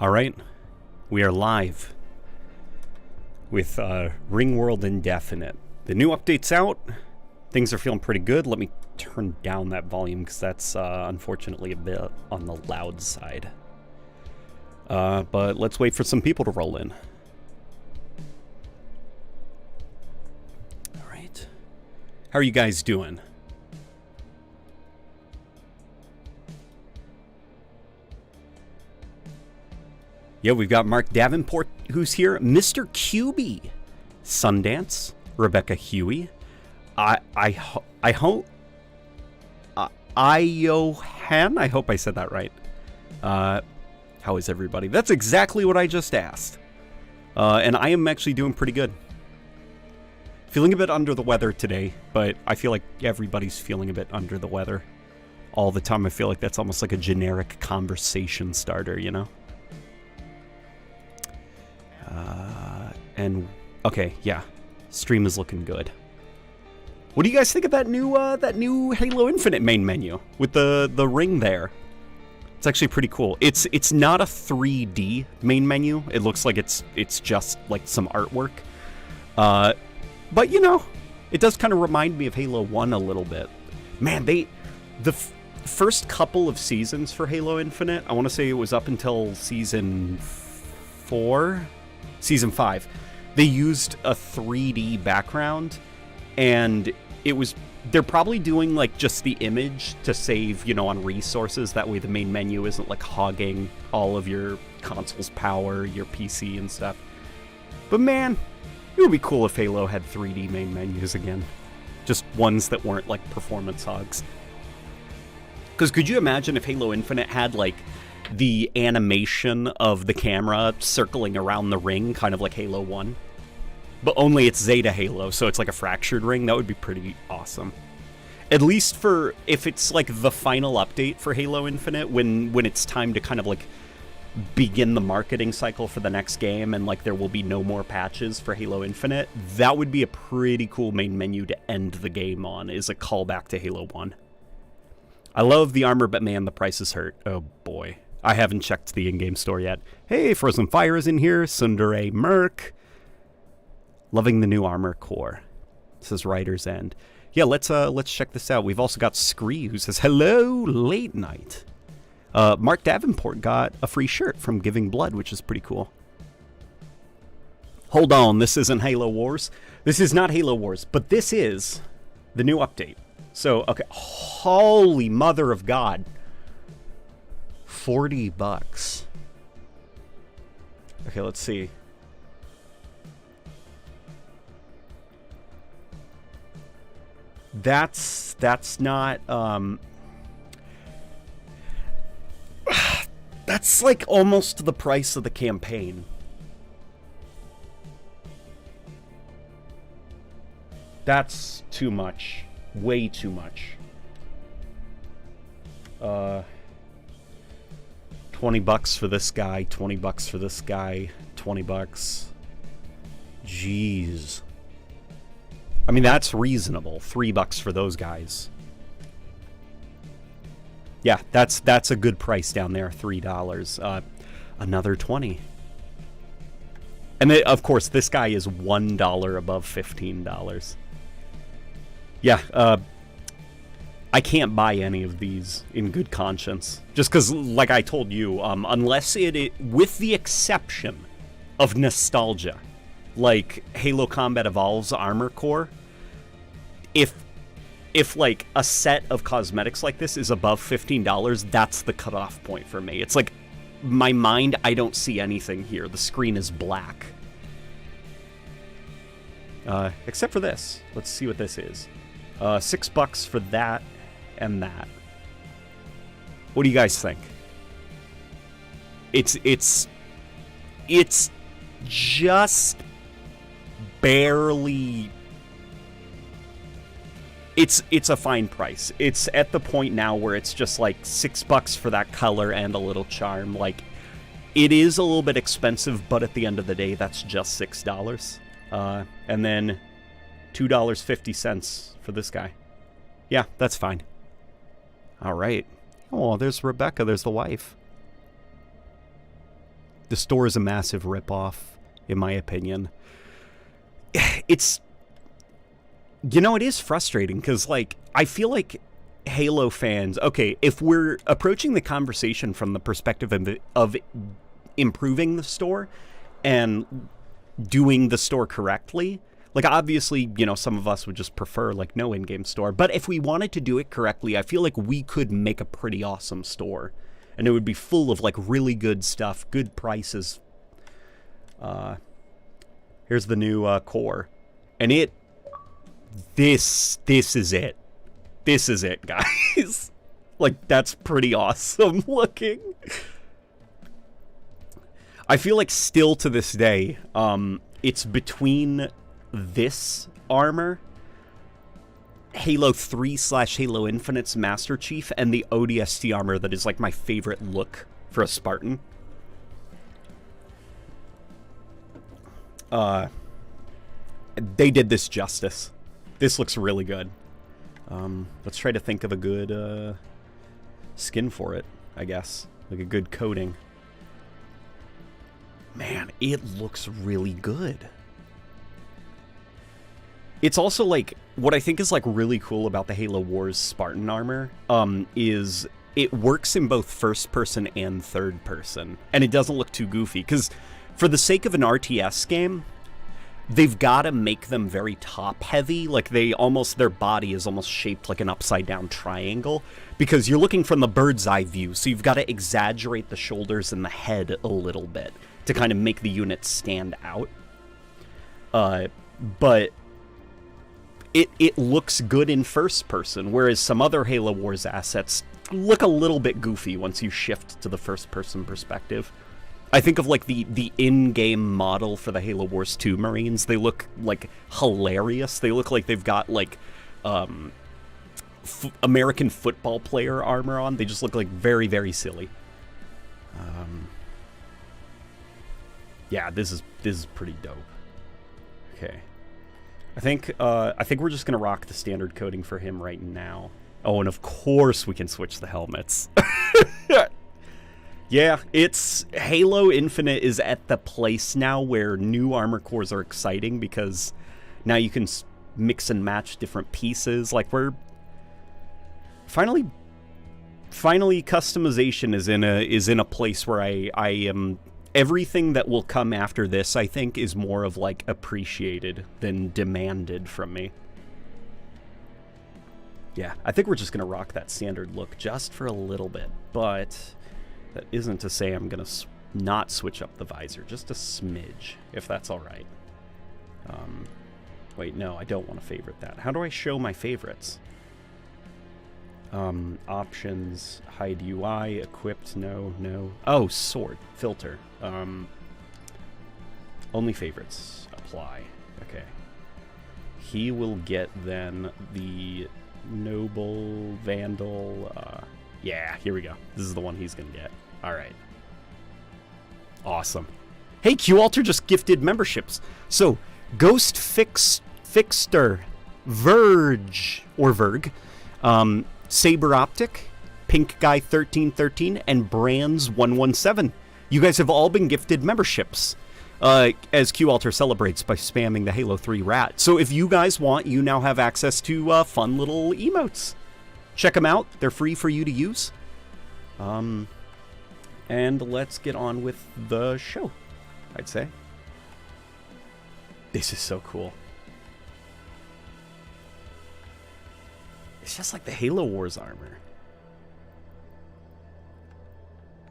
Alright, we are live with Ringworld Indefinite. The new update's out. Things are feeling pretty good. Let me turn down that volume because that's unfortunately a bit on the loud side. But let's wait for some people to roll in. Alright. How are you guys doing? Yeah, we've got Mark Davenport, who's here. Mr. QB, Sundance, Rebecca Huey, Iohan, I hope I said that right. How is everybody? That's exactly what I just asked. And I am actually doing pretty good. Feeling a bit under the weather today, but I feel like everybody's feeling a bit under the weather all the time. I feel like that's almost like a generic conversation starter, you know? Okay, yeah, stream is looking good. What do you guys think of that new Halo Infinite main menu with the ring there? It's actually pretty cool. It's not a 3D main menu. It looks like it's just like some artwork. But you know, it does kind of remind me of Halo 1 a little bit. Man, the first couple of seasons for Halo Infinite, I want to say it was up until season 4. Season 5, they used a 3D background, and they're probably doing like just the image to save, you know, on resources. That way the main menu isn't like hogging all of your console's power, your PC and stuff. But man, it would be cool if Halo had 3D main menus again. Just ones that weren't like performance hogs. Because could you imagine if Halo Infinite had like the animation of the camera circling around the ring, kind of like Halo 1. But only it's Zeta Halo, so it's like a fractured ring. That would be pretty awesome. At least for if it's like the final update for Halo Infinite, when it's time to kind of like begin the marketing cycle for the next game, and like there will be no more patches for Halo Infinite, that would be a pretty cool main menu to end the game on, is a callback to Halo 1. I love the armor, but man, the prices hurt. Oh boy. I haven't checked the in-game store yet. Hey, Frozen Fire is in here. Sundere Merc. Loving the new armor core. Says Writer's End. Yeah, let's check this out. We've also got Scree, who says, hello, late night. Mark Davenport got a free shirt from Giving Blood, which is pretty cool. Hold on, this isn't Halo Wars. This is not Halo Wars, but this is the new update. So, okay, holy mother of God. $40. Okay, let's see. That's not that's like almost the price of the campaign. That's too much. Way too much. $20 for this guy, $20 for this guy, $20. Jeez. I mean, that's reasonable. $3 for those guys. Yeah, that's a good price down there, $3. Another 20. And then, of course, this guy is $1 above $15. Yeah, I can't buy any of these in good conscience. Just because, like I told you, unless with the exception of nostalgia, like Halo Combat Evolves Armor Core, if like a set of cosmetics like this is above $15, that's the cutoff point for me. It's like, my mind, I don't see anything here. The screen is black. Except for this. Let's see what this is. $6 for that and that. What do you guys think? It's just barely. It's a fine price. It's at the point now where it's just like $6 for that color and a little charm. Like, it is a little bit expensive, but at the end of the day, that's just $6. And then $2.50 for this guy. Yeah, that's fine. All right. Oh, there's Rebecca. There's the wife. The store is a massive ripoff, in my opinion. It's... You know, it is frustrating, because, like, I feel like Halo fans... Okay, if we're approaching the conversation from the perspective of improving the store and doing the store correctly... Like, obviously, you know, some of us would just prefer, like, no in-game store. But if we wanted to do it correctly, I feel like we could make a pretty awesome store. And it would be full of, like, really good stuff, good prices. Here's the new core. And this is it. This is it, guys. Like, that's pretty awesome looking. I feel like still to this day, it's between... this armor, Halo 3/Halo Infinite's Master Chief, and the ODST armor that is like my favorite look for a Spartan. They did this justice. This looks really good. Let's try to think of a good skin for it, I guess. Like a good coating. Man, it looks really good. It's also, like, what I think is, like, really cool about the Halo Wars Spartan armor, is it works in both first-person and third-person, and it doesn't look too goofy, because for the sake of an RTS game, they've got to make them very top-heavy, like, their body is almost shaped like an upside-down triangle, because you're looking from the bird's-eye view, so you've got to exaggerate the shoulders and the head a little bit to kind of make the unit stand out. But... It looks good in first person, whereas some other Halo Wars assets look a little bit goofy once you shift to the first person perspective. I think of like the in-game model for the Halo Wars 2 Marines. They look like hilarious. They look like they've got like American football player armor on. They just look like very, very silly. Yeah, this is pretty dope. Okay. I think we're just gonna rock the standard coding for him right now. Oh, and of course we can switch the helmets. Yeah, it's Halo Infinite is at the place now where new armor cores are exciting because now you can mix and match different pieces. Like we're finally customization is in a place where I am. Everything that will come after this, I think, is more of, like, appreciated than demanded from me. Yeah, I think we're just going to rock that standard look just for a little bit. But that isn't to say I'm going to not switch up the visor. Just a smidge, if that's all right. Wait, no, I don't want to favorite that. How do I show my favorites? Options, hide UI, equipped, no. Oh, sword, filter. Only favorites, apply. Okay. He will get then the noble, vandal, yeah, here we go. This is the one he's gonna get. Alright. Awesome. Hey, QAlter just gifted memberships. So, Ghost Fixter, Verge, or Verg, Saber Optic, Pink Guy 1313, and Brands 117. You guys have all been gifted memberships as QAlter celebrates by spamming the Halo 3 rat. So if you guys want, you now have access to fun little emotes. Check them out. They're free for you to use. And let's get on with the show, I'd say. This is so cool. It's just like the Halo Wars armor.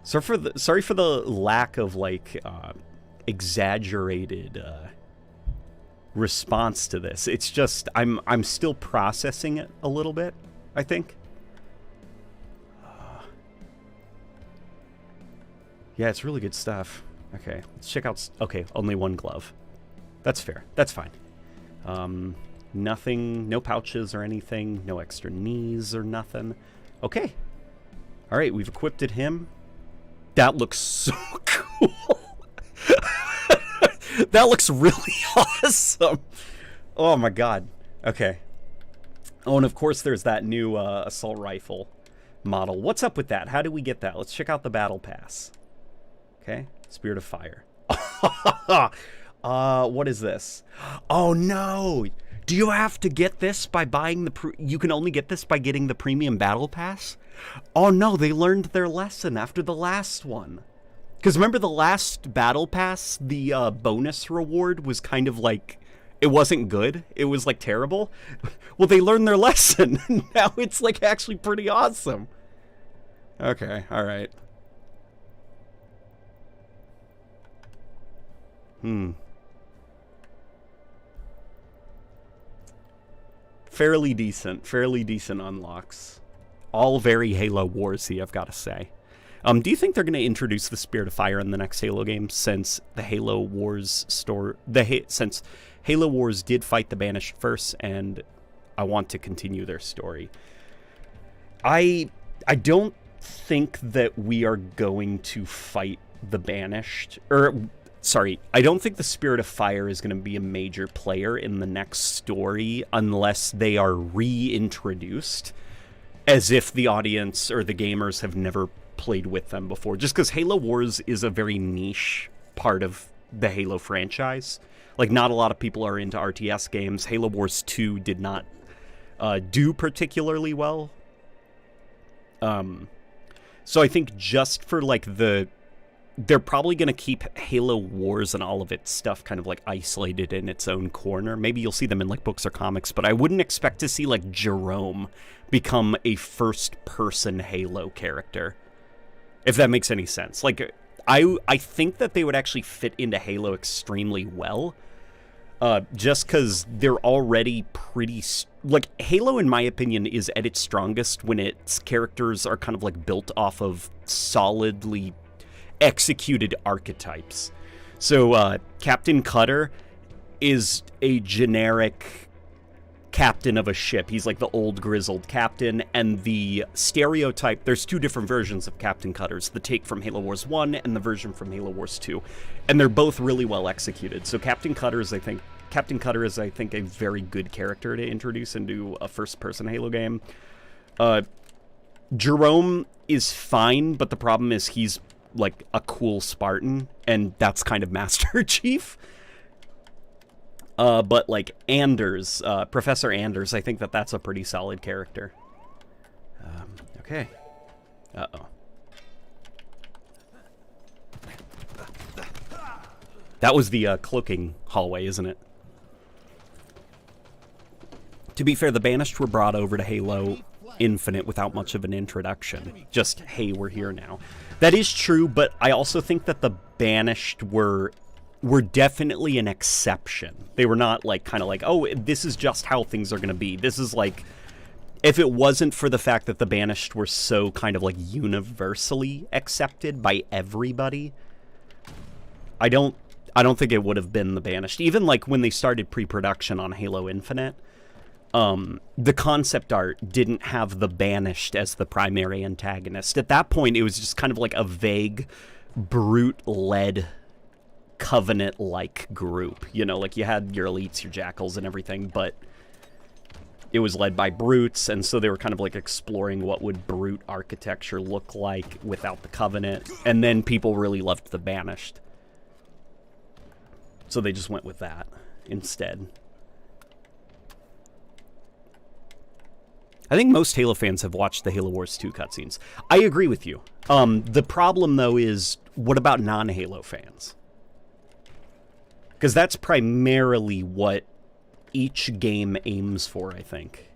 Sorry for the lack of like exaggerated response to this. It's just I'm still processing it a little bit, I think. Yeah, it's really good stuff. Okay, let's check out. Okay, only one glove. That's fair. That's fine. Nothing, no pouches or anything, no extra knees or nothing. Okay. All right, we've equipped him. That looks so cool. That looks really awesome. Oh my god. Okay. Oh, and of course there's that new assault rifle model. What's up with that? How do we get that? Let's check out the battle pass. Okay, Spirit of Fire. What is this? Oh no! Do you have to get this by buying the you can only get this by getting the premium battle pass? Oh no, they learned their lesson after the last one. Because remember the last battle pass, the bonus reward was kind of like, it wasn't good. It was like terrible. Well, they learned their lesson. Now it's like actually pretty awesome. Okay, alright. Fairly decent unlocks. All very Halo Warsy, I've got to say. Do you think they're going to introduce the Spirit of Fire in the next Halo game, since the Halo Wars since Halo Wars did fight the Banished first, and I want to continue their story? I don't think that we are going to fight the Banished, sorry, I don't think the Spirit of Fire is going to be a major player in the next story unless they are reintroduced as if the audience or the gamers have never played with them before. Just because Halo Wars is a very niche part of the Halo franchise. Like, not a lot of people are into RTS games. Halo Wars 2 did not do particularly well. So I think just for, like, they're probably going to keep Halo Wars and all of its stuff kind of, like, isolated in its own corner. Maybe you'll see them in, like, books or comics, but I wouldn't expect to see, like, Jerome become a first-person Halo character, if that makes any sense. Like, I think that they would actually fit into Halo extremely well, just because they're already pretty... Like, Halo, in my opinion, is at its strongest when its characters are kind of, like, built off of solidly executed archetypes. So, Captain Cutter is a generic captain of a ship. He's like the old grizzled captain, and the stereotype, there's two different versions of Captain Cutters, the take from Halo Wars 1 and the version from Halo Wars 2, and they're both really well executed. So Captain Cutter is, I think, a very good character to introduce into a first-person Halo game. Jerome is fine, but the problem is he's like a cool Spartan, and that's kind of Master Chief. But, like, Anders, Professor Anders, I think that's a pretty solid character. Okay. Uh-oh. That was the, cloaking hallway, isn't it? To be fair, the Banished were brought over to Halo Infinite without much of an introduction. Just, hey, we're here now. That is true, but I also think that the Banished were definitely an exception. They were not, like, kind of like, oh, this is just how things are going to be. This is, like, if it wasn't for the fact that the Banished were so kind of, like, universally accepted by everybody, I don't think it would have been the Banished. Even, like, when they started pre-production on Halo Infinite, the concept art didn't have the Banished as the primary antagonist. At that point, it was just kind of like a vague, brute-led Covenant-like group. You know, like, you had your elites, your jackals, and everything, but it was led by brutes, and so they were kind of, like, exploring what would brute architecture look like without the Covenant, and then people really loved the Banished. So they just went with that instead. I think most Halo fans have watched the Halo Wars 2 cutscenes. I agree with you. The problem, though, is, what about non-Halo fans? Because that's primarily what each game aims for, I think.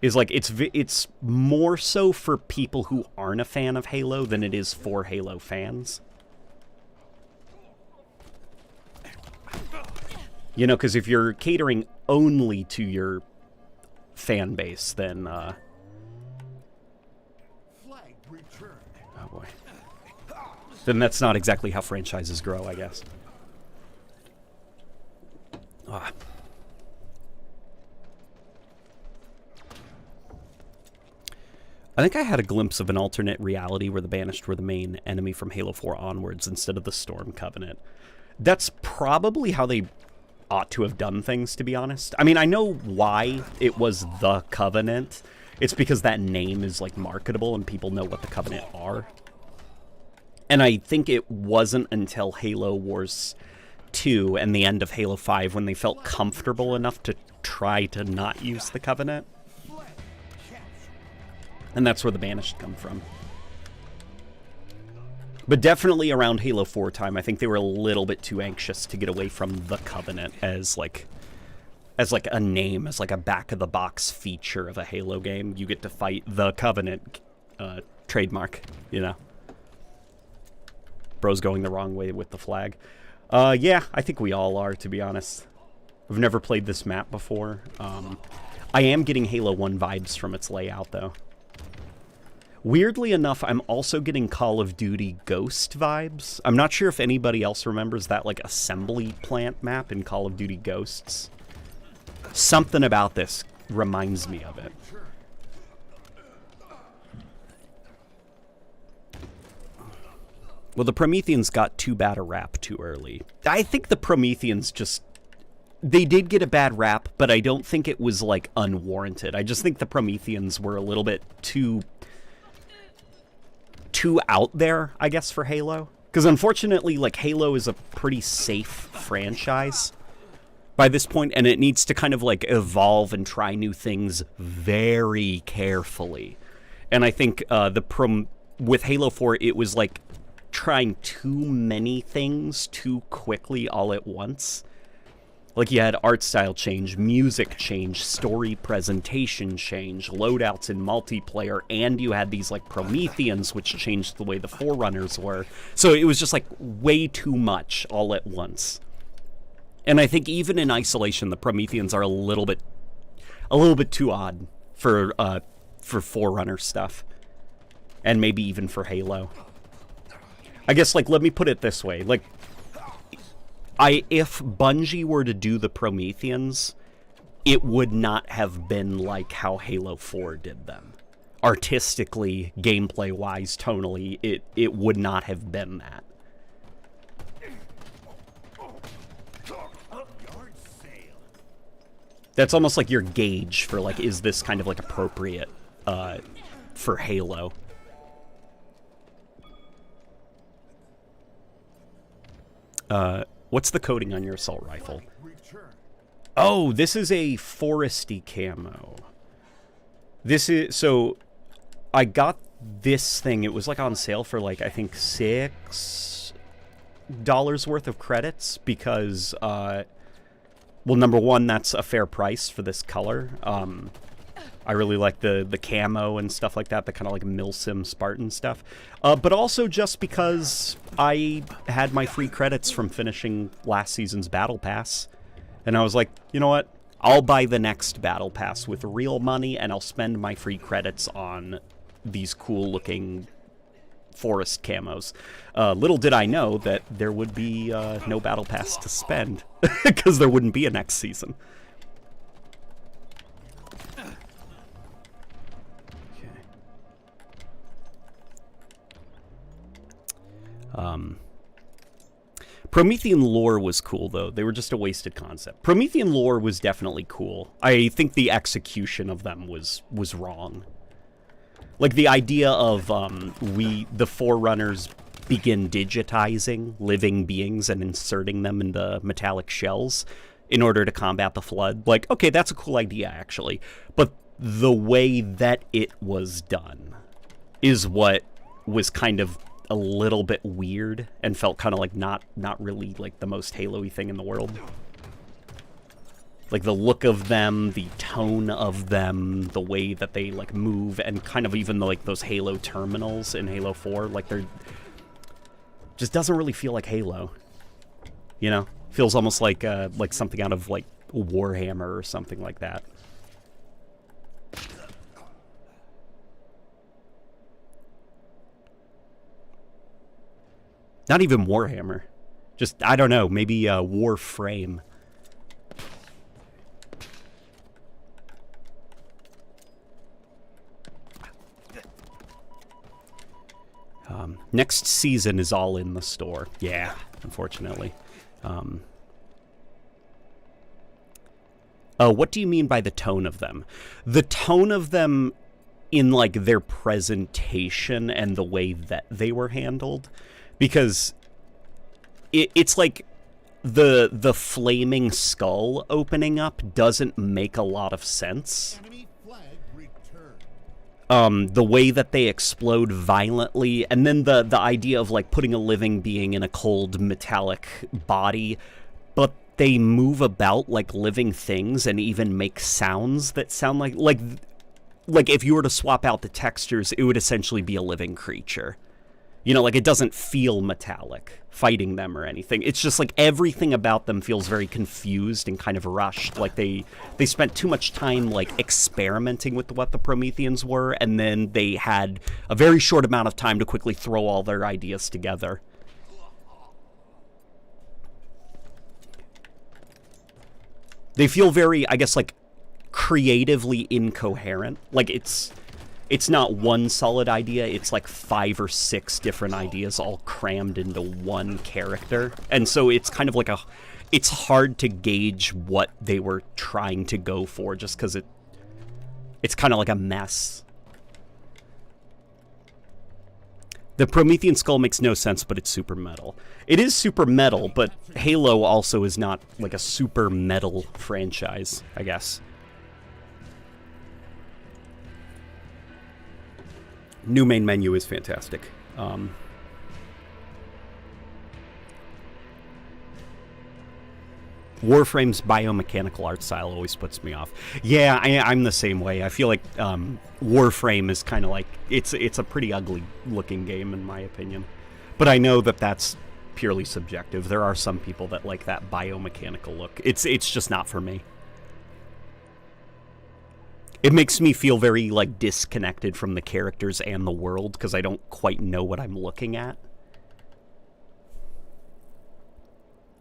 Is, like, it's more so for people who aren't a fan of Halo than it is for Halo fans. You know, because if you're catering only to your fan base, then, oh boy. Then that's not exactly how franchises grow, I guess. Ah. I think I had a glimpse of an alternate reality where the Banished were the main enemy from Halo 4 onwards instead of the Storm Covenant. That's probably how they ought to have done things, to be honest. I mean, I know why it was the Covenant. It's because that name is, like, marketable and people know what the Covenant are. And I think it wasn't until Halo Wars 2 and the end of Halo 5 when they felt comfortable enough to try to not use the Covenant. And that's where the Banished come from. But definitely around Halo 4 time, I think they were a little bit too anxious to get away from the Covenant as like a name, as like a back-of-the-box feature of a Halo game. You get to fight the Covenant trademark, you know. Bro's going the wrong way with the flag. Yeah, I think we all are, to be honest. I've never played this map before. I am getting Halo 1 vibes from its layout, though. Weirdly enough, I'm also getting Call of Duty Ghost vibes. I'm not sure if anybody else remembers that, like, assembly plant map in Call of Duty Ghosts. Something about this reminds me of it. Well, the Prometheans got too bad a rap too early. I think the Prometheans just... They did get a bad rap, but I don't think it was, like, unwarranted. I just think the Prometheans were a little bit too out there, I guess, for Halo. Because unfortunately, like, Halo is a pretty safe franchise by this point, and it needs to kind of, like, evolve and try new things very carefully. And I think with Halo 4, it was, like, trying too many things too quickly all at once. Like, you had art style change, music change, story presentation change, loadouts in multiplayer, and you had these, like, Prometheans, which changed the way the Forerunners were. So it was just, like, way too much all at once. And I think even in isolation, the Prometheans are a little bit too odd for Forerunner stuff. And maybe even for Halo. I guess, like, let me put it this way. Like, if Bungie were to do the Prometheans, it would not have been like how Halo 4 did them. Artistically, gameplay-wise, tonally, it would not have been that. That's almost like your gauge for, like, is this kind of, like, appropriate for Halo? What's the coating on your assault rifle? Oh, this is a foresty camo. This is, so, I got this thing, it was, like, on sale for, like, I think $6 worth of credits, because, well, number one, that's a fair price for this color. I really like the camo and stuff like that, the kind of like Milsim Spartan stuff. But also just because I had my free credits from finishing last season's Battle Pass. And I was like, you know what? I'll buy the next Battle Pass with real money, and I'll spend my free credits on these cool-looking forest camos. Little did I know that there would be no Battle Pass to spend, because there wouldn't be a next season. Promethean lore was cool, though. They were just a wasted concept. Promethean lore was definitely cool. I think the execution of them was wrong. Like, the idea of the Forerunners begin digitizing living beings and inserting them into metallic shells in order to combat the Flood. Like, okay, that's a cool idea, actually. But the way that it was done is what was kind of a little bit weird and felt kind of like not really like the most Halo-y thing in the world. Like the look of them, the tone of them, the way that they like move, and kind of even like those Halo terminals in Halo 4, like they're just doesn't really feel like Halo. You know? Feels almost like something out of like Warhammer or something like that. Not even Warhammer. Just, I don't know, maybe Warframe. Next season is all in the store. Yeah, unfortunately. What do you mean by the tone of them? The tone of them in like their presentation and the way that they were handled, because it's like the flaming skull opening up doesn't make a lot of sense. The way that they explode violently, and then the idea of like putting a living being in a cold metallic body, but they move about like living things and even make sounds that sound like if you were to swap out the textures, it would essentially be a living creature. You know, like, it doesn't feel metallic, fighting them or anything. It's just, like, everything about them feels very confused and kind of rushed. Like, they spent too much time, like, experimenting with what the Prometheans were, and then they had a very short amount of time to quickly throw all their ideas together. They feel very, I guess, like, creatively incoherent. Like, it's not one solid idea, it's like 5 or 6 different ideas all crammed into one character. And so it's kind of like it's hard to gauge what they were trying to go for, just because it's kind of like a mess. The Promethean skull makes no sense, but it's super metal. It is super metal, but Halo also is not like a super metal franchise, I guess. New main menu is fantastic. Warframe's biomechanical art style always puts me off. Yeah, I'm the same way. I feel like Warframe is kind of like, it's a pretty ugly looking game in my opinion. But I know that that's purely subjective. There are some people that like that biomechanical look. It's just not for me. It makes me feel very, like, disconnected from the characters and the world, because I don't quite know what I'm looking at.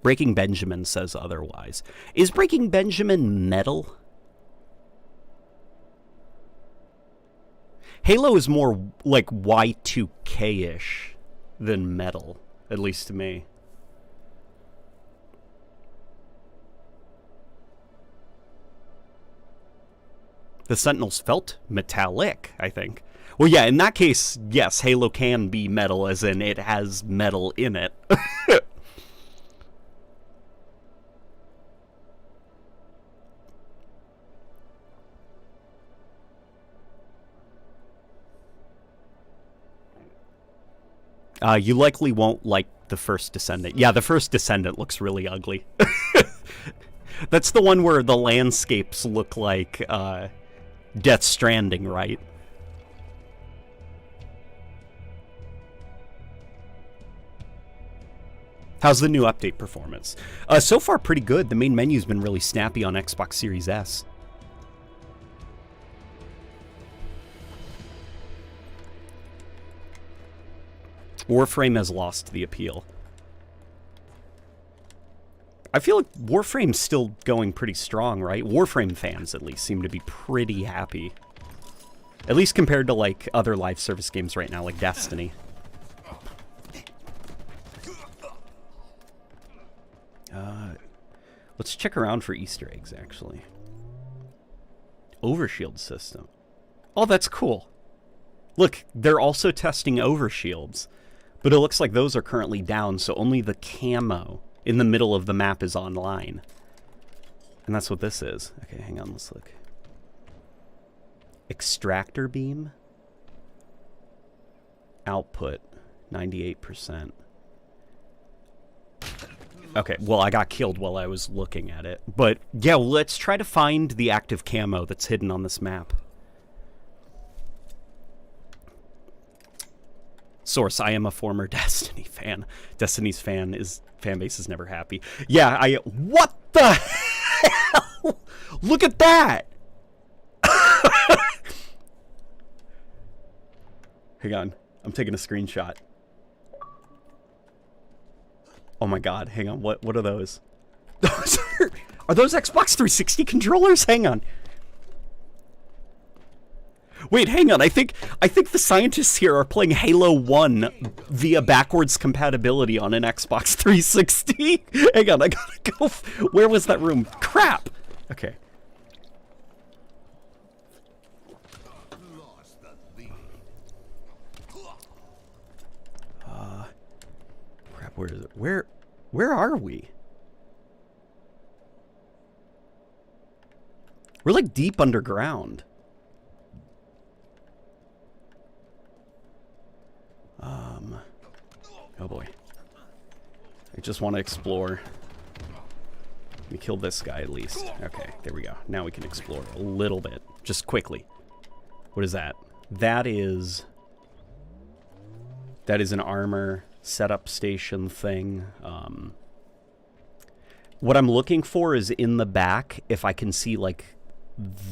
Breaking Benjamin says otherwise. Is Breaking Benjamin metal? Halo is more, like, Y2K-ish than metal, at least to me. The Sentinels felt metallic, I think. Well, yeah, in that case, yes, Halo can be metal, as in it has metal in it. You likely won't like the first Descendant. Yeah, the first Descendant looks really ugly. That's the one where the landscapes look like Death Stranding, right? How's the new update performance? So far, pretty good. The main menu's been really snappy on Xbox Series S. Warframe has lost the appeal. I feel like Warframe's still going pretty strong, right? Warframe fans, at least, seem to be pretty happy. At least compared to, like, other live service games right now, like Destiny. Let's check around for Easter eggs, actually. Overshield system. Oh, that's cool. Look, they're also testing overshields. But it looks like those are currently down, so only the camo in the middle of the map is online. And that's what this is. Okay, hang on, let's look. Extractor beam. Output, 98%. Okay, well, I got killed while I was looking at it. But, yeah, let's try to find the active camo that's hidden on this map. Source, I am a former Destiny fan. Destiny's fan base is never happy. Yeah, what the hell? Look at that! Hang on, I'm taking a screenshot. Oh my god, hang on, what are those? Are those Xbox 360 controllers? Hang on. Wait, hang on. I think the scientists here are playing Halo 1 via backwards compatibility on an Xbox 360. Hang on, I gotta go. Where was that room? Crap. Okay. where is it? Where are we? We're like deep underground. Oh boy. I just want to explore. Let me kill this guy at least. Okay, there we go. Now we can explore a little bit. Just quickly. What is that? That is an armor setup station thing. What I'm looking for is in the back, if I can see, like,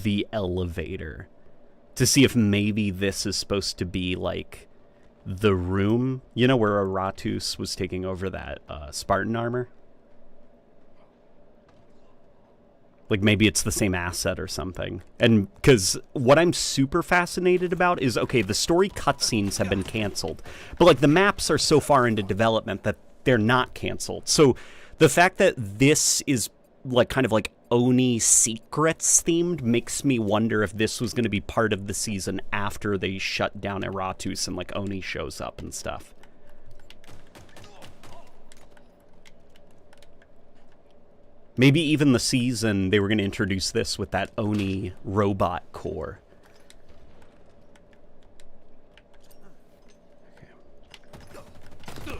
the elevator. To see if maybe this is supposed to be, like, the room, you know, where Aratus was taking over that Spartan armor? Like, maybe it's the same asset or something. And because what I'm super fascinated about is, okay, the story cutscenes have been canceled. But, like, the maps are so far into development that they're not canceled. So the fact that this is, like, kind of like Oni Secrets themed makes me wonder if this was going to be part of the season after they shut down Aratus and, like, Oni shows up and stuff. Maybe even the season, they were going to introduce this with that Oni robot core. Okay.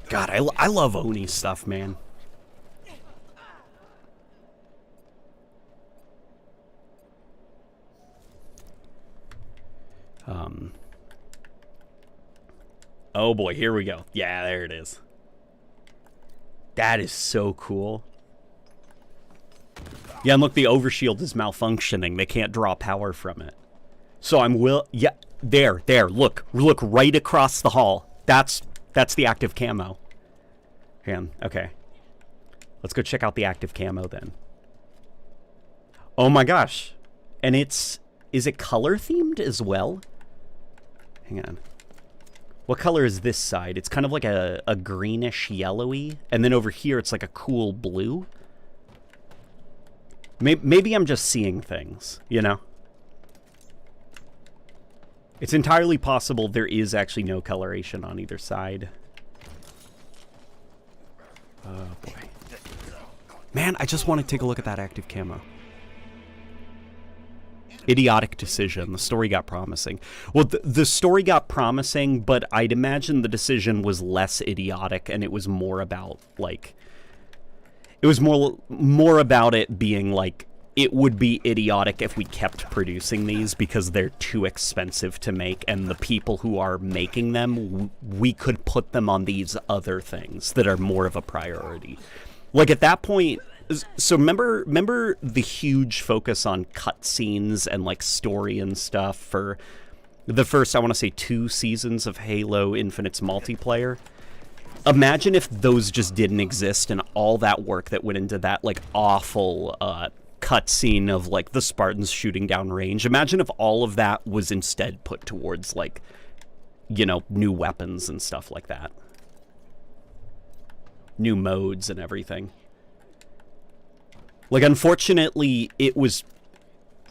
God, I love Oni stuff, man. Oh boy, here we go. Yeah, there it is. That is so cool. Yeah, and look, the overshield is malfunctioning. They can't draw power from it. So yeah, there, look right across the hall. That's the active camo. Okay. Let's go check out the active camo then. Oh my gosh. And is it color themed as well? Hang on. What color is this side? It's kind of like a greenish yellowy. And then over here, it's like a cool blue. Maybe I'm just seeing things, you know? It's entirely possible there is actually no coloration on either side. Oh, boy. Man, I just want to take a look at that active camo. Idiotic decision. The story got promising. Well, the story got promising, but I'd imagine the decision was less idiotic, and it was more about, like... It was more about it being, like, it would be idiotic if we kept producing these because they're too expensive to make, and the people who are making them, we could put them on these other things that are more of a priority. Like, at that point... So remember the huge focus on cutscenes and, like, story and stuff for the first, I want to say, 2 seasons of Halo Infinite's multiplayer? Imagine if those just didn't exist and all that work that went into that, like, awful cutscene of, like, the Spartans shooting down range. Imagine if all of that was instead put towards, like, you know, new weapons and stuff like that. New modes and everything. Like, unfortunately, it was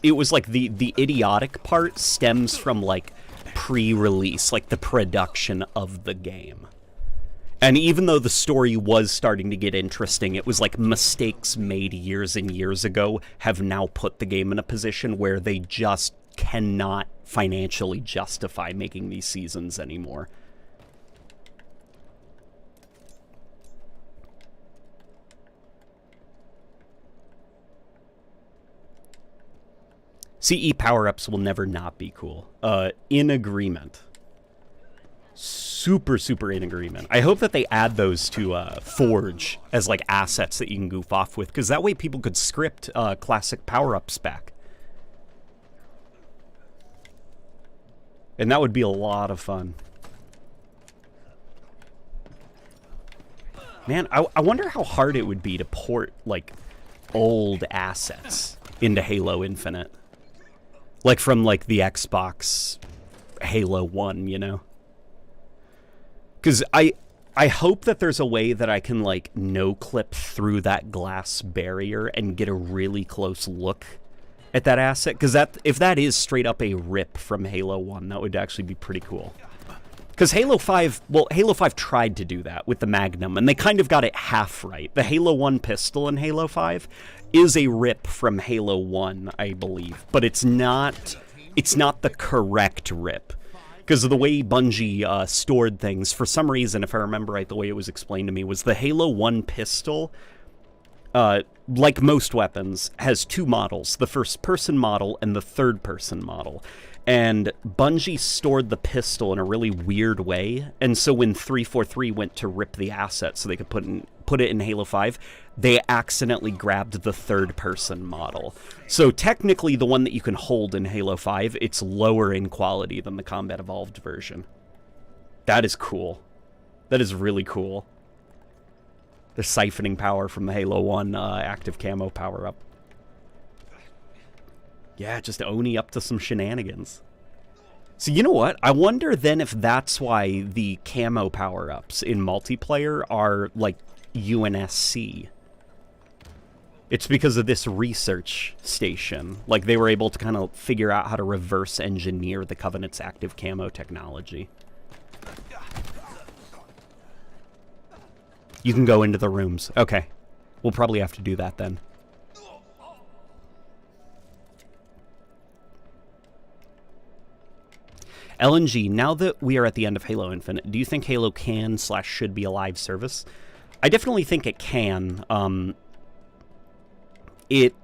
like the idiotic part stems from, like, pre-release, like the production of the game. And even though the story was starting to get interesting, it was like mistakes made years and years ago have now put the game in a position where they just cannot financially justify making these seasons anymore. CE power-ups will never not be cool. In agreement. Super, super in agreement. I hope that they add those to Forge as, like, assets that you can goof off with, because that way people could script classic power-ups back. And that would be a lot of fun. Man, I wonder how hard it would be to port, like, old assets into Halo Infinite. Like, from, like, the Xbox Halo 1, you know? Because I hope that there's a way that I can, like, no-clip through that glass barrier and get a really close look at that asset. Because if that is straight up a rip from Halo 1, that would actually be pretty cool. Because Halo 5, well, Halo 5 tried to do that with the Magnum, and they kind of got it half right. The Halo 1 pistol in Halo 5 is a rip from Halo 1, I believe, but it's not the correct rip. Because of the way Bungie stored things, for some reason, if I remember right, the way it was explained to me was the Halo 1 pistol, like most weapons, has two models, the first-person model and the third-person model. And Bungie stored the pistol in a really weird way, and so when 343 went to rip the asset so they could put it in Halo 5, they accidentally grabbed the third-person model. So technically, the one that you can hold in Halo 5, it's lower in quality than the Combat Evolved version. That is cool. That is really cool. They're siphoning power from the Halo 1 active camo power-up. Yeah, just Oni up to some shenanigans. So you know what? I wonder then if that's why the camo power-ups in multiplayer are, like, UNSC. It's because of this research station. Like, they were able to kind of figure out how to reverse engineer the Covenant's active camo technology. You can go into the rooms. Okay. We'll probably have to do that then. LNG, now that we are at the end of Halo Infinite, do you think Halo can/should be a live service? I definitely think it can. It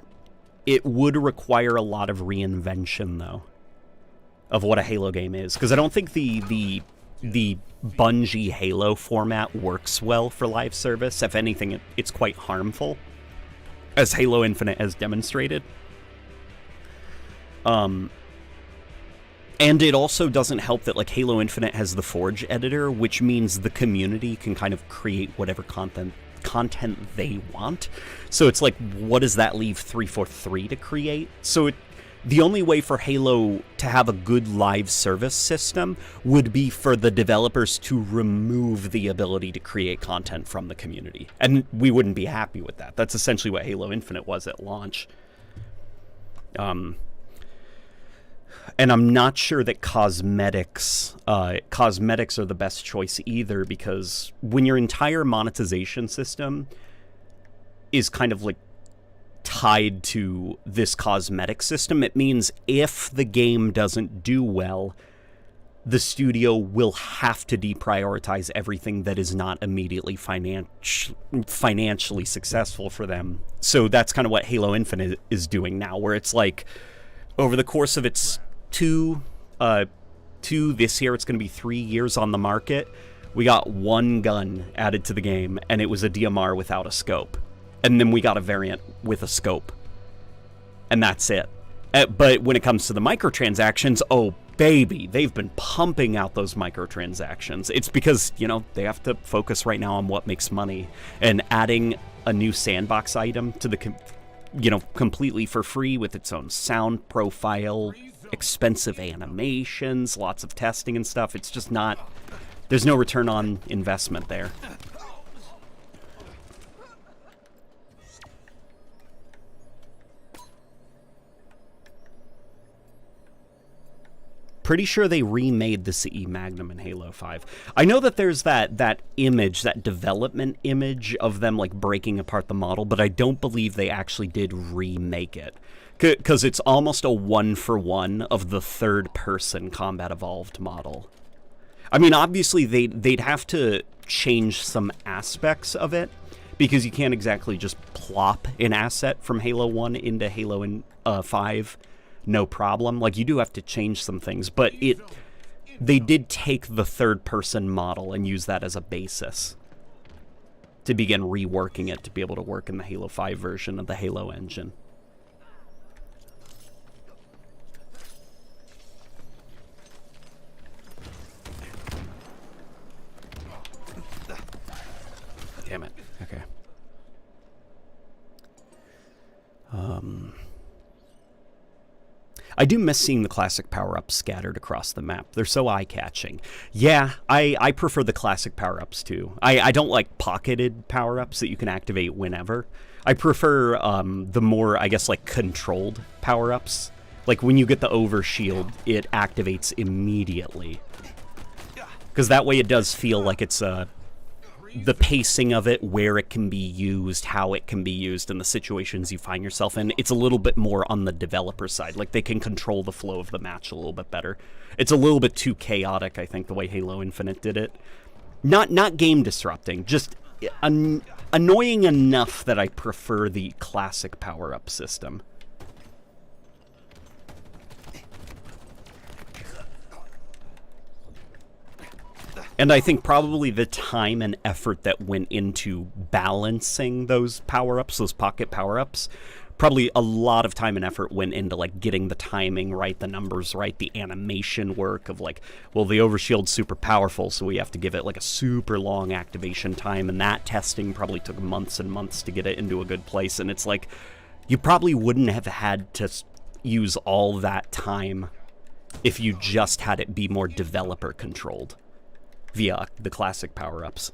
would require a lot of reinvention, though, of what a Halo game is. Because I don't think the Bungie Halo format works well for live service. If anything, it's quite harmful, as Halo Infinite has demonstrated. And it also doesn't help that, like, Halo Infinite has the Forge editor, which means the community can kind of create whatever content they want. So it's like, what does that leave 343 to create? So the only way for Halo to have a good live service system would be for the developers to remove the ability to create content from the community. And we wouldn't be happy with that. That's essentially what Halo Infinite was at launch. And I'm not sure that cosmetics are the best choice either, because when your entire monetization system is kind of like tied to this cosmetic system, it means if the game doesn't do well, the studio will have to deprioritize everything that is not immediately financially successful for them. So that's kind of what Halo Infinite is doing now, where it's like, over the course of its this year, it's going to be 3 years on the market, we got one gun added to the game, and it was a DMR without a scope. And then we got a variant with a scope. And that's it. But when it comes to the microtransactions, oh baby, they've been pumping out those microtransactions. It's because, you know, they have to focus right now on what makes money. And adding a new sandbox item to the, completely for free with its own sound profile, expensive animations, lots of testing and stuff. It's just not, there's no return on investment there. Pretty sure they remade the CE Magnum in Halo 5. I know that there's that image, that development image of them like breaking apart the model, but I don't believe they actually did remake it. Because it's almost a one-for-one of the third-person Combat Evolved model. I mean, obviously, they'd have to change some aspects of it, because you can't exactly just plop an asset from Halo 1 into Halo 5, no problem. Like, you do have to change some things, but they did take the third-person model and use that as a basis to begin reworking it to be able to work in the Halo 5 version of the Halo engine. Damn it. Okay. I do miss seeing the classic power-ups scattered across the map. They're so eye-catching. Yeah, I prefer the classic power-ups too. I don't like pocketed power-ups that you can activate whenever. I prefer the more, I guess, like controlled power-ups. Like when you get the overshield, it activates immediately. Because that way it does feel like it's the pacing of it, where it can be used, how it can be used, and the situations you find yourself in. It's a little bit more on the developer side. Like, they can control the flow of the match a little bit better. It's a little bit too chaotic, I think, the way Halo Infinite did it. Not game disrupting, just annoying enough that I prefer the classic power-up system. And I think probably the time and effort that went into balancing those power-ups, those pocket power-ups, probably a lot of time and effort went into, like, getting the timing right, the numbers right, the animation work of, like, well, the overshield's super powerful, so we have to give it, like, a super long activation time, and that testing probably took months and months to get it into a good place, and it's like, you probably wouldn't have had to use all that time if you just had it be more developer-controlled via the classic power-ups.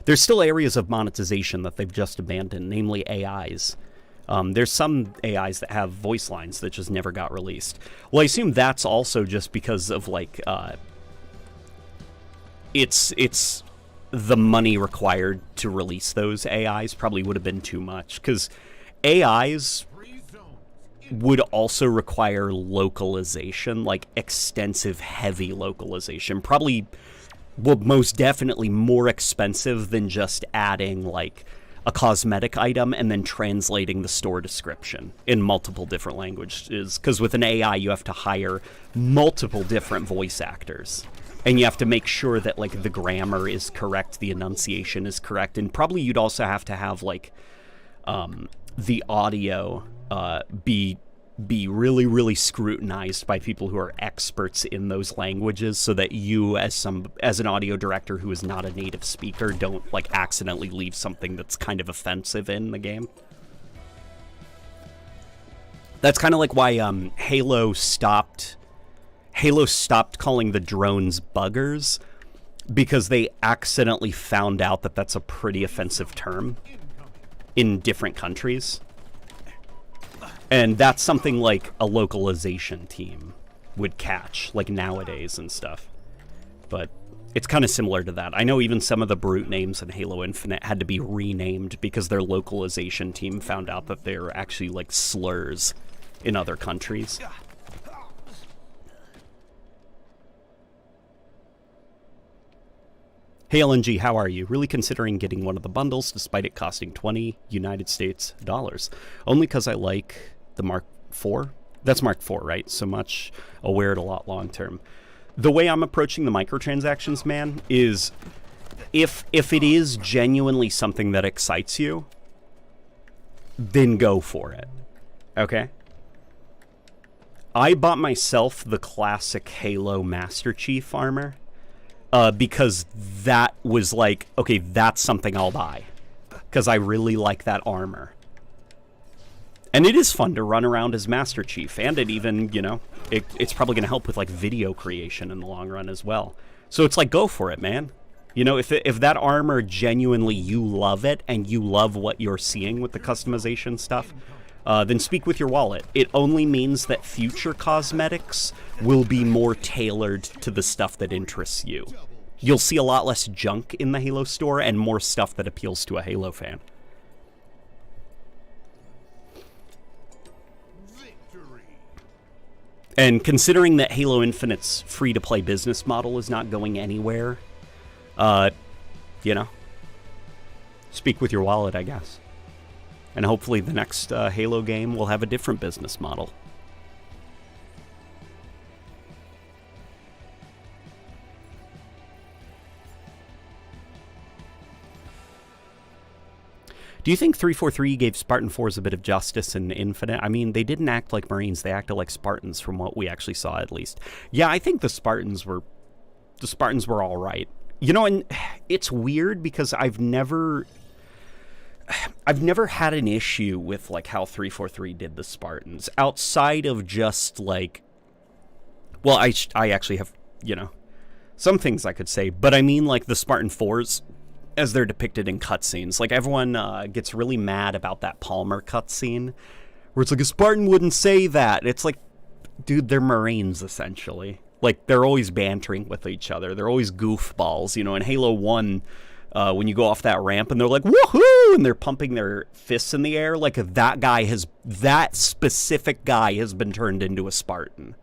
There's still areas of monetization that they've just abandoned, namely AIs. There's some AIs that have voice lines that just never got released. Well, I assume that's also just because of, like, it's the money required to release those AIs probably would have been too much, because AIs would also require localization, like extensive, heavy localization. Probably, well, most definitely more expensive than just adding, like, a cosmetic item and then translating the store description in multiple different languages. Because with an AI, you have to hire multiple different voice actors. And you have to make sure that, like, the grammar is correct, the enunciation is correct, and probably you'd also have to have, like, the audio be really, really scrutinized by people who are experts in those languages, so that you, as an audio director who is not a native speaker, don't, like, accidentally leave something that's kind of offensive in the game. That's kind of like why Halo stopped calling the drones buggers, because they accidentally found out that that's a pretty offensive term in different countries. And that's something like a localization team would catch, like, nowadays and stuff. But it's kind of similar to that. I know even some of the brute names in Halo Infinite had to be renamed because their localization team found out that they're actually, like, slurs in other countries. Hey LNG, how are you? Really considering getting one of the bundles despite it costing 20 United States dollars. Only because I like the Mark IV. That's Mark IV, right? So much. I'll wear it a lot long term. The way I'm approaching the microtransactions, man, is if it is genuinely something that excites you, then go for it. Okay? I bought myself the classic Halo Master Chief armor. Because that was like, okay, that's something I'll buy. Because I really like that armor. And it is fun to run around as Master Chief. And it even, you know, it's probably going to help with, like, video creation in the long run as well. So it's like, go for it, man. You know, if that armor genuinely, you love it, and you love what you're seeing with the customization stuff, then speak with your wallet. It only means that future cosmetics will be more tailored to the stuff that interests you. You'll see a lot less junk in the Halo store and more stuff that appeals to a Halo fan. And considering that Halo Infinite's free-to-play business model is not going anywhere, you know, speak with your wallet, I guess. And hopefully the next Halo game will have a different business model. Do you think 343 gave Spartan 4s a bit of justice in Infinite? I mean, they didn't act like Marines. They acted like Spartans from what we actually saw, at least. Yeah, I think the Spartans were all right. You know, and it's weird because I've never had an issue with, like, how 343 did the Spartans, outside of just, like, well, I actually have, you know, some things I could say, but I mean, like, the Spartan 4s as they're depicted in cutscenes. Like, everyone gets really mad about that Palmer cutscene, where it's like, a Spartan wouldn't say that. It's like, dude, they're Marines, essentially. Like, they're always bantering with each other. They're always goofballs. You know, in Halo 1, when you go off that ramp and they're like, woohoo! And they're pumping their fists in the air, like, that specific guy has been turned into a Spartan.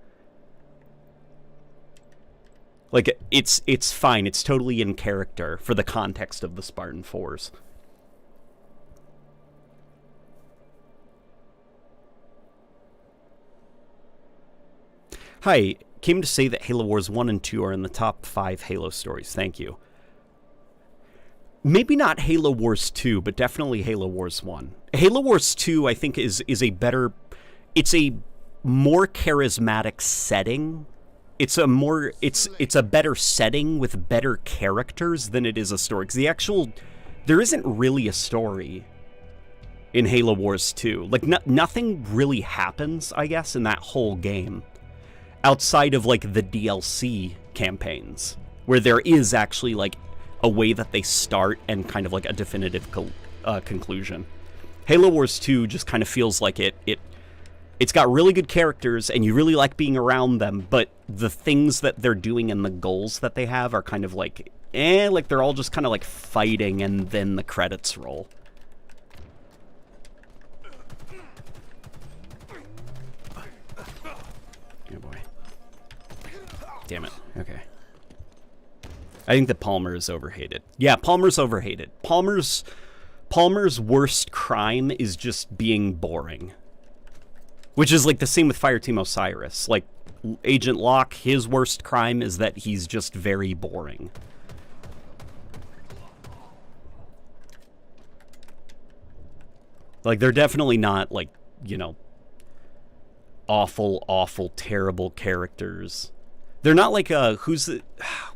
Like, it's fine. It's totally in character for the context of the Spartan 4s. Hi, came to say that Halo Wars 1 and 2 are in the top 5 Halo stories. Thank you. Maybe not Halo Wars 2, but definitely Halo Wars 1. Halo Wars 2, I think, is a better... It's a more charismatic setting. It's a better setting with better characters than it is a story. Because there isn't really a story in Halo Wars 2. Like, nothing really happens, I guess, in that whole game. Outside of, like, the DLC campaigns. Where there is actually, like, a way that they start and kind of, like, a definitive conclusion. Halo Wars 2 just kind of feels like it's got really good characters, and you really like being around them, but the things that they're doing and the goals that they have are kind of like, like they're all just kind of like fighting, and then the credits roll. Oh boy. Damn it. Okay. I think that Palmer is overhated. Yeah, Palmer's overhated. Palmer's worst crime is just being boring. Which is like the same with Fireteam Osiris. Like, Agent Locke, his worst crime is that he's just very boring. Like, they're definitely not, like, you know, awful, awful, terrible characters. They're not like,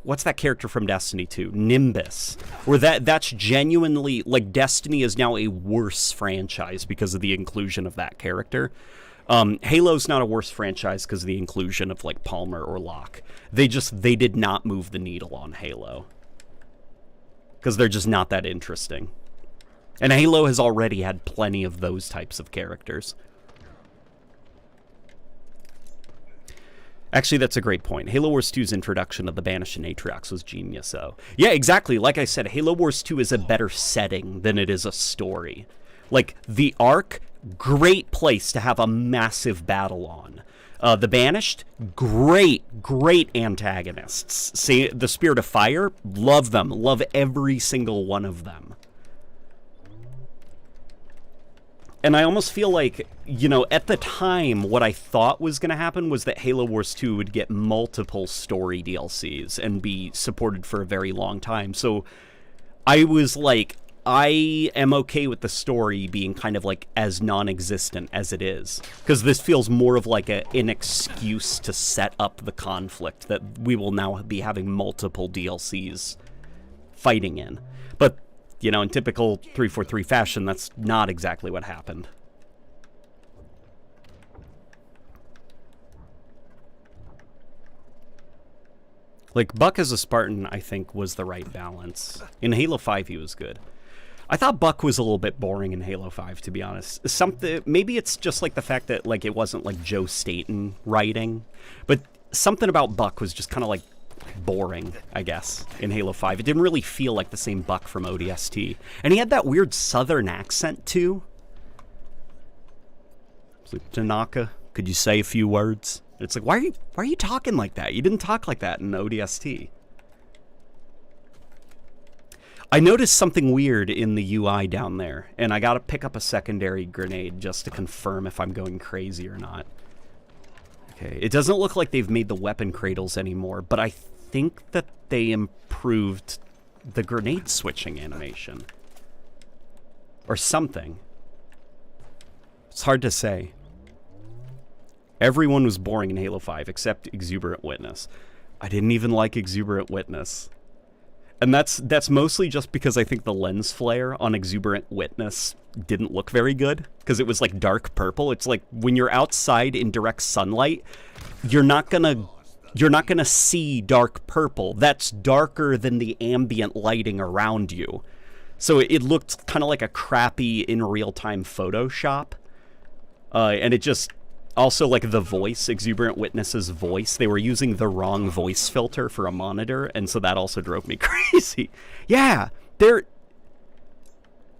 what's that character from Destiny 2? Nimbus. Where that's genuinely, like, Destiny is now a worse franchise because of the inclusion of that character. Halo's not a worse franchise because of the inclusion of, like, Palmer or Locke. They did not move the needle on Halo. Because they're just not that interesting. And Halo has already had plenty of those types of characters. Actually, that's a great point. Halo Wars 2's introduction of the Banished and Atriox was genius, though. Yeah, exactly. Like I said, Halo Wars 2 is a better setting than it is a story. Like, the Ark, great place to have a massive battle on. The Banished, great antagonists. See, the Spirit of Fire, love them. Love every single one of them. And I almost feel like, you know, at the time, what I thought was going to happen was that Halo Wars 2 would get multiple story DLCs and be supported for a very long time. So I was like, I am okay with the story being kind of like as non-existent as it is. Because this feels more of like an excuse to set up the conflict that we will now be having multiple DLCs fighting in. But, you know, in typical 343 fashion, that's not exactly what happened. Like, Buck as a Spartan, I think, was the right balance. In Halo 5, he was good. I thought Buck was a little bit boring in Halo 5, to be honest. Maybe it's just like the fact that, like, it wasn't like Joe Staten writing, but something about Buck was just kind of like boring, I guess, in Halo 5. It didn't really feel like the same Buck from ODST. And he had that weird southern accent, too. It's like, Tanaka, could you say a few words? It's like, why are you talking like that? You didn't talk like that in ODST. I noticed something weird in the UI down there, and I gotta pick up a secondary grenade just to confirm if I'm going crazy or not. Okay, it doesn't look like they've made the weapon cradles anymore, but I think that they improved the grenade switching animation. Or something. It's hard to say. Everyone was boring in Halo 5 except Exuberant Witness. I didn't even like Exuberant Witness. And that's mostly just because I think the lens flare on Exuberant Witness didn't look very good, because it was like dark purple. It's like when you're outside in direct sunlight, you're not gonna you're not going to see dark purple. That's darker than the ambient lighting around you. So it looked kind of like a crappy in real-time Photoshop. And it just... Also, like, the voice, Exuberant Witness's voice, they were using the wrong voice filter for a monitor, and so that also drove me crazy. Yeah,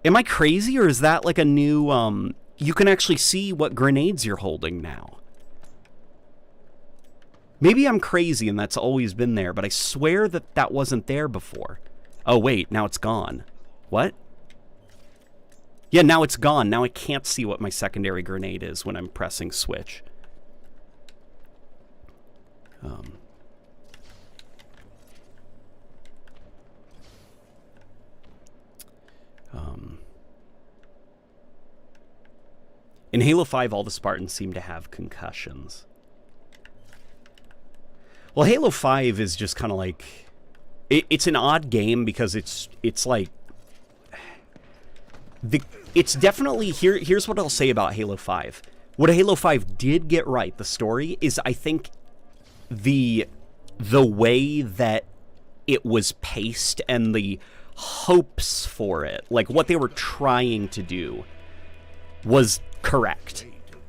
Am I crazy, or is that, like, a new, You can actually see what grenades you're holding now. Maybe I'm crazy and that's always been there, but I swear that that wasn't there before. Oh, wait, now it's gone. What? Yeah, now it's gone. Now I can't see what my secondary grenade is when I'm pressing switch. In Halo 5, all the Spartans seem to have concussions. Well, Halo 5 is just kind of like... It's an odd game because it's like... It's definitely... Here's what I'll say about Halo 5. What Halo 5 did get right, the story, is I think the way that it was paced and the hopes for it, like what they were trying to do, was correct.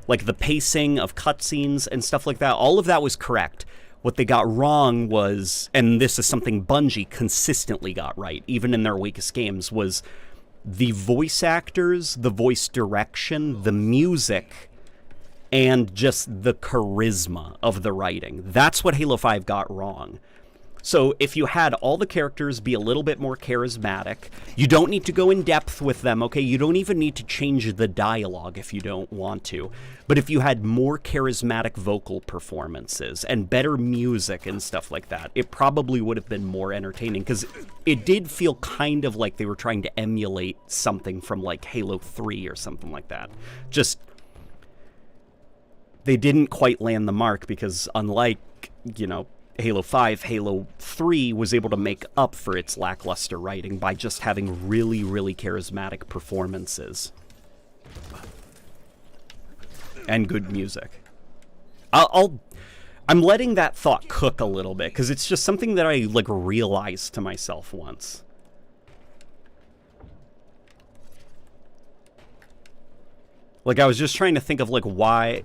Like the pacing of cutscenes and stuff like that, all of that was correct. What they got wrong was, and this is something Bungie consistently got right, even in their weakest games, was the voice actors, the voice direction, the music, and just the charisma of the writing. That's what Halo 5 got wrong. So if you had all the characters be a little bit more charismatic, you don't need to go in depth with them, okay? You don't even need to change the dialogue if you don't want to. But if you had more charismatic vocal performances and better music and stuff like that, it probably would have been more entertaining, because it did feel kind of like they were trying to emulate something from like Halo 3 or something like that. Just, they didn't quite land the mark because unlike, you know, Halo 5, Halo 3 was able to make up for its lackluster writing by just having really, really charismatic performances. And good music. I'm letting that thought cook a little bit, because it's just something that I, like, realized to myself once. Like, I was just trying to think of, like, why...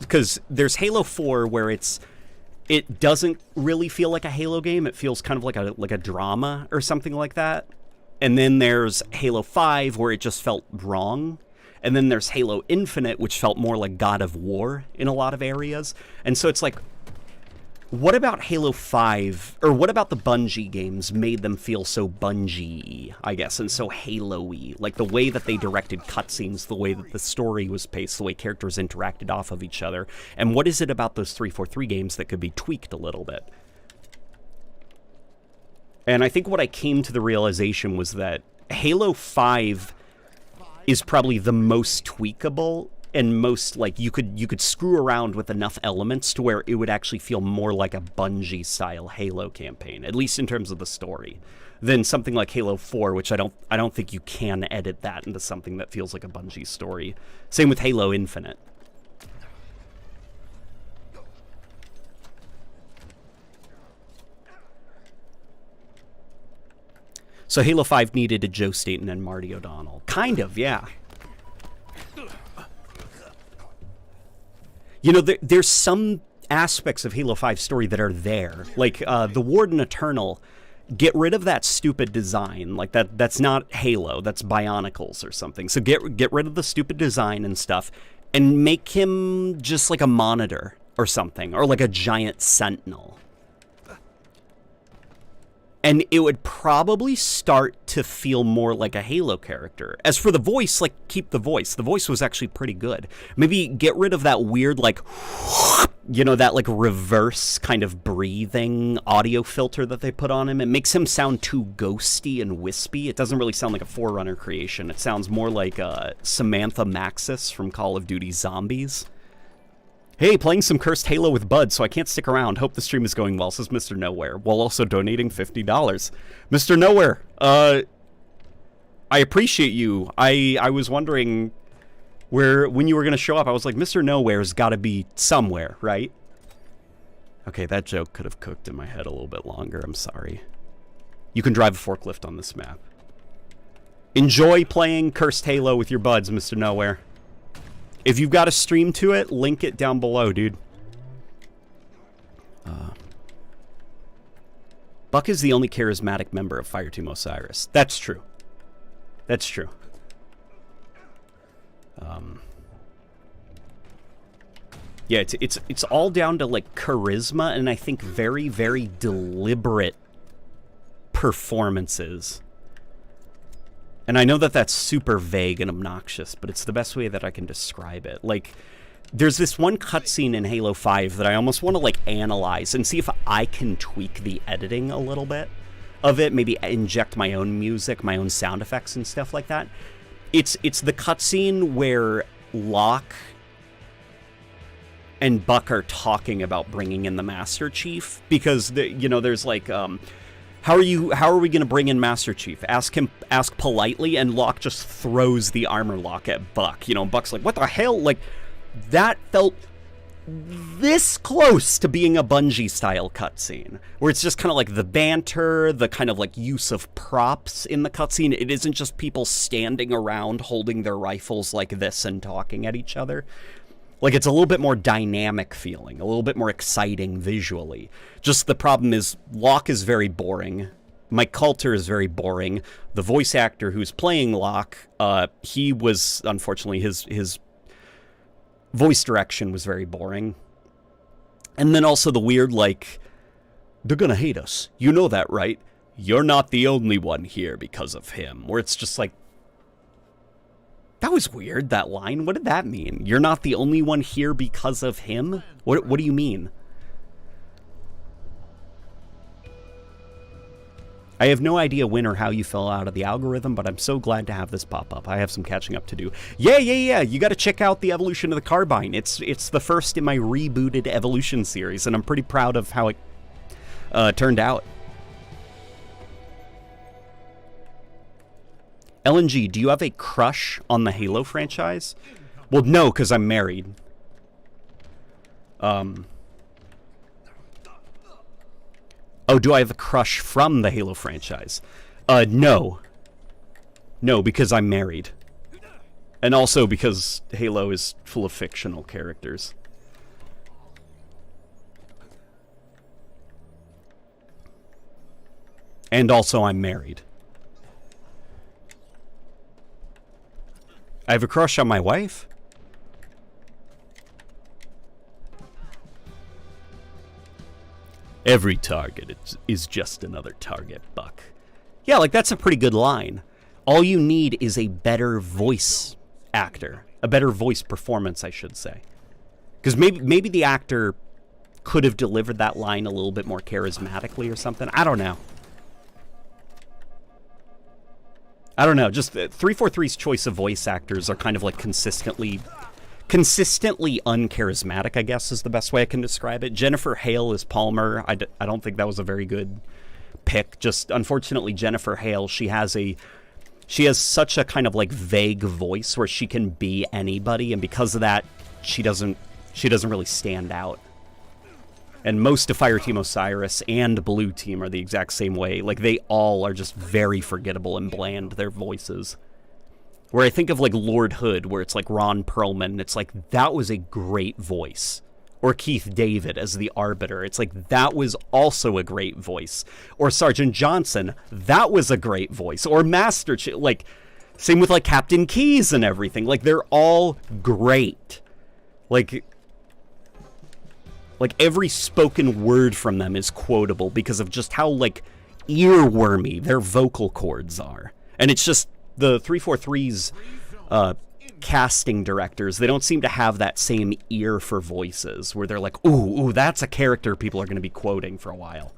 Because there's Halo 4 where it doesn't really feel like a Halo game. It feels kind of like a drama or something like that. And then there's Halo 5 where it just felt wrong. And then there's Halo Infinite, which felt more like God of War in a lot of areas. And so it's like, what about Halo 5, or what about the Bungie games made them feel so Bungie-y, I guess, and so Halo-y? Like the way that they directed cutscenes, the way that the story was paced, the way characters interacted off of each other. And what is it about those 343 games that could be tweaked a little bit? And I think what I came to the realization was that Halo 5 is probably the most tweakable and most, like, you could screw around with enough elements to where it would actually feel more like a Bungie-style Halo campaign, at least in terms of the story, than something like Halo 4, which I don't think you can edit that into something that feels like a Bungie story. Same with Halo Infinite. So Halo 5 needed a Joe Staten and Marty O'Donnell. Kind of, yeah. You know, there's some aspects of Halo 5 story that are there. Like, the Warden Eternal, get rid of that stupid design. Like, that's not Halo, that's Bionicles or something. So get rid of the stupid design and stuff, and make him just like a monitor or something, or like a giant sentinel. And it would probably start to feel more like a Halo character. As for the voice, like, keep the voice. The voice was actually pretty good. Maybe get rid of that weird, like, you know, that, like, reverse kind of breathing audio filter that they put on him. It makes him sound too ghosty and wispy. It doesn't really sound like a Forerunner creation. It sounds more like Samantha Maxis from Call of Duty Zombies. Hey, playing some Cursed Halo with Bud, so I can't stick around. Hope the stream is going well, says Mr. Nowhere, while also donating $50. Mr. Nowhere, I appreciate you. I was wondering when you were going to show up. I was like, Mr. Nowhere's got to be somewhere, right? Okay, that joke could have cooked in my head a little bit longer. I'm sorry. You can drive a forklift on this map. Enjoy playing Cursed Halo with your buds, Mr. Nowhere. If you've got a stream to it, link it down below, dude. Buck is the only charismatic member of Fireteam Osiris. That's true. That's true. Yeah, it's all down to like charisma and I think very, very deliberate performances. And I know that that's super vague and obnoxious, but it's the best way that I can describe it. Like, there's this one cutscene in Halo 5 that I almost want to, like, analyze and see if I can tweak the editing a little bit of it, maybe inject my own music, my own sound effects and stuff like that. It's the cutscene where Locke and Buck are talking about bringing in the Master Chief, because, there's, like, how are we going to bring in Master Chief? Ask politely, and Locke just throws the armor lock at Buck. Buck's like, what the hell? Like, that felt this close to being a Bungie-style cutscene, where it's just kind of like the banter, the kind of like use of props in the cutscene. It isn't just people standing around holding their rifles like this and talking at each other. Like, it's a little bit more dynamic feeling, a little bit more exciting visually. Just the problem is, Locke is very boring. Mike Coulter is very boring. The voice actor who's playing Locke, he was, unfortunately, his voice direction was very boring. And then also the weird, like, they're gonna hate us. You know that, right? You're not the only one here because of him. Where it's just like, that was weird, that line. What did that mean? You're not the only one here because of him? What do you mean? I have no idea when or how you fell out of the algorithm, but I'm so glad to have this pop up. I have some catching up to do. Yeah. You got to check out the evolution of the Carbine. It's the first in my rebooted Evolution series, and I'm pretty proud of how it turned out. LNG, do you have a crush on the Halo franchise? Well, no, because I'm married. Oh, do I have a crush from the Halo franchise? No. No, because I'm married. And also because Halo is full of fictional characters. And also I'm married. I have a crush on my wife? Every target is just another target, Buck. Yeah, like, that's a pretty good line. All you need is a better voice actor. A better voice performance, I should say. Because maybe the actor could have delivered that line a little bit more charismatically or something. I don't know. Just 343's choice of voice actors are kind of like consistently uncharismatic, I guess, is the best way I can describe it. Jennifer Hale is Palmer. I don't think that was a very good pick. Just, unfortunately, Jennifer Hale, she has such a kind of like vague voice where she can be anybody, and because of that, she doesn't really stand out. And most of Fireteam Osiris and Blue Team are the exact same way. Like, they all are just very forgettable and bland, their voices. Where I think of, like, Lord Hood, where it's like Ron Perlman, it's like, that was a great voice. Or Keith David as the Arbiter, it's like, that was also a great voice. Or Sergeant Johnson, that was a great voice. Or Master Chief, like, same with, like, Captain Keyes and everything. Like, they're all great. Like, every spoken word from them is quotable because of just how, like, earwormy their vocal cords are. And it's just the 343's casting directors, they don't seem to have that same ear for voices where they're like, ooh, that's a character people are going to be quoting for a while.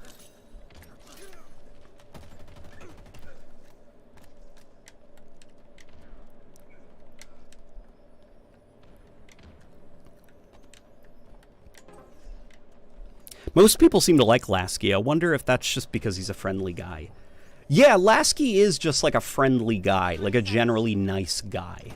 Most people seem to like Lasky. I wonder if that's just because he's a friendly guy. Yeah, Lasky is just like a friendly guy, like a generally nice guy.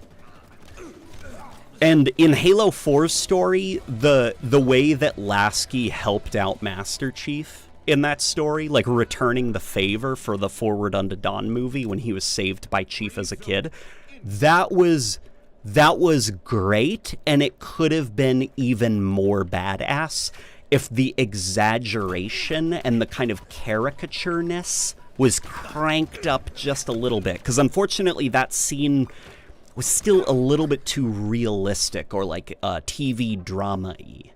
And in Halo 4's story, the way that Lasky helped out Master Chief in that story, like returning the favor for the Forward Unto Dawn movie when he was saved by Chief as a kid, that was great, and it could have been even more badass if the exaggeration and the kind of caricatureness was cranked up just a little bit. Because unfortunately, that scene was still a little bit too realistic or like TV drama-y.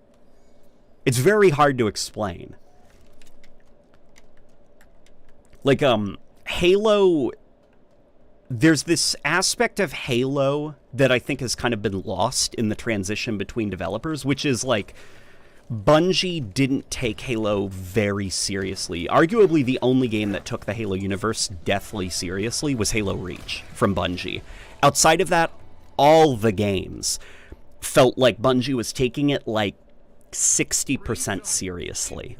It's very hard to explain. Like, Halo, there's this aspect of Halo that I think has kind of been lost in the transition between developers, which is like, Bungie didn't take Halo very seriously. Arguably, the only game that took the Halo universe deathly seriously was Halo Reach from Bungie. Outside of that, all the games felt like Bungie was taking it like 60% seriously.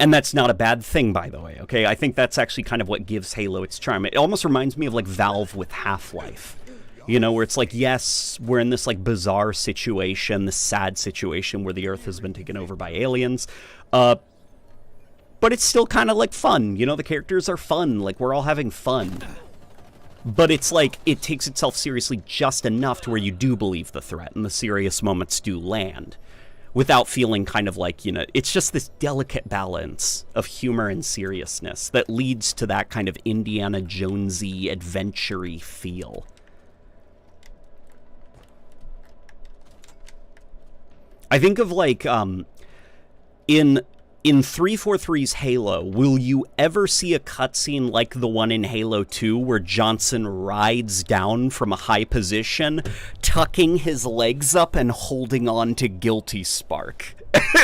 And that's not a bad thing, by the way, okay? I think that's actually kind of what gives Halo its charm. It almost reminds me of like Valve with Half-Life. You know, where it's like, yes, we're in this like bizarre situation, this sad situation where the Earth has been taken over by aliens. But it's still kind of like fun. You know, the characters are fun. Like, we're all having fun. But it's like, it takes itself seriously just enough to where you do believe the threat and the serious moments do land. Without feeling kind of like, you know, it's just this delicate balance of humor and seriousness that leads to that kind of Indiana Jonesy, adventure-y feel. I think of like, in 343's Halo, will you ever see a cutscene like the one in Halo 2 where Johnson rides down from a high position, tucking his legs up and holding on to Guilty Spark,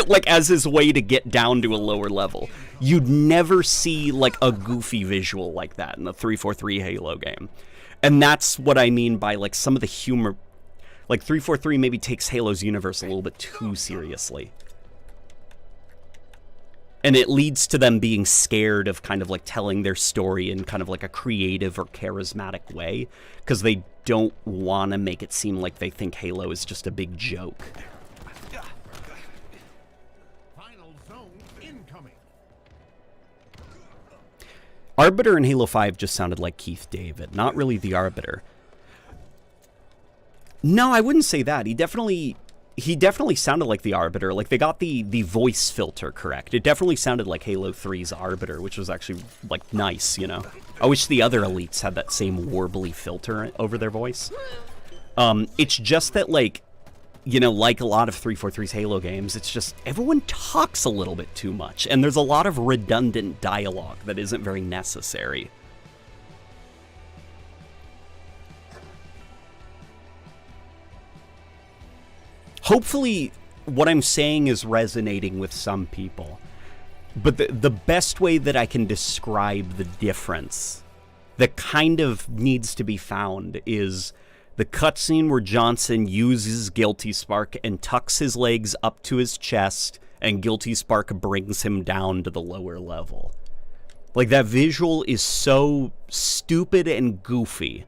like as his way to get down to a lower level? You'd never see like a goofy visual like that in the 343 Halo game. And that's what I mean by like some of the humor. Like 343 maybe takes Halo's universe a little bit too seriously. And it leads to them being scared of kind of like telling their story in kind of like a creative or charismatic way, because they don't want to make it seem like they think Halo is just a big joke. Final zone incoming. Arbiter in Halo 5 just sounded like Keith David, not really the Arbiter. No, I wouldn't say that. He definitely sounded like the Arbiter. Like, they got the voice filter correct. It definitely sounded like Halo 3's Arbiter, which was actually, like, nice, you know? I wish the other elites had that same warbly filter over their voice. It's just that, like, you know, like a lot of 343's Halo games, it's just everyone talks a little bit too much, and there's a lot of redundant dialogue that isn't very necessary. Hopefully, what I'm saying is resonating with some people. But the best way that I can describe the difference that kind of needs to be found is the cutscene where Johnson uses Guilty Spark and tucks his legs up to his chest, and Guilty Spark brings him down to the lower level. Like, that visual is so stupid and goofy.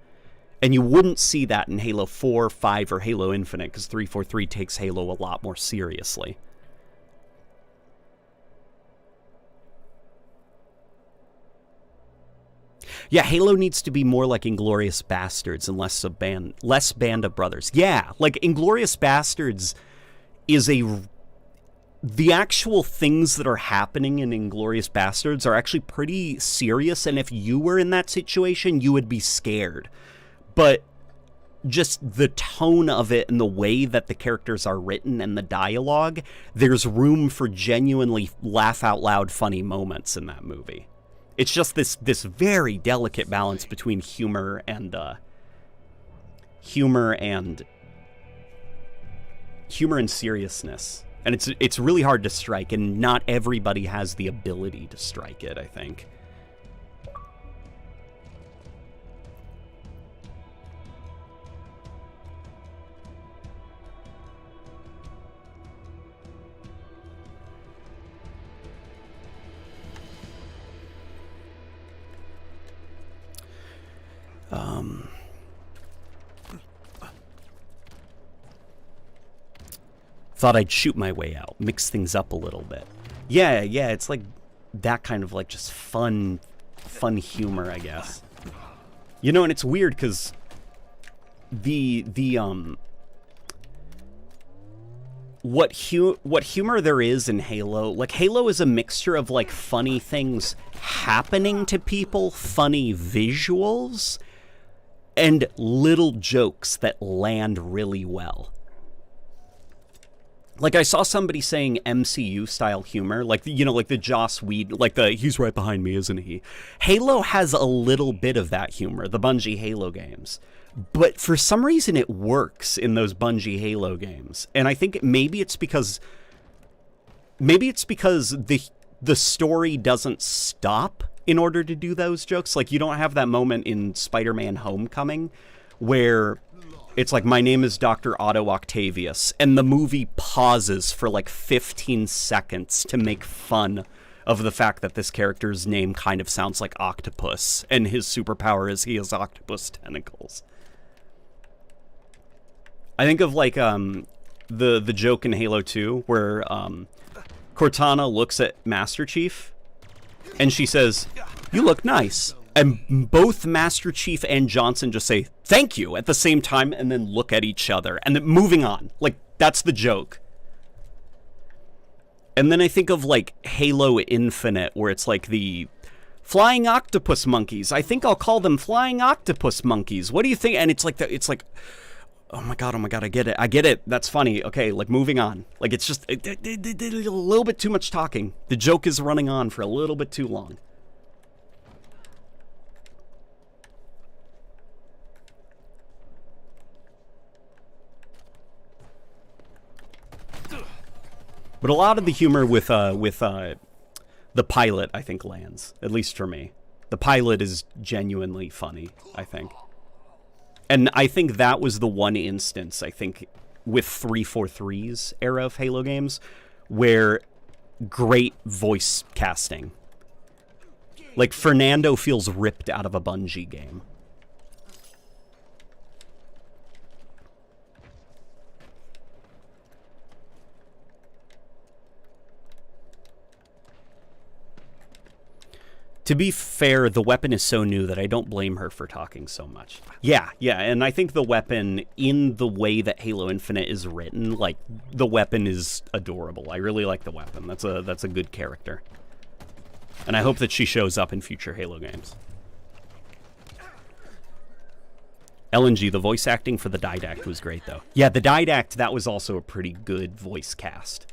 And you wouldn't see that in Halo 4, 5, or Halo Infinite, because 343 takes Halo a lot more seriously. Yeah, Halo needs to be more like Inglourious Bastards and less Band of Brothers. Yeah, like Inglourious Bastards is the actual things that are happening in Inglourious Bastards are actually pretty serious, and if you were in that situation, you would be scared. But just the tone of it and the way that the characters are written and the dialogue, there's room for genuinely laugh-out-loud funny moments in that movie. It's just this very delicate balance between humor and seriousness. And it's really hard to strike, and not everybody has the ability to strike it, I think. Thought I'd shoot my way out, mix things up a little bit. Yeah, it's like that kind of like just fun humor, I guess. You know, and it's weird because what humor there is in Halo, like Halo is a mixture of like funny things happening to people, funny visuals, and little jokes that land really well. Like, I saw somebody saying MCU-style humor, like, you know, like the Joss Whedon, like the, he's right behind me, isn't he? Halo has a little bit of that humor, the Bungie Halo games. But for some reason, it works in those Bungie Halo games. And I think maybe it's because the story doesn't stop in order to do those jokes. Like, you don't have that moment in Spider-Man Homecoming where it's like, my name is Dr. Otto Octavius, and the movie pauses for like 15 seconds to make fun of the fact that this character's name kind of sounds like octopus, and his superpower is he has octopus tentacles. I think of like the joke in Halo 2 where Cortana looks at Master Chief and she says, "You look nice." And both Master Chief and Johnson just say, "Thank you," at the same time, and then look at each other, and then moving on. Like, that's the joke. And then I think of, like, Halo Infinite, where it's like the flying octopus monkeys. I think I'll call them flying octopus monkeys. What do you think? And it's like, oh my god, I get it. That's funny. Okay, like, moving on. Like, it's just a little bit too much talking. The joke is running on for a little bit too long. But a lot of the humor with the pilot, I think, lands. At least for me. The pilot is genuinely funny, I think. And I think that was the one instance, I think, with 343's era of Halo games, where great voice casting. Like, Fernando feels ripped out of a Bungie game. To be fair, the weapon is so new that I don't blame her for talking so much. Yeah, and I think the weapon, in the way that Halo Infinite is written, like, the weapon is adorable. I really like the weapon. That's a good character. And I hope that she shows up in future Halo games. LNG, the voice acting for the Didact was great, though. Yeah, the Didact, that was also a pretty good voice cast.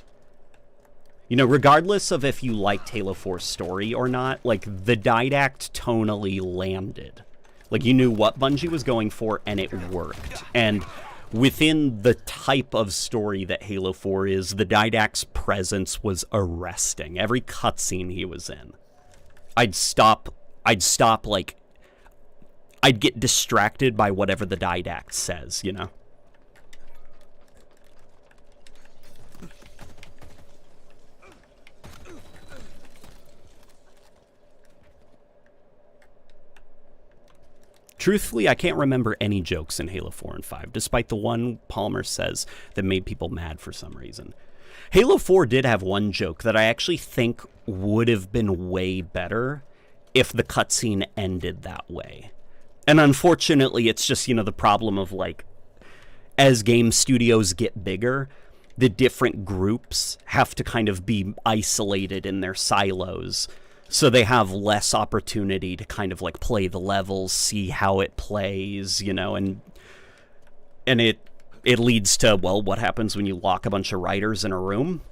You know, regardless of if you liked Halo 4's story or not, like, the Didact tonally landed. Like, you knew what Bungie was going for, and it worked. And within the type of story that Halo 4 is, the Didact's presence was arresting. Every cutscene he was in. I'd get distracted by whatever the Didact says, you know? Truthfully, I can't remember any jokes in Halo 4 and 5, despite the one Palmer says that made people mad for some reason. Halo 4 did have one joke that I actually think would have been way better if the cutscene ended that way. And unfortunately, it's just, you know, the problem of, like, as game studios get bigger, the different groups have to kind of be isolated in their silos. So they have less opportunity to kind of, like, play the levels, see how it plays, you know, and it leads to, well, what happens when you lock a bunch of writers in a room?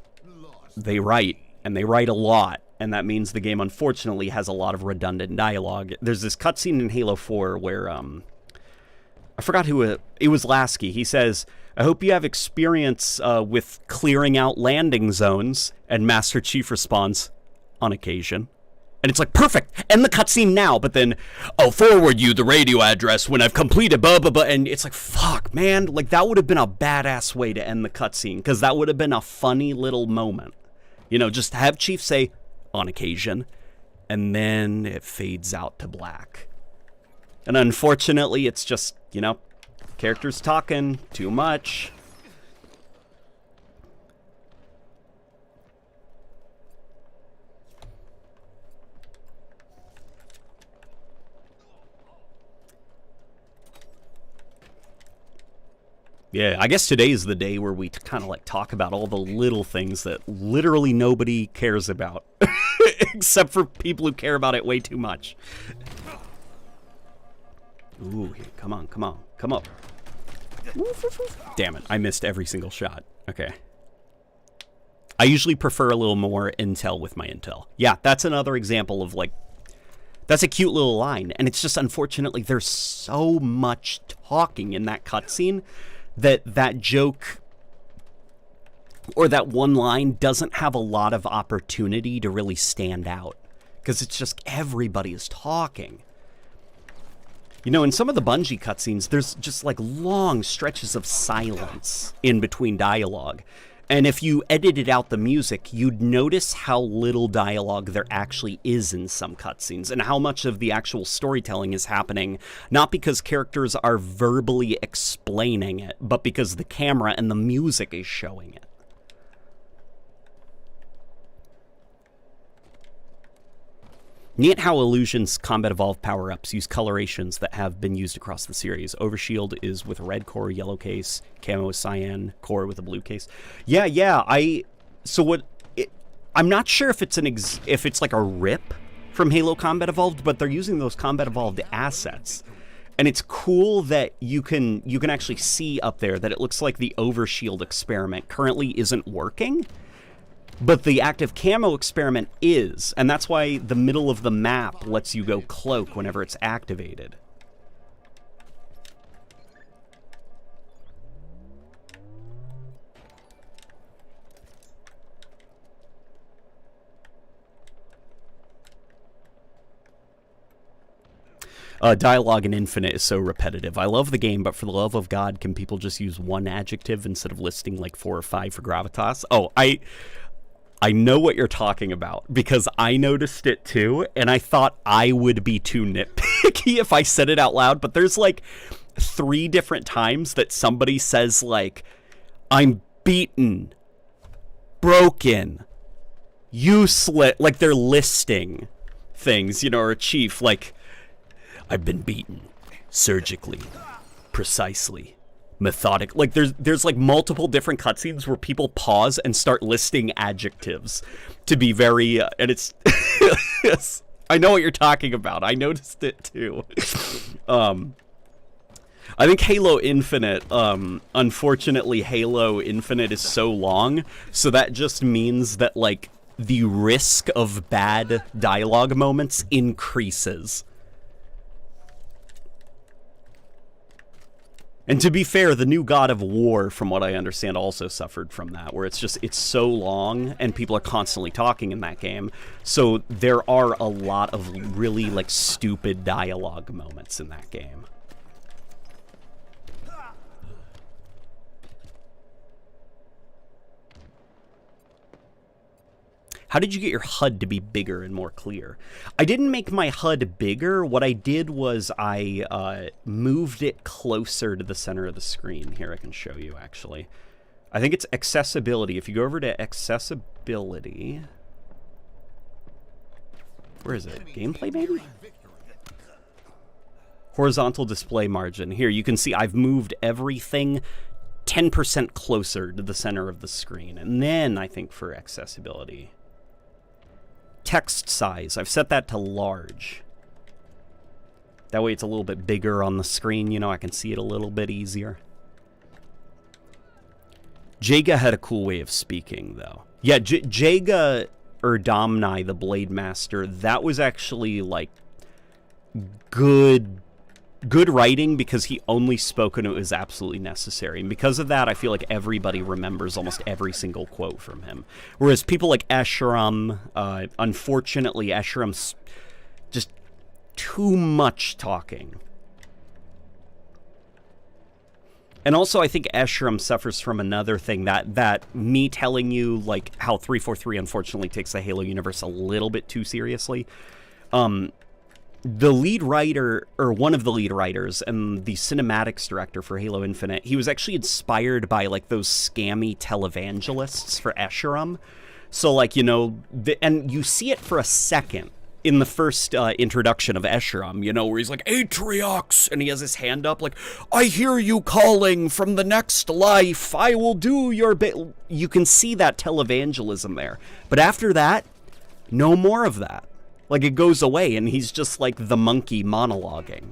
They write, and they write a lot, and that means the game, unfortunately, has a lot of redundant dialogue. There's this cutscene in Halo 4 where, I forgot who it was Lasky. He says, "I hope you have experience with clearing out landing zones," and Master Chief responds, "On occasion." And it's like, perfect, end the cutscene now, but then, "I'll forward you the radio address when I've completed blah, blah, blah," and it's like, fuck, man, like, that would have been a badass way to end the cutscene, because that would have been a funny little moment. You know, just have Chief say, "On occasion," and then it fades out to black. And unfortunately, it's just, you know, characters talking too much. Yeah, I guess today is the day where we kind of like talk about all the little things that literally nobody cares about, except for people who care about it way too much. Ooh, come on, come on, come up. Damn it, I missed every single shot. Okay. I usually prefer a little more intel with my intel. Yeah, that's another example of like, that's a cute little line, and it's just unfortunately there's so much talking in that cutscene that joke or that one line doesn't have a lot of opportunity to really stand out, because it's just everybody is talking. You know, in some of the Bungie cutscenes, there's just like long stretches of silence in between dialogue. And if you edited out the music, you'd notice how little dialogue there actually is in some cutscenes, and how much of the actual storytelling is happening, not because characters are verbally explaining it, but because the camera and the music is showing it. Neat how Illusion's Combat Evolved power-ups use colorations that have been used across the series. Overshield is with a red core, yellow case. Camo is cyan, core with a blue case. Yeah, I'm not sure if it's if it's like a rip from Halo Combat Evolved, but they're using those Combat Evolved assets. And it's cool that you can actually see up there that it looks like the Overshield experiment currently isn't working. But the active camo experiment is, and that's why the middle of the map lets you go cloak whenever it's activated. Dialogue in Infinite is so repetitive. I love the game, but for the love of God, can people just use one adjective instead of listing like 4 or 5 for gravitas? Oh, I know what you're talking about, because I noticed it too, and I thought I would be too nitpicky if I said it out loud, but there's like 3 different times that somebody says like, I'm beaten, broken, useless, like they're listing things, you know, or a chief, like, I've been beaten, surgically, precisely, methodic. Like there's like multiple different cutscenes where people pause and start listing adjectives to be very and it's yes, I know what you're talking about. I noticed it too. I think Halo Infinite, unfortunately Halo Infinite is so long, so that just means that like the risk of bad dialogue moments increases. And to be fair, the new God of War, from what I understand, also suffered from that, where it's so long and people are constantly talking in that game. So there are a lot of really like stupid dialogue moments in that game. How did you get your HUD to be bigger and more clear? I didn't make my HUD bigger. What I did was I moved it closer to the center of the screen. Here, I can show you, actually. I think it's accessibility. If you go over to accessibility... Where is it? Gameplay, maybe? Horizontal display margin. Here, you can see I've moved everything 10% closer to the center of the screen. And then, I think, for accessibility... Text size, I've set that to large. That way it's a little bit bigger on the screen, you know, I can see it a little bit easier. Jaga had a cool way of speaking, though. Yeah, Jaga Erdamni, the Blade Master, that was actually, like, good writing because he only spoke when it was absolutely necessary. And because of that, I feel like everybody remembers almost every single quote from him. Whereas people like Escharum, unfortunately, Escherum's just too much talking. And also, I think Escharum suffers from another thing, that me telling you, like, how 343 unfortunately takes the Halo universe a little bit too seriously. The lead writer, or one of the lead writers, and the cinematics director for Halo Infinite, he was actually inspired by, like, those scammy televangelists for Escharum. So, like, you know, and you see it for a second in the first introduction of Escharum, you know, where he's like, Atriox, and he has his hand up, like, I hear you calling from the next life, I will do your bit. You can see that televangelism there. But after that, no more of that. Like, it goes away, and he's just like the monkey monologuing.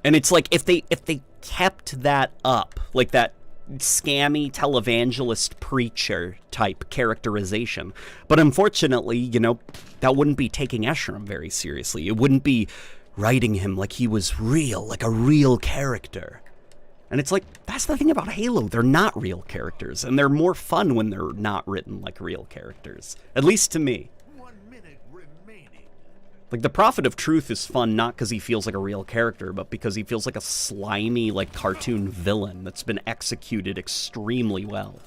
And it's like, if they kept that up, like that scammy televangelist preacher type characterization. But unfortunately, you know, that wouldn't be taking Escharum very seriously. It wouldn't be writing him like he was real, like a real character. And it's like, that's the thing about Halo. They're not real characters, and they're more fun when they're not written like real characters. At least to me. 1 minute remaining. Like, the Prophet of Truth is fun not because he feels like a real character, but because he feels like a slimy, like, cartoon villain that's been executed extremely well.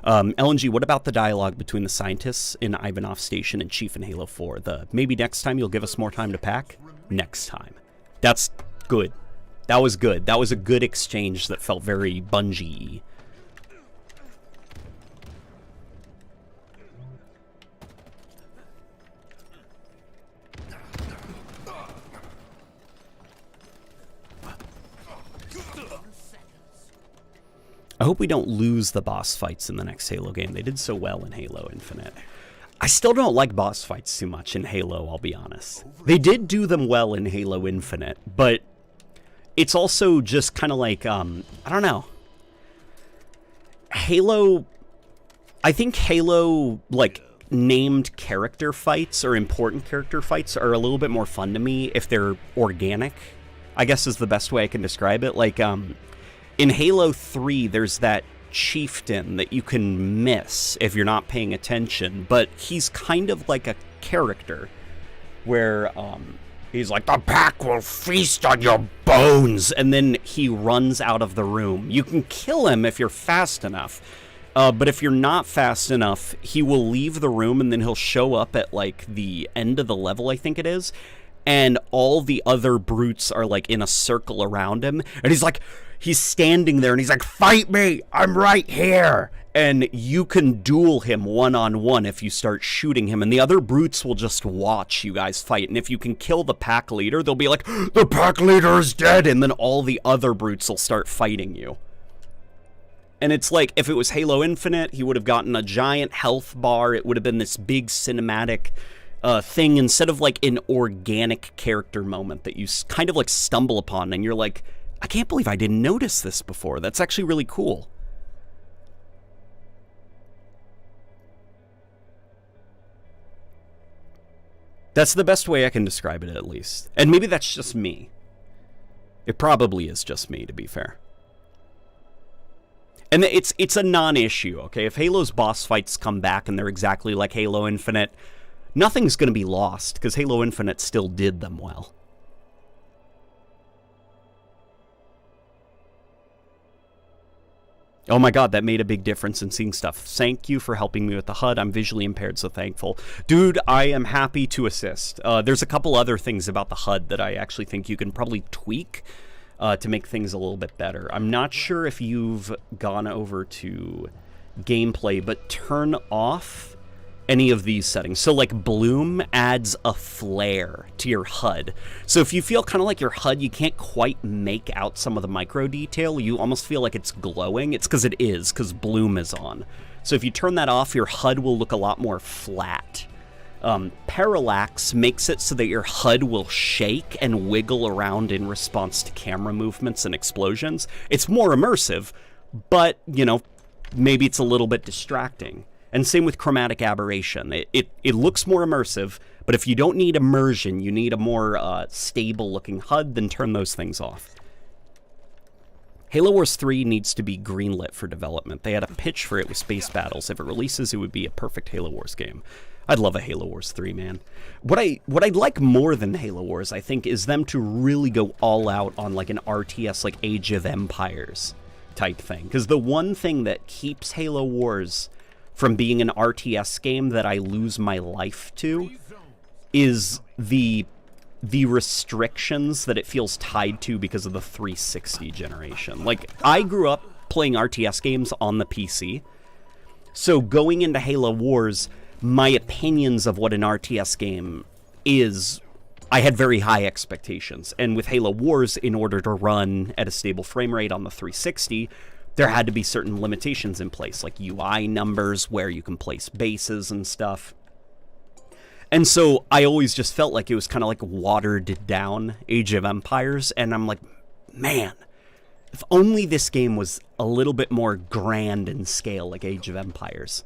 LNG, what about the dialogue between the scientists in Ivanov Station and Chief in Halo 4? Maybe next time you'll give us more time to pack? Next time. That's good. That was good. That was a good exchange that felt very Bungie-y. I hope we don't lose the boss fights in the next Halo game. They did so well in Halo Infinite. I still don't like boss fights too much in Halo, I'll be honest. They did do them well in Halo Infinite, but it's also just kind of like, I don't know. Halo, I think Halo, like, named character fights or important character fights are a little bit more fun to me if they're organic, I guess is the best way I can describe it. Like, in Halo 3, there's that chieftain that you can miss if you're not paying attention, but he's kind of like a character where he's like, the pack will feast on your bones, and then he runs out of the room. You can kill him if you're fast enough, but if you're not fast enough, he will leave the room, and then he'll show up at, like, the end of the level, I think it is, and all the other brutes are, like, in a circle around him, and he's like, he's standing there, and he's like, fight me, I'm right here. And you can duel him one-on-one if you start shooting him, and the other brutes will just watch you guys fight. And if you can kill the pack leader, they'll be like, the pack leader is dead, and then all the other brutes will start fighting you. And it's like, if it was Halo Infinite, he would have gotten a giant health bar. It would have been this big cinematic thing, instead of, like, an organic character moment that you kind of, like, stumble upon, and you're like, I can't believe I didn't notice this before. That's actually really cool. That's the best way I can describe it, at least. And maybe that's just me. It probably is just me, to be fair. And it's a non-issue, okay? If Halo's boss fights come back and they're exactly like Halo Infinite, nothing's going to be lost, because Halo Infinite still did them well. Oh my god, that made a big difference in seeing stuff. Thank you for helping me with the HUD. I'm visually impaired, so thankful. Dude, I am happy to assist. There's a couple other things about the HUD that I actually think you can probably tweak to make things a little bit better. I'm not sure if you've gone over to gameplay, but turn off any of these settings. So, like, bloom adds a flare to your HUD. So if you feel kind of like your HUD, you can't quite make out some of the micro detail, you almost feel like it's glowing. It's because it is, because bloom is on. So if you turn that off, your HUD will look a lot more flat. Parallax makes it so that your HUD will shake and wiggle around in response to camera movements and explosions. It's more immersive, but, you know, maybe it's a little bit distracting. And same with chromatic aberration. It looks more immersive, but if you don't need immersion, you need a more stable-looking HUD, then turn those things off. Halo Wars 3 needs to be greenlit for development. They had a pitch for it with Space Battles. If it releases, it would be a perfect Halo Wars game. I'd love a Halo Wars 3, man. What I'd like more than Halo Wars, I think, is them to really go all out on, like, an RTS, like Age of Empires type thing. Because the one thing that keeps Halo Wars from being an RTS game that I lose my life to is the restrictions that it feels tied to because of the 360 generation. Like, I grew up playing RTS games on the PC, so going into Halo Wars, my opinions of what an RTS game is, I had very high expectations. And with Halo Wars, in order to run at a stable frame rate on the 360, there had to be certain limitations in place, like UI numbers, where you can place bases and stuff. And so I always just felt like it was kind of like watered down Age of Empires, and I'm like, man, if only this game was a little bit more grand in scale like Age of Empires.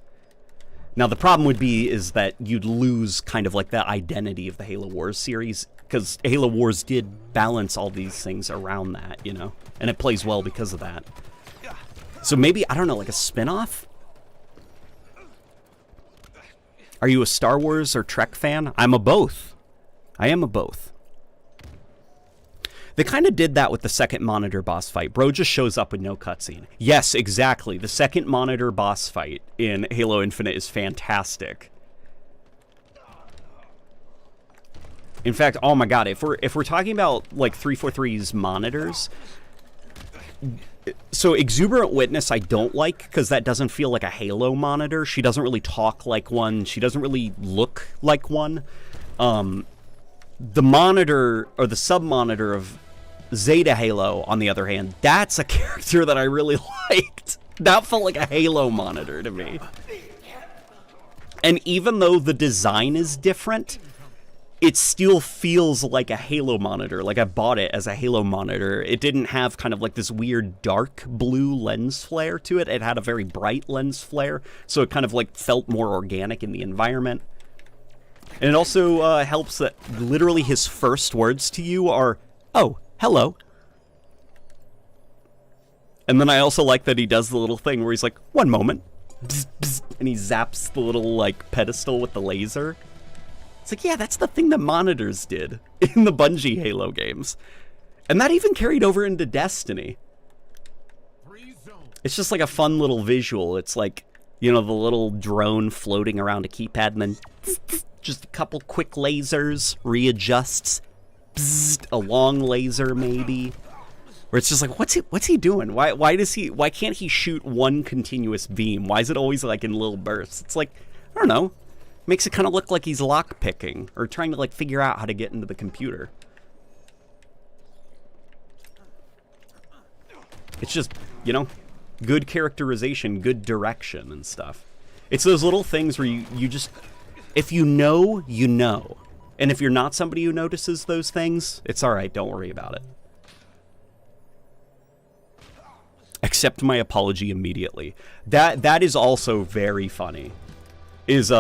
Now, the problem would be is that you'd lose kind of like the identity of the Halo Wars series, because Halo Wars did balance all these things around that, you know? And it plays well because of that. So maybe, I don't know, like a spin-off? Are you a Star Wars or Trek fan? I'm a both. I am a both. They kind of did that with the second monitor boss fight. Bro just shows up with no cutscene. Yes, exactly. The second monitor boss fight in Halo Infinite is fantastic. In fact, oh my god, if we're talking about like 343's monitors, so Exuberant Witness I don't like because that doesn't feel like a Halo monitor. She doesn't really talk like one. She doesn't really look like one. The monitor, or the sub-monitor of Zeta Halo, on the other hand, that's a character that I really liked. That felt like a Halo monitor to me. And even though the design is different, it still feels like a Halo monitor. Like, I bought it as a Halo monitor. It didn't have kind of like this weird dark blue lens flare to it. It had a very bright lens flare, so it kind of like felt more organic in the environment. And it also helps that literally his first words to you are, "Oh, hello." And then I also like that he does the little thing where he's like, "One moment," bzz, bzz, and he zaps the little like pedestal with the laser. It's like, yeah, that's the thing that monitors did in the Bungie Halo games. And that even carried over into Destiny. It's just like a fun little visual. It's like, you know, the little drone floating around a keypad, and then just a couple quick lasers, readjusts, bzzzt, a long laser maybe. Where it's just like, what's he doing? Why can't he shoot one continuous beam? Why is it always like in little bursts? It's like, I don't know. Makes it kind of look like he's lockpicking or trying to like figure out how to get into the computer. It's just, you know, good characterization, good direction and stuff. It's those little things where you just, if you know, you know. And if you're not somebody who notices those things, it's all right, don't worry about it. Accept my apology immediately. That is also very funny. Is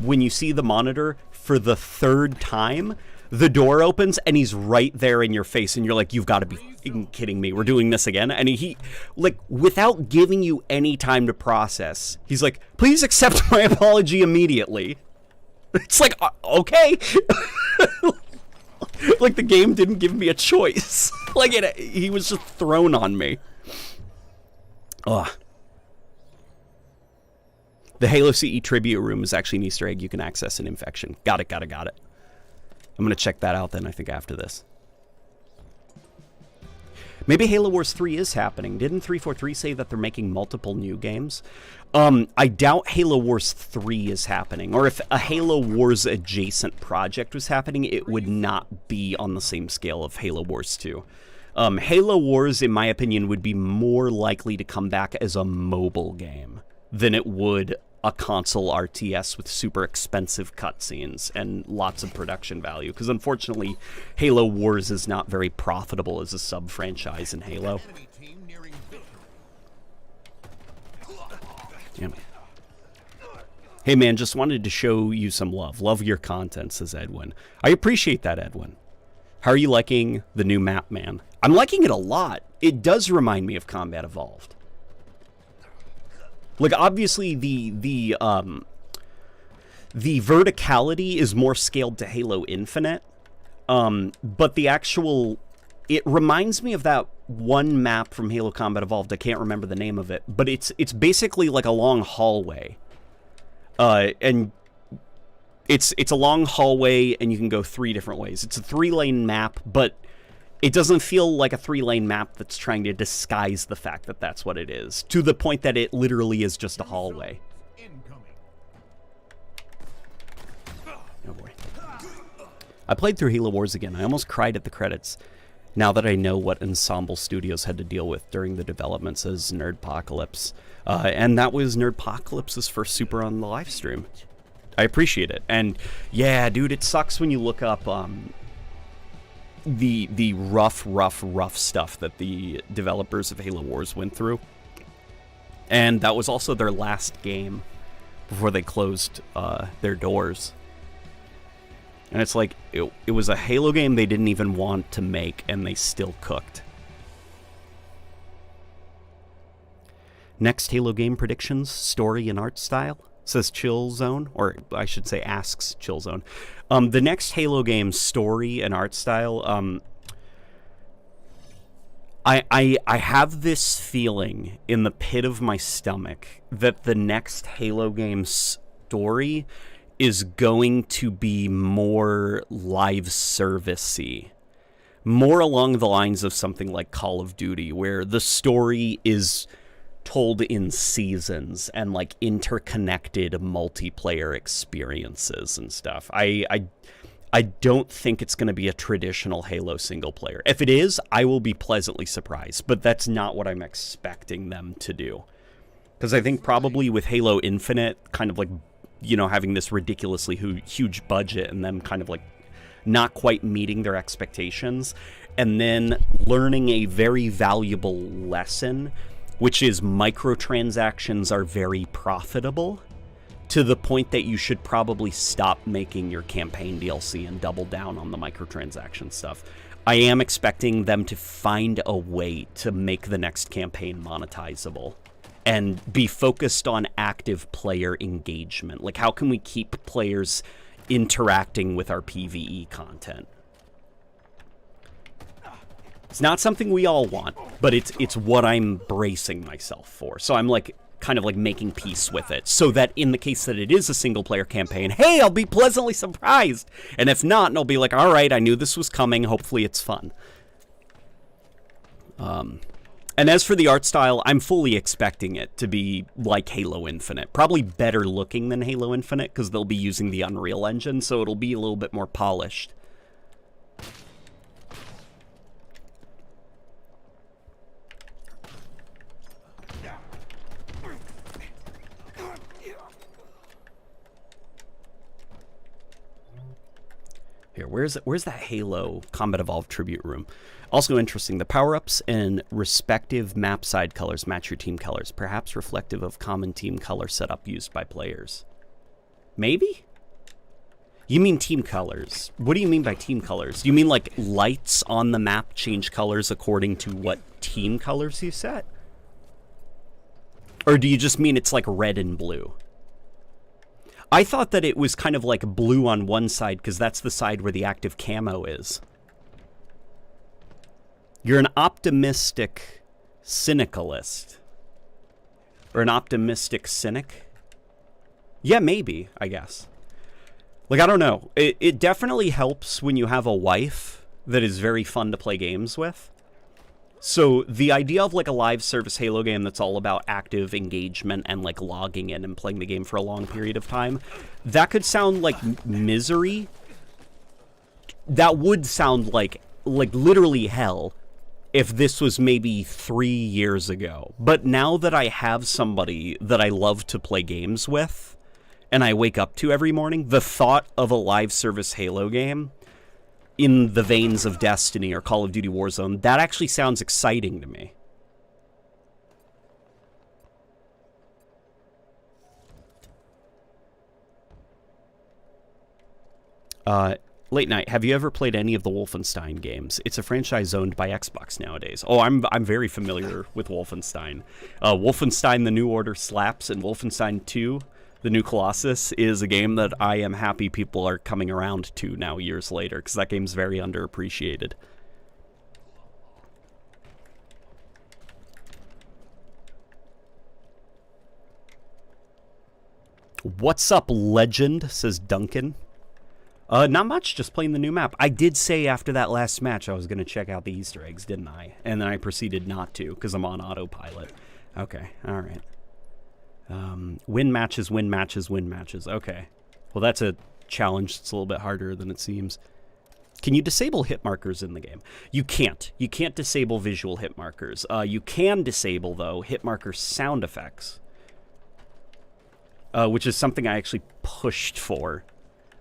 when you see the monitor for the third time, the door opens and he's right there in your face, and you're like, you've got to be kidding me, we're doing this again? And he like, without giving you any time to process, he's like, please accept my apology immediately. It's like, okay. Like the game didn't give me a choice. Like he was just thrown on me. Ugh. The Halo CE tribute room is actually an Easter egg you can access in Infection. Got it. I'm going to check that out then, I think, after this. Maybe Halo Wars 3 is happening. Didn't 343 say that they're making multiple new games? I doubt Halo Wars 3 is happening. Or if a Halo Wars adjacent project was happening, it would not be on the same scale of Halo Wars 2. Halo Wars, in my opinion, would be more likely to come back as a mobile game than it would a console RTS with super expensive cutscenes and lots of production value. Because unfortunately, Halo Wars is not very profitable as a sub-franchise in Halo. Damn. Hey man, just wanted to show you some love. Love your content, says Edwin. I appreciate that, Edwin. How are you liking the new map, man? I'm liking it a lot. It does remind me of Combat Evolved. Like, obviously, the verticality is more scaled to Halo Infinite, but the actual... It reminds me of that one map from Halo Combat Evolved. I can't remember the name of it, but it's basically like a long hallway. And It's a long hallway, and you can go 3 different ways. It's a 3-lane map, but it doesn't feel like a 3-lane map that's trying to disguise the fact that that's what it is, to the point that it literally is just a hallway. Oh boy. I played through Halo Wars again. I almost cried at the credits, now that I know what Ensemble Studios had to deal with during the developments as Nerdpocalypse. And that was Nerdpocalypse's first super on the live stream. I appreciate it. And yeah, dude, it sucks when you look up the rough stuff that the developers of Halo Wars went through. And that was also their last game before they closed their doors. And it's like, it was a Halo game they didn't even want to make, and they still cooked. Next Halo game predictions, story and art style, says Chill Zone, or I should say asks Chill Zone. The next Halo game story and art style, I have this feeling in the pit of my stomach that the next Halo game story is going to be more live service-y. More along the lines of something like Call of Duty, where the story is told in seasons and like interconnected multiplayer experiences and stuff. I don't think it's going to be a traditional Halo single player. If it is, I will be pleasantly surprised, but that's not what I'm expecting them to do. Because I think probably with Halo Infinite, kind of like, you know, having this ridiculously huge budget and them kind of like not quite meeting their expectations, and then learning a very valuable lesson, which is microtransactions are very profitable, to the point that you should probably stop making your campaign DLC and double down on the microtransaction stuff. I am expecting them to find a way to make the next campaign monetizable and be focused on active player engagement. Like, how can we keep players interacting with our PvE content? It's not something we all want, but it's what I'm bracing myself for. So I'm like kind of like making peace with it, so that in the case that it is a single player campaign, hey, I'll be pleasantly surprised. And if not, I'll be like, all right, I knew this was coming. Hopefully it's fun. And as for the art style, I'm fully expecting it to be like Halo Infinite. Probably better looking than Halo Infinite, because they'll be using the Unreal Engine, so it'll be a little bit more polished. Here, where's that Halo Combat Evolved tribute room? Also interesting, the power-ups and respective map side colors match your team colors, perhaps reflective of common team color setup used by players. Maybe? You mean team colors. What do you mean by team colors? Do you mean like lights on the map change colors according to what team colors you set? Or do you just mean it's like red and blue? I thought that it was kind of like blue on one side, because that's the side where the active camo is. You're an optimistic cynicalist. Or an optimistic cynic? Yeah, maybe, I guess. Like, I don't know. It definitely helps when you have a wife that is very fun to play games with. So the idea of like a live service Halo game that's all about active engagement and like logging in and playing the game for a long period of time, that could sound like misery. That would sound like literally hell if this was maybe 3 years ago. But now that I have somebody that I love to play games with and I wake up to every morning, the thought of a live service Halo game in the veins of Destiny or Call of Duty Warzone, that actually sounds exciting to me. Late Night, have you ever played any of the Wolfenstein games? It's a franchise owned by Xbox nowadays. Oh, I'm very familiar with Wolfenstein. Wolfenstein The New Order slaps, and Wolfenstein 2, The New Colossus, is a game that I am happy people are coming around to now years later, because that game's very underappreciated. What's up, legend, says Duncan. Not much, just playing the new map. I did say after that last match I was going to check out the Easter eggs, didn't I? And then I proceeded not to, because I'm on autopilot. Okay, alright. Win matches, win matches, win matches. Okay. Well, that's a challenge that's a little bit harder than it seems. Can you disable hit markers in the game? You can't. You can't disable visual hit markers. You can disable, though, hit marker sound effects. Which is something I actually pushed for.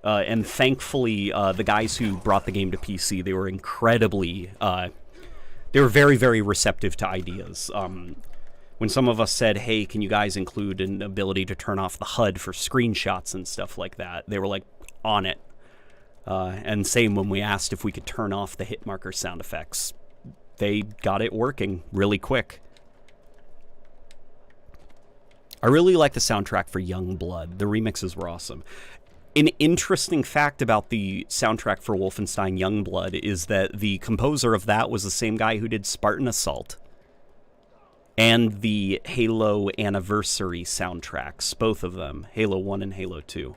And thankfully, the guys who brought the game to PC, they were incredibly... they were very, very receptive to ideas. When some of us said, hey, can you guys include an ability to turn off the HUD for screenshots and stuff like that, they were, like, on it. And same when we asked if we could turn off the hit marker sound effects. They got it working really quick. I really like the soundtrack for Young Blood. The remixes were awesome. An interesting fact about the soundtrack for Wolfenstein Young Blood is that the composer of that was the same guy who did Spartan Assault and the Halo Anniversary soundtracks, both of them, Halo 1 and Halo 2.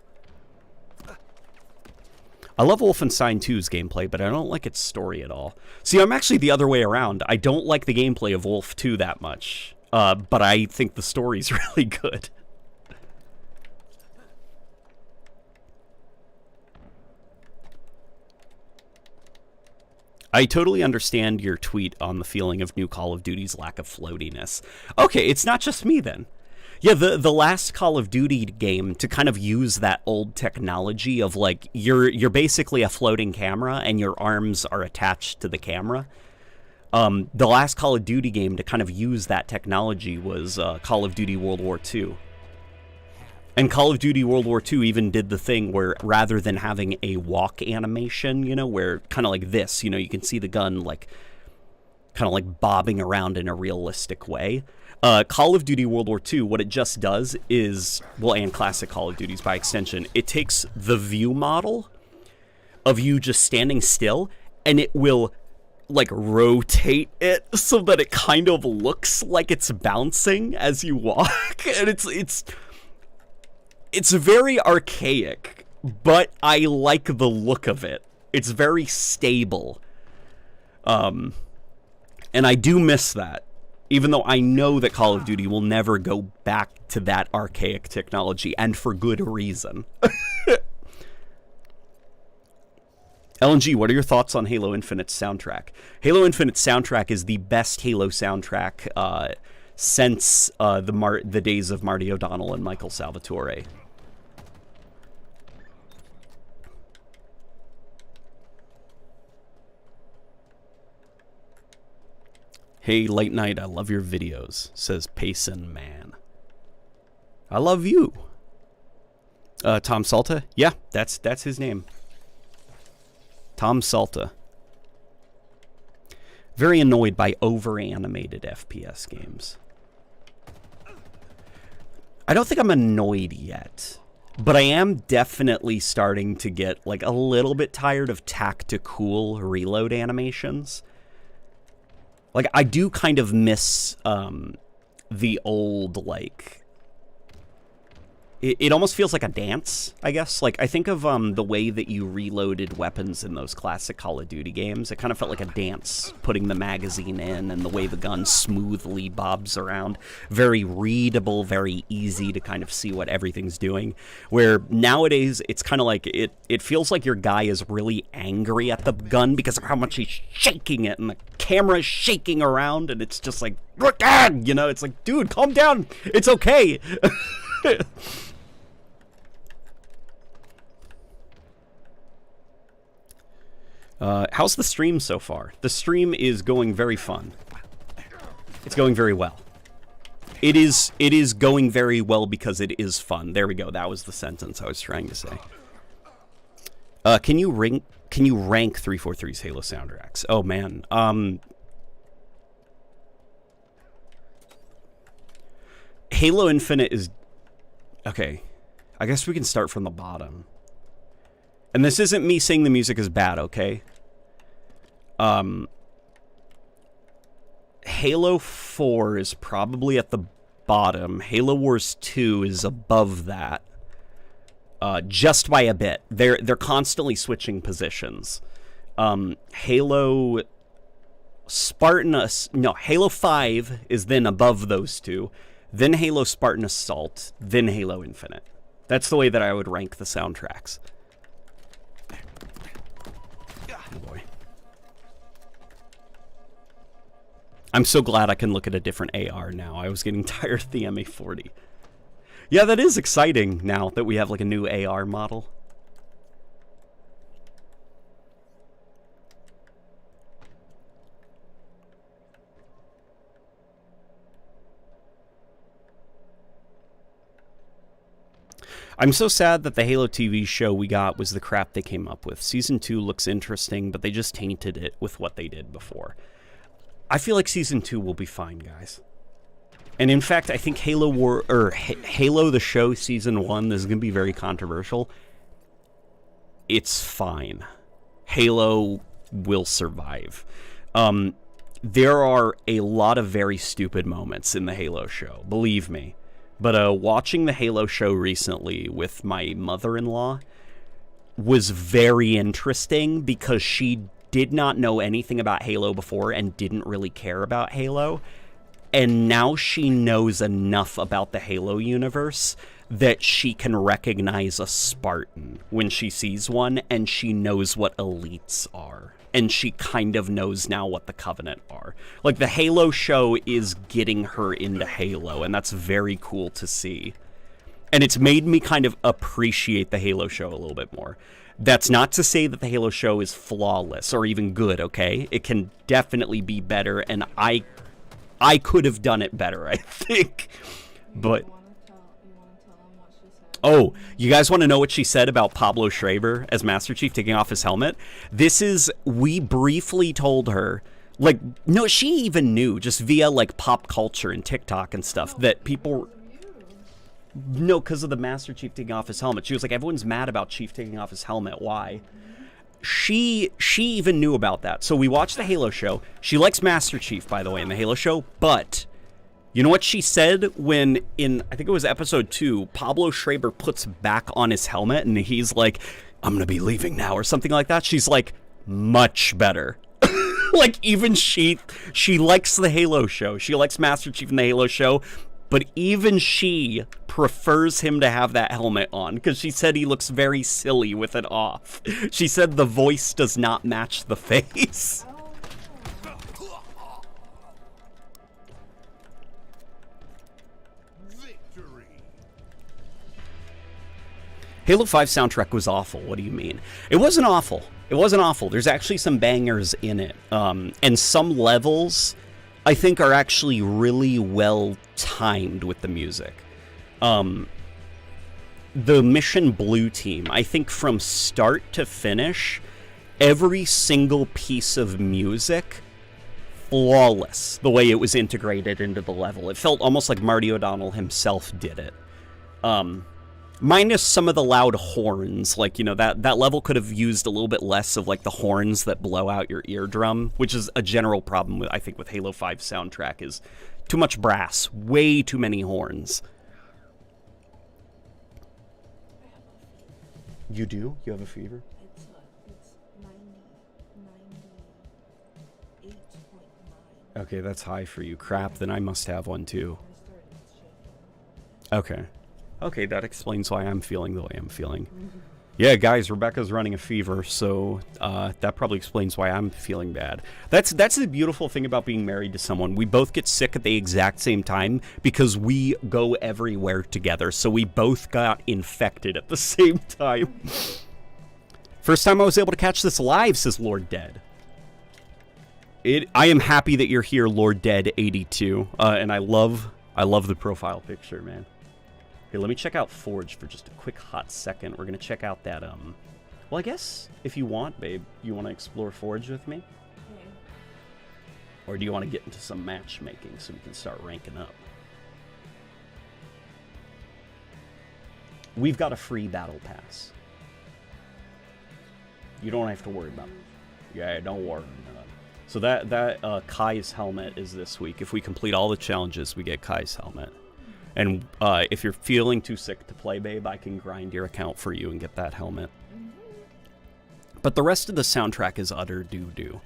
I love Wolfenstein 2's gameplay, but I don't like its story at all. See, I'm actually the other way around. I don't like the gameplay of Wolf 2 that much, but I think the story's really good. I totally understand your tweet on the feeling of new Call of Duty's lack of floatiness. Okay, it's not just me then. Yeah, the last Call of Duty game to kind of use that old technology of like you're basically a floating camera and your arms are attached to the camera. The last Call of Duty game to kind of use that technology was Call of Duty World War II. And Call of Duty World War II even did the thing where rather than having a walk animation, you know, where kind of like this, you know, you can see the gun like kind of like bobbing around in a realistic way. Call of Duty World War II, what it just does is, well, and classic Call of Duties by extension, it takes the view model of you just standing still and it will like rotate it so that it kind of looks like it's bouncing as you walk. And it's very archaic, but I like the look of it. It's very stable. And I do miss that, even though I know that Call of Duty will never go back to that archaic technology, and for good reason. LNG, what are your thoughts on Halo Infinite's soundtrack? Halo Infinite's soundtrack is the best Halo soundtrack since the days of Marty O'Donnell and Michael Salvatore. Hey, late night, I love your videos, says Payson Man. I love you. Tom Salta? Yeah, that's his name. Tom Salta. Very annoyed by over-animated FPS games. I don't think I'm annoyed yet, but I am definitely starting to get like a little bit tired of tactical reload animations. Like, I do kind of miss the old, like... It almost feels like a dance, I guess. Like, I think of the way that you reloaded weapons in those classic Call of Duty games. It kind of felt like a dance, putting the magazine in and the way the gun smoothly bobs around. Very readable, very easy to kind of see what everything's doing. Where nowadays, it's kind of like, it feels like your guy is really angry at the gun because of how much he's shaking it, and the camera's shaking around, and it's just like, you know, it's like, dude, calm down, it's okay. How's the stream so far? The stream is going very fun. It's going very well. It is going very well because it is fun. There we go. That was the sentence I was trying to say. Can you rank 343's Halo soundtracks? Oh man. Halo Infinite is okay. I guess we can start from the bottom. And this isn't me saying the music is bad, okay? Halo 4 is probably at the bottom. Halo Wars 2 is above that. just by a bit. They're constantly switching positions. Halo Halo 5 is then above those two, then Halo Spartan Assault, then Halo Infinite. That's the way that I would rank the soundtracks. Oh boy. I'm so glad I can look at a different AR now. I was getting tired of the MA40. Yeah, that is exciting now that we have like a new AR model. I'm so sad that the Halo TV show we got was the crap they came up with. Season 2 looks interesting, but they just tainted it with what they did before. I feel like Season 2 will be fine, guys. And in fact, I think Halo the show Season 1, this is going to be very controversial. It's fine. Halo will survive. There are a lot of very stupid moments in the Halo show, believe me. But watching the Halo show recently with my mother-in-law was very interesting because she did not know anything about Halo before and didn't really care about Halo. And now she knows enough about the Halo universe that she can recognize a Spartan when she sees one, and she knows what elites are. And she kind of knows now what the Covenant are. Like, the Halo show is getting her into Halo, and that's very cool to see. And it's made me kind of appreciate the Halo show a little bit more. That's not to say that the Halo show is flawless or even good, okay? It can definitely be better, and I could have done it better, I think. But... Oh, you guys want to know what she said about Pablo Schreiber as Master Chief taking off his helmet? We briefly told her, like, no, she even knew, just via, like, pop culture and TikTok and stuff, that people... No, because of the Master Chief taking off his helmet. She was like, everyone's mad about Chief taking off his helmet. Why? She even knew about that. So we watched the Halo show. She likes Master Chief, by the way, in the Halo show, but... You know what she said when, in, I think it was episode 2, Pablo Schreiber puts back on his helmet and he's like, I'm gonna be leaving now, or something like that? She's like, much better. Like, even she likes the Halo show. She likes Master Chief in the Halo show, but even she prefers him to have that helmet on, because she said he looks very silly with it off. She said the voice does not match the face. Halo 5 soundtrack was awful. What do you mean? It wasn't awful. It wasn't awful. There's actually some bangers in it. And some levels, I think, are actually really well timed with the music. The Mission Blue Team, I think from start to finish, every single piece of music, flawless, the way it was integrated into the level. It felt almost like Marty O'Donnell himself did it. Minus some of the loud horns, like, you know, that level could have used a little bit less of, like, the horns that blow out your eardrum, which is a general problem, with, I think, with Halo 5 soundtrack, is too much brass, way too many horns. You do? You have a fever? It's 98.9. Okay, that's high for you. Crap, then I must have one, too. Okay. Okay, that explains why I'm feeling the way I'm feeling. Yeah, guys, Rebecca's running a fever, so that probably explains why I'm feeling bad. That's the beautiful thing about being married to someone. We both get sick at the exact same time because we go everywhere together, so we both got infected at the same time. First time I was able to catch this live, says Lord Dead. I am happy that you're here, Lord Dead 82, and I love the profile picture, man. Here, let me check out Forge for just a quick hot second. We're going to check out that, well, I guess, if you want, babe, you want to explore Forge with me? Okay. Or do you want to get into some matchmaking so we can start ranking up? We've got a free battle pass. You don't have to worry about it. Yeah, don't worry. So that Kai's helmet is this week. If we complete all the challenges, we get Kai's helmet. And if you're feeling too sick to play, babe, I can grind your account for you and get that helmet. But the rest of the soundtrack is utter doo-doo.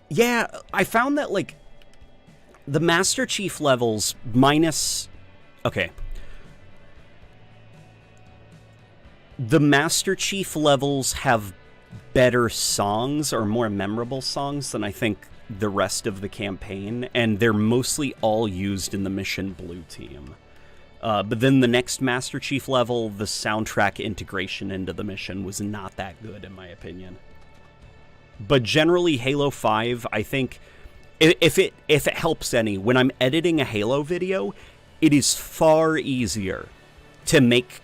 Yeah, I found that, like, the Master Chief levels minus... Okay. The Master Chief levels have better songs, or more memorable songs, than I think the rest of the campaign, and they're mostly all used in the Mission Blue team. But then the next Master Chief level, the soundtrack integration into the mission was not that good, in my opinion. But generally, Halo 5, I think, if it helps any, when I'm editing a Halo video, it is far easier to make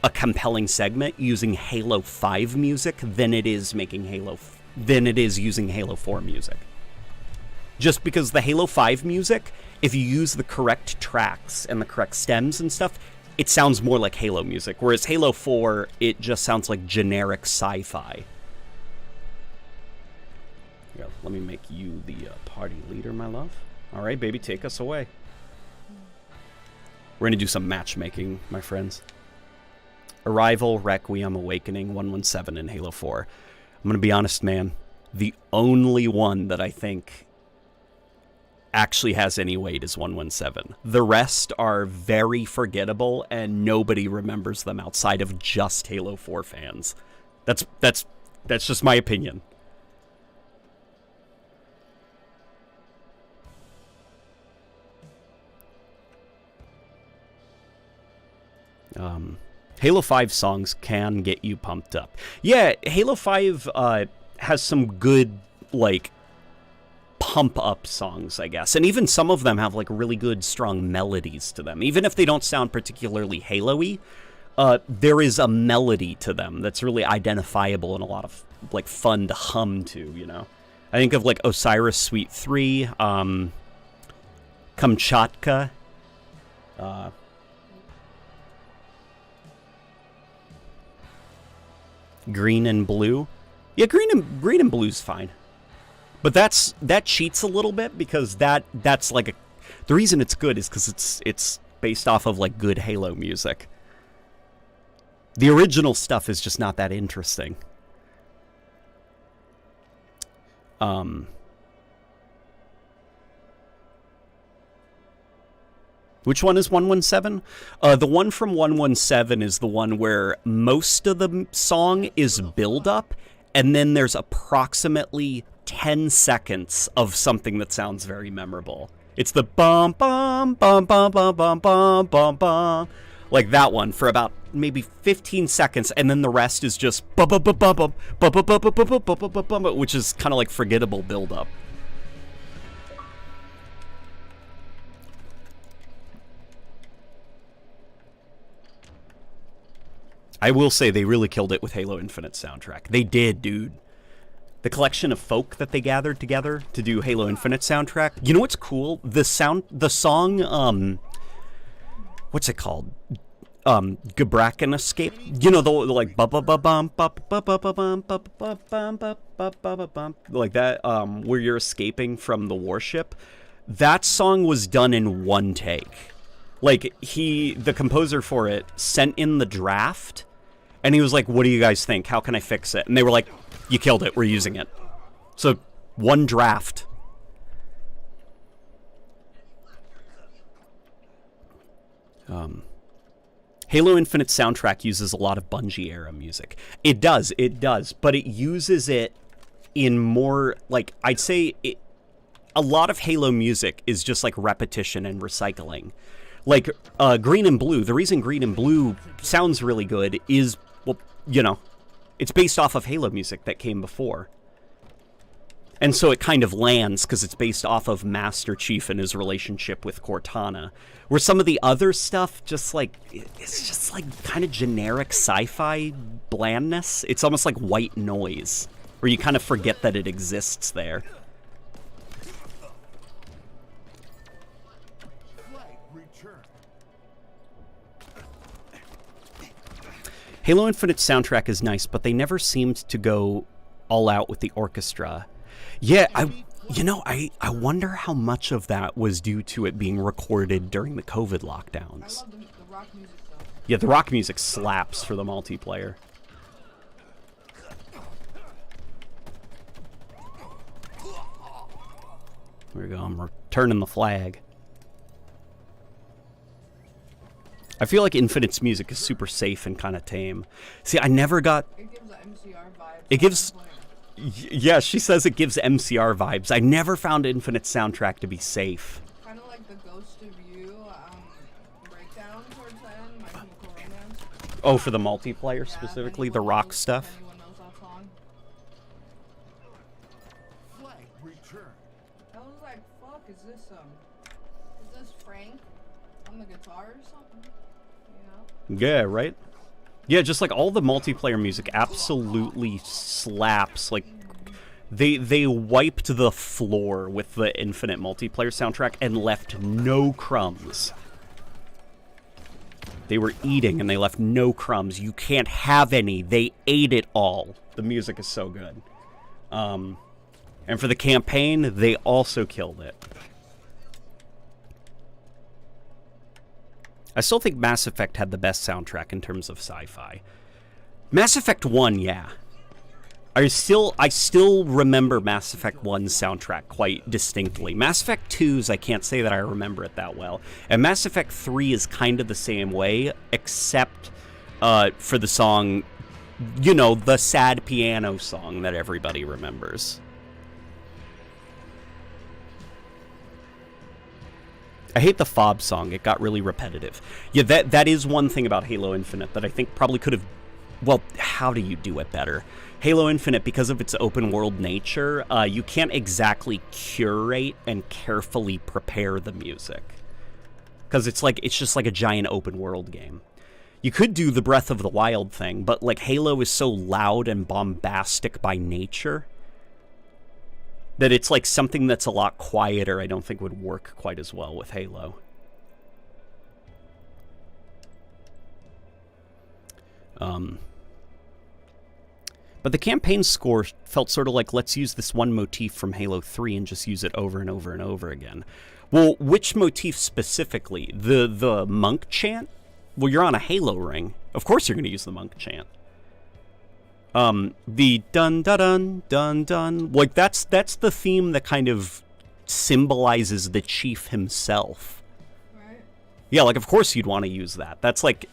a compelling segment using Halo 5 music than it is using Halo 4 music. Just because the Halo 5 music, if you use the correct tracks and the correct stems and stuff, it sounds more like Halo music. Whereas Halo 4, it just sounds like generic sci-fi. Yeah, let me make you the party leader, my love. All right, baby, take us away. We're going to do some matchmaking, my friends. Arrival, Requiem, Awakening, 117 in Halo 4. I'm going to be honest, man. The only one that I think actually has any weight is 117. The rest are very forgettable, and nobody remembers them outside of just Halo 4 fans. That's just my opinion. Halo 5 songs can get you pumped up. Yeah, Halo 5 has some good, like, pump-up songs, I guess. And even some of them have, like, really good, strong melodies to them. Even if they don't sound particularly Halo-y, there is a melody to them that's really identifiable and a lot of, like, fun to hum to, you know? I think of, like, Osiris Suite 3, Kamchatka, Green and Blue. Yeah, green and blue's fine. But that cheats a little bit because that's like the reason it's good is because it's based off of like good Halo music. The original stuff is just not that interesting. Which one is 117? The one from 117 is the one where most of the song is build-up, and then there's approximately 10 seconds of something that sounds very memorable. It's the bum bum bum bum bum bum bum bum bum, like that one for about maybe 15 seconds, and then the rest is just bum bum bum bum bum bum bum bum bum bum bum bum, which is kind of like forgettable build-up. I will say they really killed it with Halo Infinite soundtrack. They did, dude. The collection of folk that they gathered together to do Halo Infinite soundtrack. You know what's cool? The song, what's it called? Gabrakan Escape. You know, the like ba ba ba bum ba ba ba ba bum ba ba bum ba ba ba bum, like that, where you're escaping from the warship. That song was done in one take. Like, the composer for it sent in the draft, and he was like, what do you guys think? How can I fix it? And they were like, you killed it. We're using it. So, one draft. Halo Infinite soundtrack uses a lot of Bungie-era music. It does, but it uses it in more, like, I'd say a lot of Halo music is just, like, repetition and recycling. Like, Green and Blue, the reason Green and Blue sounds really good is, well, you know, it's based off of Halo music that came before. And so it kind of lands because it's based off of Master Chief and his relationship with Cortana. Where some of the other stuff just like, it's just like kind of generic sci-fi blandness. It's almost like white noise, where you kind of forget that it exists there. Halo Infinite soundtrack is nice, but they never seemed to go all out with the orchestra. Yeah, You know, I wonder how much of that was due to it being recorded during the COVID lockdowns. I love the rock music though. Yeah, the rock music slaps for the multiplayer. There we go, I'm returning the flag. I feel like Infinite's music is super safe and kind of tame. See, I never got... It gives the MCR vibe. It gives... Yeah, she says it gives MCR vibes. I never found Infinite's soundtrack to be safe. Kind of like the Ghost of You breakdown towards the end, My Chemical Romance. Oh, for the multiplayer Yeah, specifically, if the anyone rock knows- stuff? if anyone knows that song. Flag return. I was like, fuck, is this Frank on the guitar or something? You know? Yeah, right? Yeah, just like all the multiplayer music absolutely slaps. Like, they wiped the floor with the Infinite multiplayer soundtrack and left no crumbs. They were eating and they left no crumbs. You can't have any. They ate it all. The music is so good. And for the campaign, they also killed it. I still think Mass Effect had the best soundtrack in terms of sci-fi. Mass Effect 1, yeah. I still remember Mass Effect 1's soundtrack quite distinctly. Mass Effect 2's, I can't say that I remember it that well. And Mass Effect 3 is kind of the same way, except for the song, you know, the sad piano song that everybody remembers. I hate the fob song. It got really repetitive. Yeah, that is one thing about Halo Infinite that I think probably could have... Well, how do you do it better? Halo Infinite, because of its open world nature, you can't exactly curate and carefully prepare the music. Because it's just like a giant open world game. You could do the Breath of the Wild thing, but like Halo is so loud and bombastic by nature that it's like something that's a lot quieter I don't think would work quite as well with Halo. But the campaign score felt sort of like, let's use this one motif from Halo 3 and just use it over and over and over again. Well, which motif specifically? The monk chant? Well, you're on a Halo ring. Of course you're going to use the monk chant. The dun dun dun dun dun, like that's the theme that kind of symbolizes the chief himself. Right? Yeah, like of course you'd want to use that. That's like,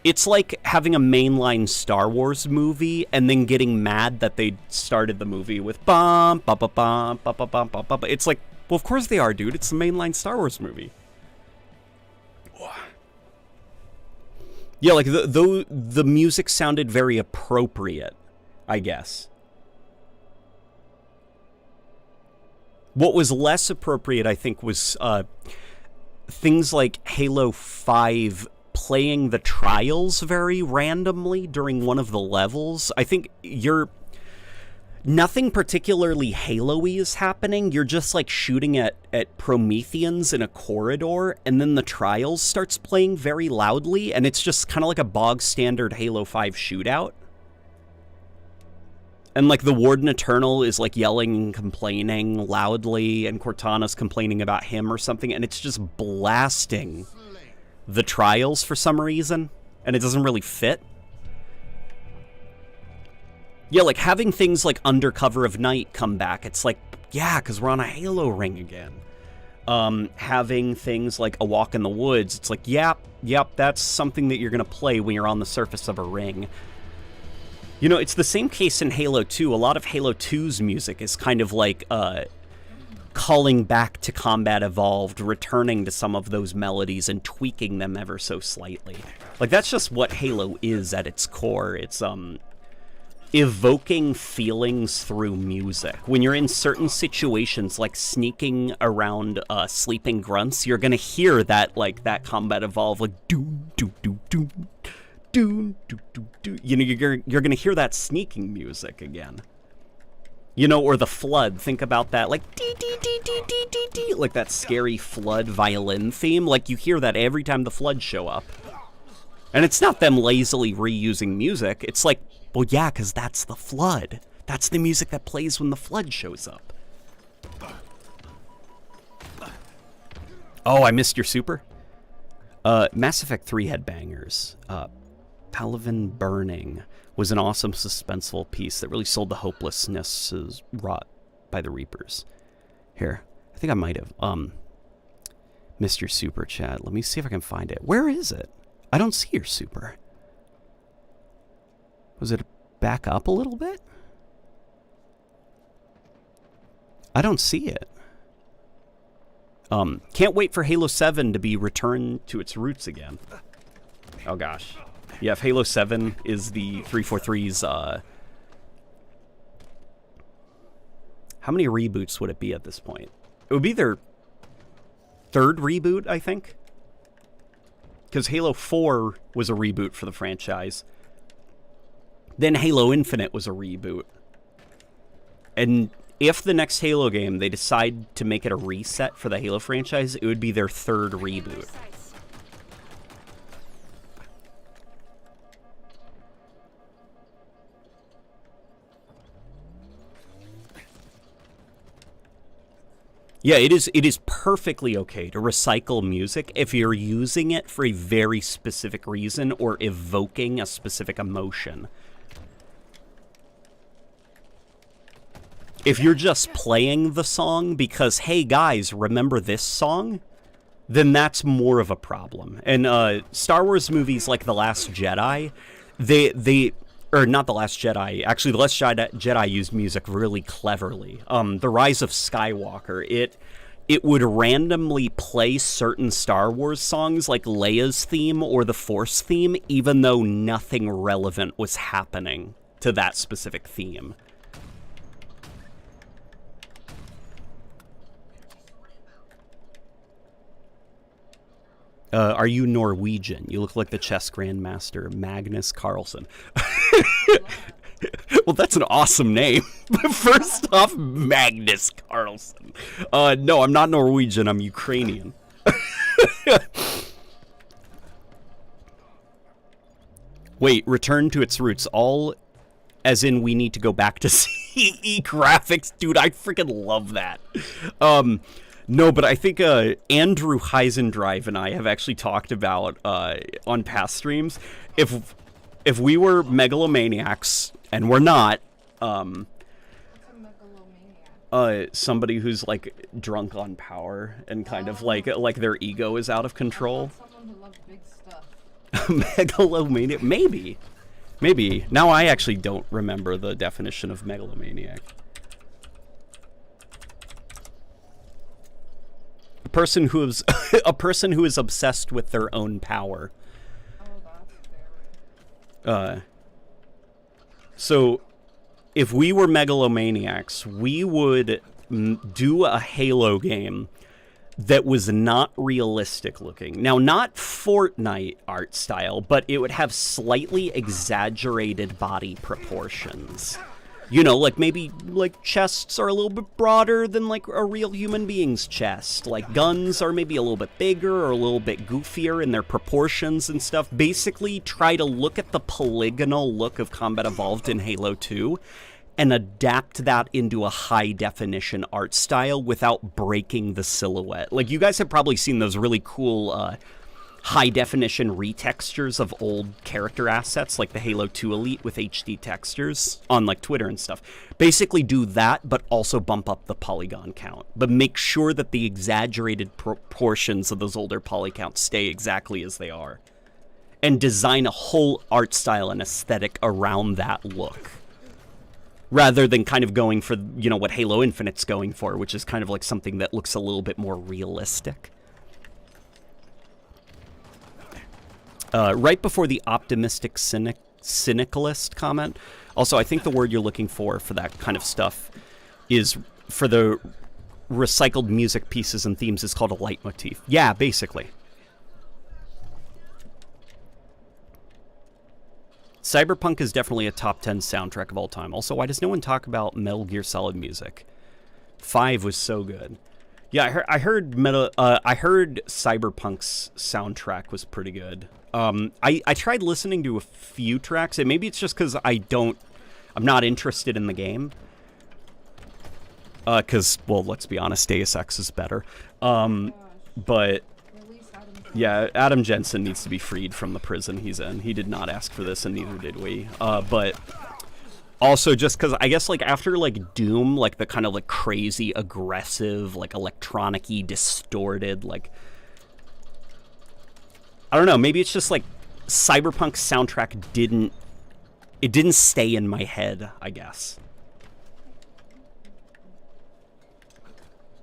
it's like having a mainline Star Wars movie and then getting mad that they started the movie with bum ba ba bum ba ba bum ba ba. It's like, well, of course they are, dude. It's the mainline Star Wars movie. Yeah, like the music sounded very appropriate, I guess. What was less appropriate, I think, was things like Halo 5 playing the trials very randomly during one of the levels. I think nothing particularly Halo-y is happening. You're just like shooting at Prometheans in a corridor, and then the trials starts playing very loudly, and it's just kind of like a bog standard Halo 5 shootout. And like the Warden Eternal is like yelling and complaining loudly, and Cortana's complaining about him or something, and it's just blasting the trials for some reason, and it doesn't really fit. Yeah, like having things like Under Cover of Night come back, it's like, yeah, because we're on a Halo ring again. Having things like A Walk in the Woods, it's like, yep, that's something that you're going to play when you're on the surface of a ring. You know, it's the same case in Halo 2. A lot of Halo 2's music is kind of like calling back to Combat Evolved, returning to some of those melodies and tweaking them ever so slightly. Like, that's just what Halo is at its core. It's, evoking feelings through music. When you're in certain situations, like sneaking around sleeping grunts, you're gonna hear that, like, that Combat Evolve, like, doom, doom, doom, doom, doom, doom, doom, doom. You know, you're gonna hear that sneaking music again. You know, or the Flood, think about that, like, dee, dee, dee, dee, dee, dee, dee, like that scary Flood violin theme, like, you hear that every time the Flood show up. And it's not them lazily reusing music, it's like, well, yeah, because that's the Flood. That's the music that plays when the Flood shows up. Oh, I missed your super? Mass Effect 3 had bangers. Palaven Burning was an awesome suspenseful piece that really sold the hopelessness wrought by the Reapers. Here, I think I might have missed your super chat. Let me see if I can find it. Where is it? I don't see your super. Was it back up a little bit? I don't see it. Can't wait for Halo 7 to be returned to its roots again. Oh gosh. Yeah, if Halo 7 is the 343's, how many reboots would it be at this point? It would be their third reboot, I think. Because Halo 4 was a reboot for the franchise. Then Halo Infinite was a reboot. And if the next Halo game, they decide to make it a reset for the Halo franchise, it would be their third reboot. Yeah, it is perfectly okay to recycle music if you're using it for a very specific reason or evoking a specific emotion. If you're just playing the song because, hey guys, remember this song? Then that's more of a problem. And Star Wars movies like The Last Jedi, or not The Last Jedi, actually The Last Jedi used music really cleverly. The Rise of Skywalker, it would randomly play certain Star Wars songs like Leia's theme or the Force theme, even though nothing relevant was happening to that specific theme. Are you Norwegian? You look like the chess grandmaster, Magnus Carlsen. Well, that's an awesome name. First off, Magnus Carlsen. No, I'm not Norwegian. I'm Ukrainian. Wait, return to its roots. All as in we need to go back to CE graphics. Dude, I freaking love that. No, but I think Andrew Heisendrive and I have actually talked about on past streams, if we were megalomaniacs, and we're not, What's a megalomaniac? Somebody who's like drunk on power and kind of like their ego is out of control. Someone who loves big stuff. Megalomaniac, maybe. Now I actually don't remember the definition of megalomaniac. A person who is obsessed with their own power. Oh, that's scary. So if we were megalomaniacs, we would do a Halo game that was not realistic looking. Now, not Fortnite art style, but it would have slightly exaggerated body proportions. You know, like maybe like chests are a little bit broader than like a real human being's chest. Like guns are maybe a little bit bigger or a little bit goofier in their proportions and stuff. Basically try to look at the polygonal look of Combat Evolved in Halo 2 and adapt that into a high definition art style without breaking the silhouette. Like you guys have probably seen those really cool high definition retextures of old character assets like the Halo 2 Elite with HD textures on like Twitter and stuff. Basically do that, but also bump up the polygon count. But make sure that the exaggerated proportions of those older poly counts stay exactly as they are. And design a whole art style and aesthetic around that look. Rather than kind of going for, you know, what Halo Infinite's going for, which is kind of like something that looks a little bit more realistic. Right before the optimistic cynicalist comment. Also, I think the word you're looking for that kind of stuff is, for the recycled music pieces and themes, is called a leitmotif. Yeah, basically. Cyberpunk is definitely a top 10 soundtrack of all time. Also, why does no one talk about Metal Gear Solid music? 5 was so good. Yeah, I heard Cyberpunk's soundtrack was pretty good. I tried listening to a few tracks, and maybe it's just because I'm not interested in the game. Because, well, let's be honest, Deus Ex is better. But Release Adam Jensen. yeah, Adam Jensen needs to be freed from the prison he's in. He did not ask for this, and neither did we. But also, just because I guess, like, after, like, Doom, like, the kind of, like, crazy, aggressive, like, electronic-y, distorted, like, I don't know, maybe it's just, like, Cyberpunk's soundtrack didn't stay in my head, I guess. Oh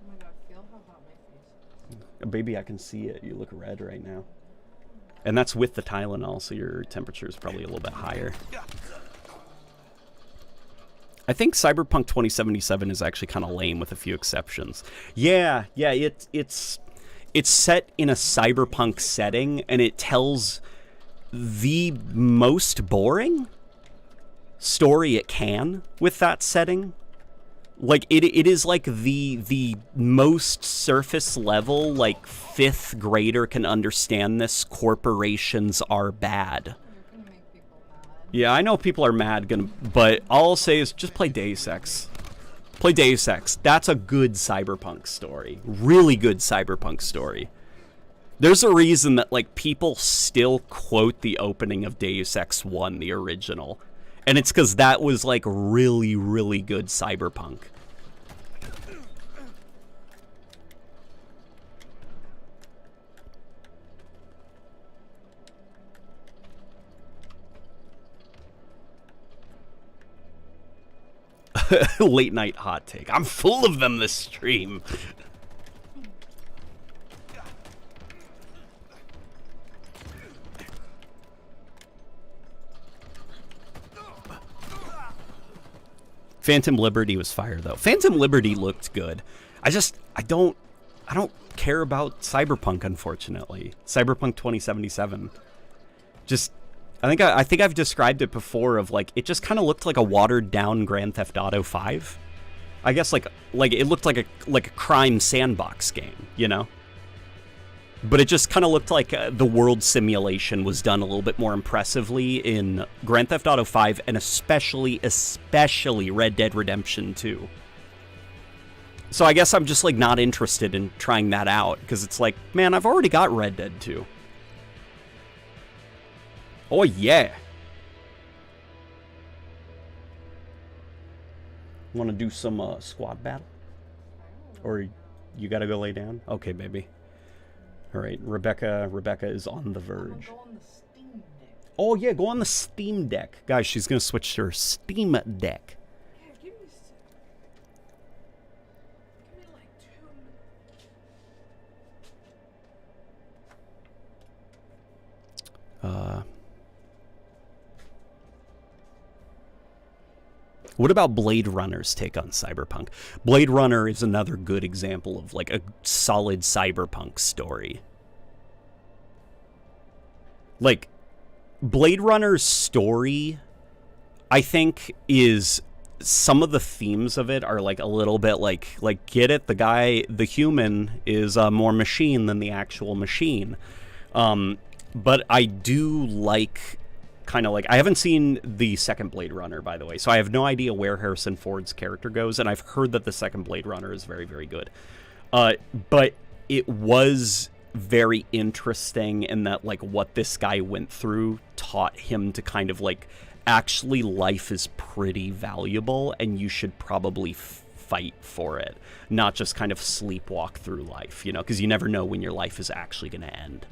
my god, feel how hot my face is. Baby, I can see it. You look red right now. And that's with the Tylenol, so your temperature is probably a little bit higher. I think Cyberpunk 2077 is actually kind of lame with a few exceptions. Yeah, it's set in a cyberpunk setting, and it tells the most boring story it can with that setting. Like, it is like the most surface level, like, 5th grader can understand this, corporations are bad. You're gonna make people mad. Yeah, I know people are mad, but all I'll say is just play Deus Ex. Play Deus Ex. That's a good cyberpunk story. Really good cyberpunk story. There's a reason that, like, people still quote the opening of Deus Ex 1, the original. And it's because that was, like, really, really good cyberpunk. Late night hot take. I'm full of them this stream. Phantom Liberty was fire though. Phantom Liberty looked good. I don't care about Cyberpunk, unfortunately. Cyberpunk 2077. I think I've described it before of, like, it just kind of looked like a watered down Grand Theft Auto 5. I guess like it looked like a crime sandbox game, you know? But it just kind of looked like the world simulation was done a little bit more impressively in Grand Theft Auto 5 and especially Red Dead Redemption 2. So I guess I'm just, like, not interested in trying that out because it's like, man, I've already got Red Dead 2. Oh, yeah. Want to do some squad battle? Or you got to go lay down? Okay, baby. All right, Rebecca is on the verge. Go on the Steam Deck. Oh, yeah, go on the Steam Deck. Guys, she's going to switch to her Steam Deck. Yeah, give me a sec. Give me like 2 minutes. What about Blade Runner's take on Cyberpunk? Blade Runner is another good example of, like, a solid Cyberpunk story. Like, Blade Runner's story, I think, is... Some of the themes of it are, like, a little bit like, get it? The human is more machine than the actual machine. But I do like... kind of like, I haven't seen the second Blade Runner, by the way, so I have no idea where Harrison Ford's character goes, and I've heard that the second Blade Runner is very, very good. But it was very interesting in that, like, what this guy went through taught him to kind of, like, actually life is pretty valuable, and you should probably fight for it, not just kind of sleepwalk through life, you know, because you never know when your life is actually going to end.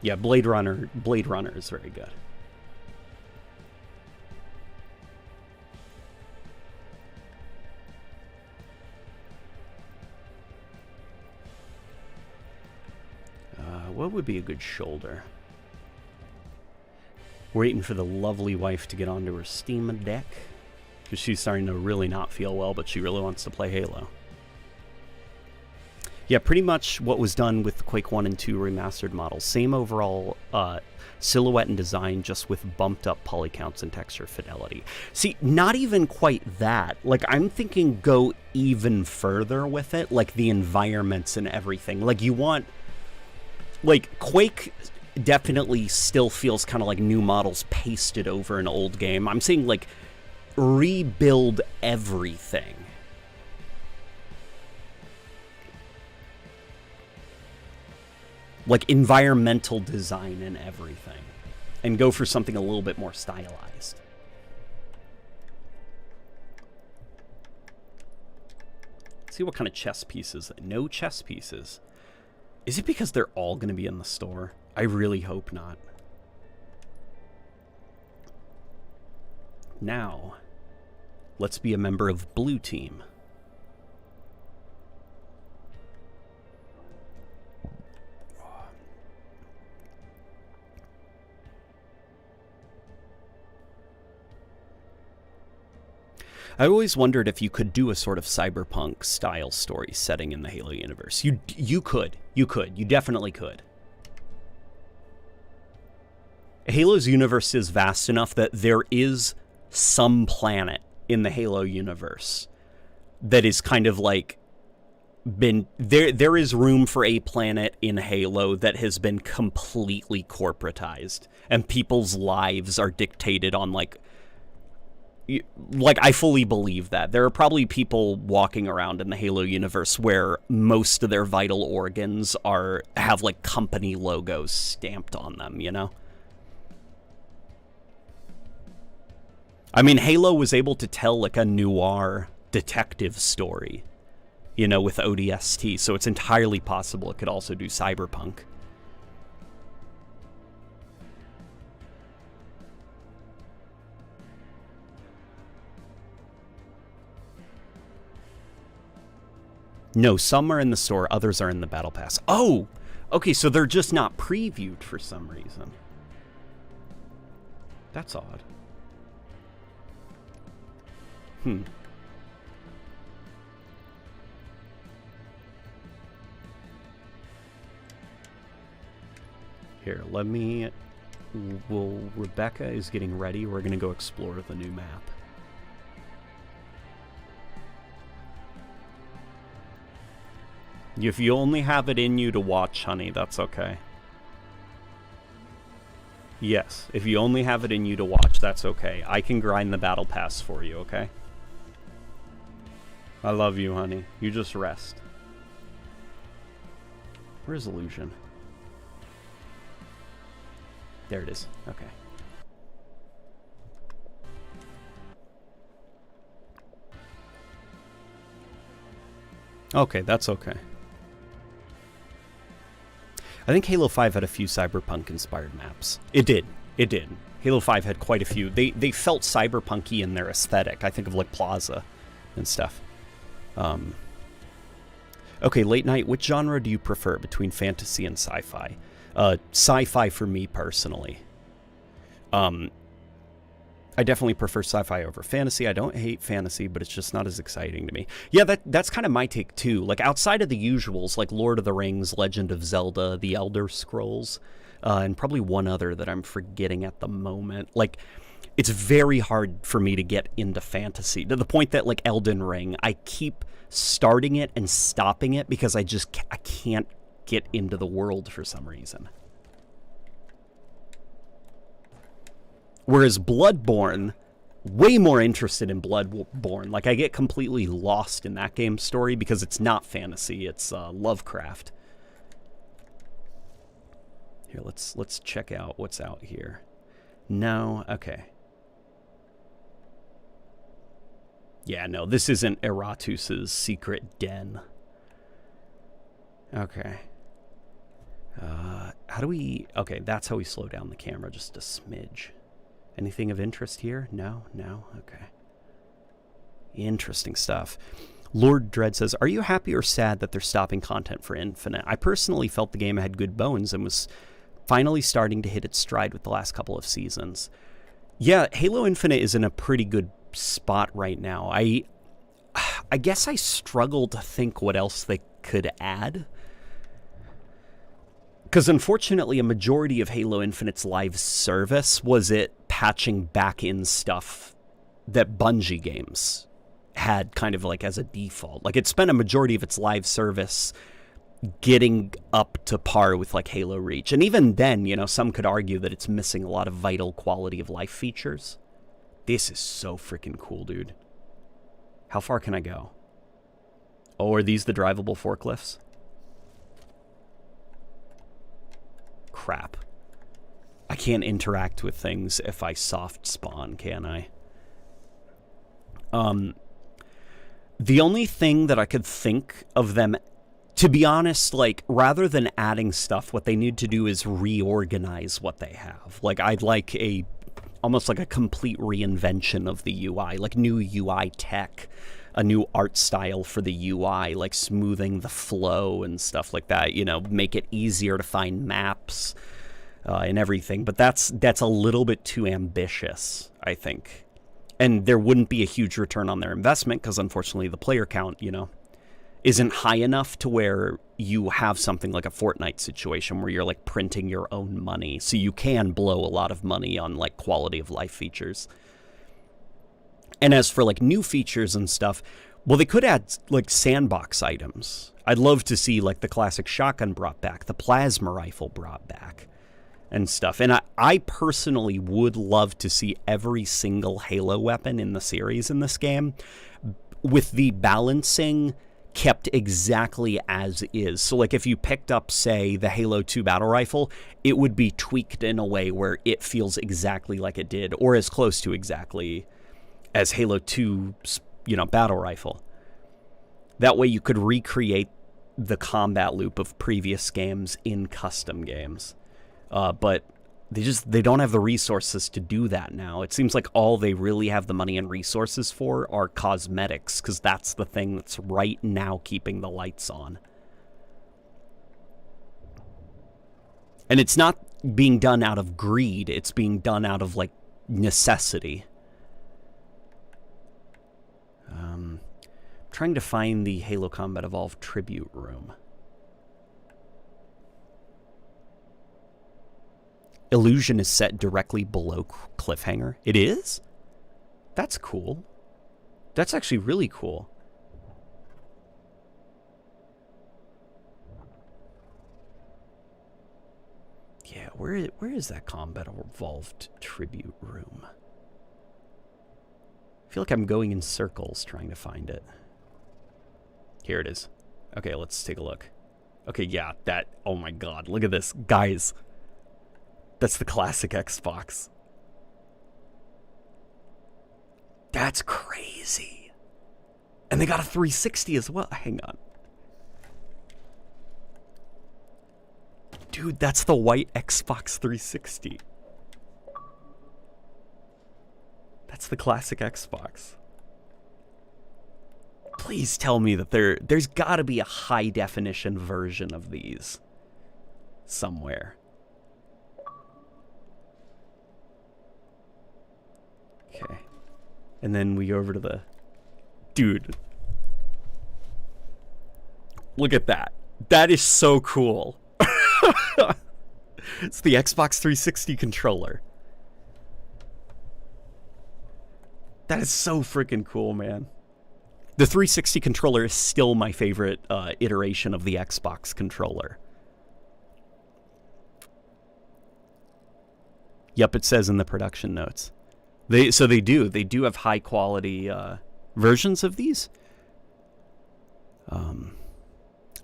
Yeah, Blade Runner is very good. What would be a good shoulder? Waiting for the lovely wife to get onto her Steam Deck. Because she's starting to really not feel well, but she really wants to play Halo. Yeah, pretty much what was done with Quake 1 and 2 remastered models. Same overall silhouette and design, just with bumped up poly counts and texture fidelity. See, not even quite that. Like, I'm thinking go even further with it, like the environments and everything. Like, you want... Like, Quake definitely still feels kind of like new models pasted over an old game. I'm saying, like, rebuild everything. Like environmental design and everything, and go for something a little bit more stylized. Let's see what kind of chess pieces. No chess pieces. Is it because they're all going to be in the store? I really hope not. Now, let's be a member of Blue Team. I always wondered if you could do a sort of cyberpunk style story setting in the Halo universe. You could. You definitely could. Halo's universe is vast enough that there is some planet in the Halo universe that is kind of like been there is room for a planet in Halo that has been completely corporatized, and people's lives are dictated on like I fully believe that. There are probably people walking around in the Halo universe where most of their vital organs have like company logos stamped on them, you know? I mean, Halo was able to tell like a noir detective story, you know, with ODST, so it's entirely possible it could also do Cyberpunk. No, some are in the store, others are in the Battle Pass. Oh! Okay, so they're just not previewed for some reason. That's odd. Here, Rebecca is getting ready. We're going to go explore the new map. If you only have it in you to watch, honey, that's okay. Yes, if you only have it in you to watch, that's okay. I can grind the battle pass for you, okay? I love you, honey. You just rest. Where's Illusion? There it is. Okay. Okay, that's okay. I think Halo 5 had a few Cyberpunk-inspired maps. It did. It did. Halo 5 had quite a few. They felt cyberpunk-y in their aesthetic. I think of, like, Plaza and stuff. Okay, late night, which genre do you prefer between fantasy and sci-fi? Sci-fi for me, personally. I definitely prefer sci-fi over fantasy. I don't hate fantasy, but it's just not as exciting to me. Yeah, that's kind of my take, too. Like, outside of the usuals, like Lord of the Rings, Legend of Zelda, The Elder Scrolls, and probably one other that I'm forgetting at the moment. Like, it's very hard for me to get into fantasy, to the point that, like, Elden Ring, I keep starting it and stopping it because I can't get into the world for some reason. Whereas Bloodborne, way more interested in Bloodborne. Like, I get completely lost in that game's story because it's not fantasy, it's Lovecraft. Here, let's check out what's out here. No, okay. Yeah, no, this isn't Eratus's secret den. Okay. How do we... Okay, that's how we slow down the camera, just a smidge. Anything of interest here? No? Okay. Interesting stuff. Lord Dread says, are you happy or sad that they're stopping content for Infinite? I personally felt the game had good bones and was finally starting to hit its stride with the last couple of seasons. Yeah, Halo Infinite is in a pretty good spot right now. I guess I struggle to think what else they could add. Because unfortunately, a majority of Halo Infinite's live service was it patching back in stuff that Bungie games had kind of like as a default. Like, it spent a majority of its live service getting up to par with like Halo Reach. And even then, you know, some could argue that it's missing a lot of vital quality of life features. This is so freaking cool, dude. How far can I go? Oh, are these the drivable forklifts? Crap. I can't interact with things if I soft spawn, can I? The only thing that I could think of them, to be honest, like, rather than adding stuff, what they need to do is reorganize what they have. Like, I'd like almost like a complete reinvention of the UI, like new UI tech, a new art style for the UI, like smoothing the flow and stuff like that, you know, make it easier to find maps and everything. But that's a little bit too ambitious, I think. And there wouldn't be a huge return on their investment because, unfortunately, the player count, you know, isn't high enough to where you have something like a Fortnite situation where you're, like, printing your own money. So you can blow a lot of money on, like, quality of life features. And as for, like, new features and stuff, well, they could add, like, sandbox items. I'd love to see, like, the classic shotgun brought back, the plasma rifle brought back, and stuff. And I personally would love to see every single Halo weapon in the series in this game with the balancing kept exactly as is. So, like, if you picked up, say, the Halo 2 battle rifle, it would be tweaked in a way where it feels exactly like it did, or as close to exactly as Halo 2's, you know, battle rifle. That way you could recreate the combat loop of previous games in custom games. But they don't have the resources to do that now. It seems like all they really have the money and resources for are cosmetics, because that's the thing that's right now keeping the lights on. And it's not being done out of greed. It's being done out of, like, necessity. Trying to find the Halo Combat Evolved tribute room. Illusion is set directly below Cliffhanger. It is? That's cool. That's actually really cool. Yeah, where is that Combat Evolved tribute room? I feel like I'm going in circles trying to find it. Here it is. Okay, let's take a look. Okay, yeah, that... Oh my god, look at this. Guys, that's the classic Xbox. That's crazy. And they got a 360 as well. Hang on. Dude, that's the white Xbox 360. That's the classic Xbox. Please tell me that there's got to be a high-definition version of these somewhere. Okay. And then we go over to the... Dude. Look at that. That is so cool. It's the Xbox 360 controller. That is so freaking cool, man. The 360 controller is still my favorite iteration of the Xbox controller. Yep, it says in the production notes. They do have high quality versions of these.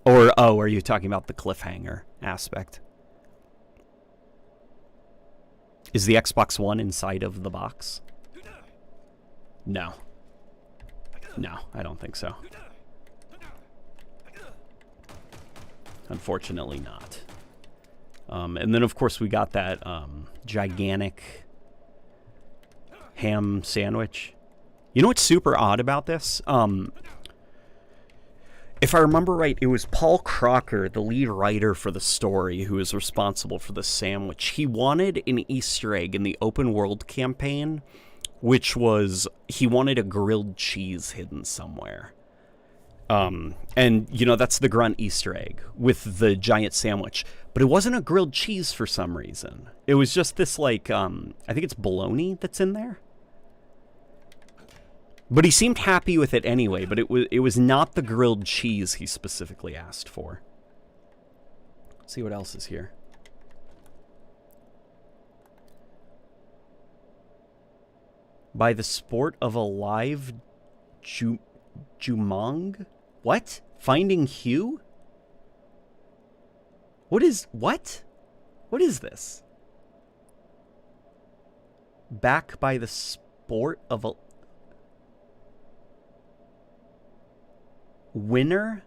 Are you talking about the Cliffhanger aspect? Is the Xbox One inside of the box? No. No, I don't think so. Unfortunately not. And then, of course, we got that gigantic ham sandwich. You know what's super odd about this? If I remember right, it was Paul Crocker, the lead writer for the story, who was responsible for the sandwich. He wanted an Easter egg in the open world campaign, which was he wanted a grilled cheese hidden somewhere. And, you know, that's the Grunt Easter egg with the giant sandwich. But it wasn't a grilled cheese for some reason. It was just this, like, I think it's bologna that's in there. But he seemed happy with it anyway, but it was not the grilled cheese he specifically asked for. Let's see what else is here. By the sport of a live Jumong? What? Finding Hugh? What is this? Back by the sport of a winner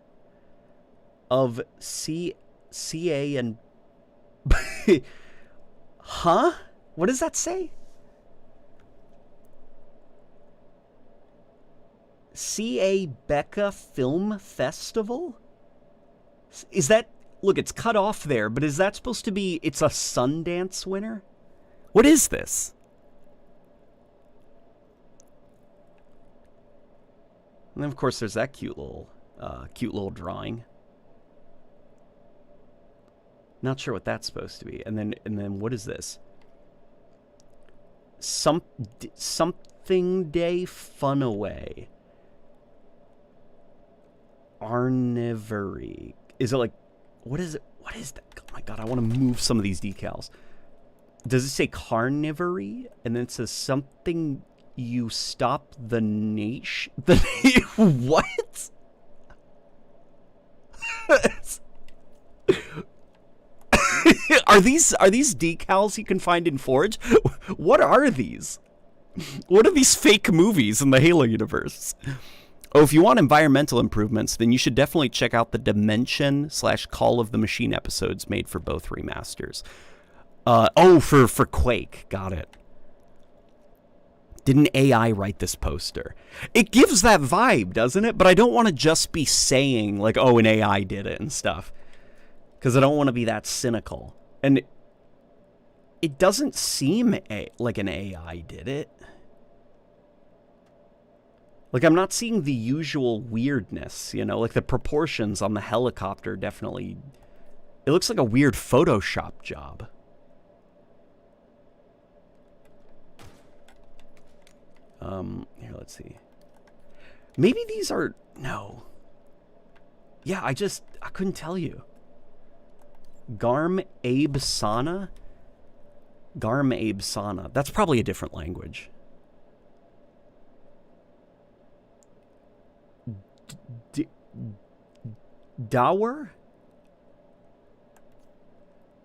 of CA and huh? What does that say? CA Becca Film Festival? Is that... Look, it's cut off there, but is that supposed to be... It's a Sundance winner? What is this? And then, of course, there's that cute little drawing. Not sure what that's supposed to be. And then what is this? Something Day Funaway. Arnivory. Is it like... What is it? What is that? Oh my god, I want to move some of these decals. Does it say carnivory? And then it says something you stop the nation... What? Are these decals you can find in Forge? What are these? What are these fake movies in the Halo universe? Oh, if you want environmental improvements, then you should definitely check out the Dimension/Call of the Machine episodes made for both remasters. For Quake. Got it. Did an AI write this poster? It gives that vibe, doesn't it? But I don't want to just be saying, like, oh, an AI did it and stuff. Because I don't want to be that cynical. And it doesn't seem like an AI did it. Like, I'm not seeing the usual weirdness, you know? Like, the proportions on the helicopter definitely... It looks like a weird Photoshop job. Here, let's see. Maybe these are... No. Yeah, I couldn't tell you. Garm Abe Sana? Garm Abe Sana. That's probably a different language. Dower?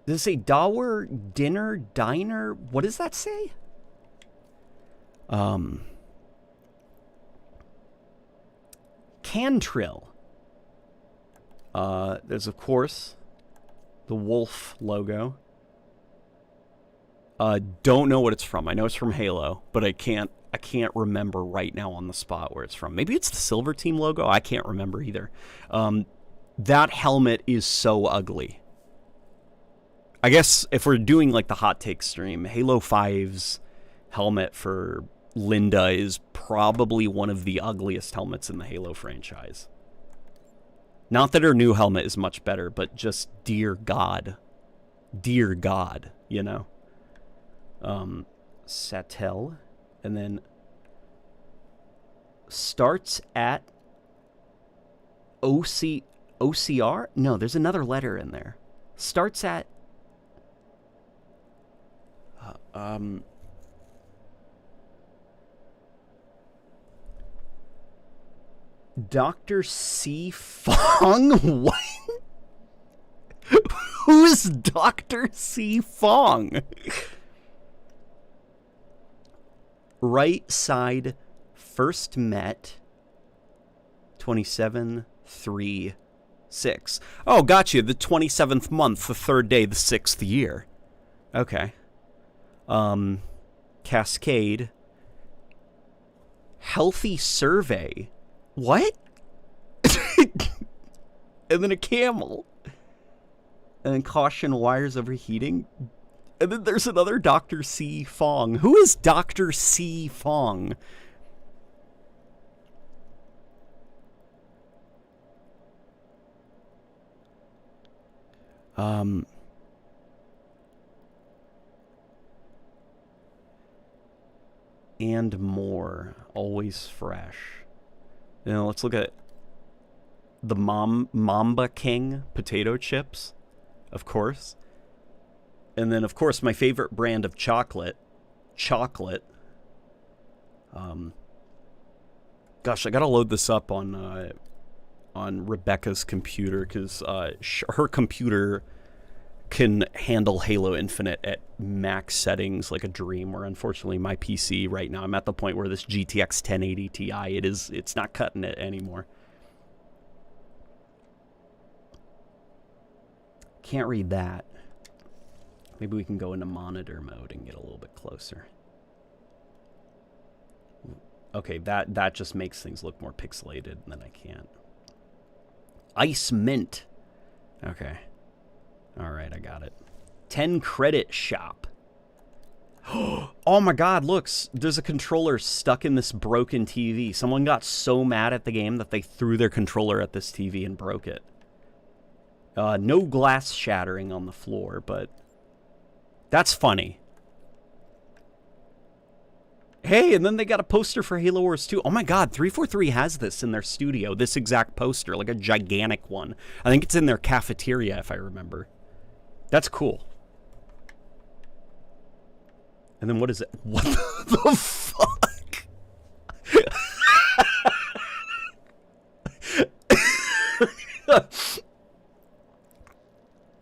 Does it say Dower, Dinner, Diner? What does that say? Cantrill. There's, of course, the wolf logo. Don't know what it's from. I know it's from Halo, but I can't remember right now on the spot where it's from. Maybe it's the Silver Team logo. I can't remember either. That helmet is so ugly. I guess if we're doing like the hot take stream, Halo 5's helmet for Linda is probably one of the ugliest helmets in the Halo franchise. Not that her new helmet is much better, but just dear God, you know. Satel, and then starts at OCR? No, there's another letter in there. Starts at Dr. C. Fong? What? Who is Dr. C. Fong? Right side first met 27/3/6. Oh, gotcha. The 27th month, the third day, the 6th year. Okay. Cascade. Healthy survey. What? And then a camel. And then caution wires overheating. And then there's another Dr. C. Fong. Who is Dr. C. Fong? Um, and more. Always fresh. You know, let's look at the Mamba King potato chips, of course. And then, of course, my favorite brand of chocolate. Gosh, I gotta load this up on Rebecca's computer, because her computer can handle Halo Infinite at max settings like a dream, where unfortunately my PC right now, I'm at the point where this GTX 1080 Ti, it's not cutting it anymore. Can't read that. Maybe we can go into monitor mode and get a little bit closer. Okay, that just makes things look more pixelated, and then I can't. Ice Mint. Okay. Alright, I got it. 10 credit shop. Oh my god, look, there's a controller stuck in this broken TV. Someone got so mad at the game that they threw their controller at this TV and broke it. No glass shattering on the floor, but that's funny. Hey, and then they got a poster for Halo Wars 2. Oh my god, 343 has this in their studio, this exact poster, like a gigantic one. I think it's in their cafeteria, if I remember. That's cool. And then what is it? What the fuck?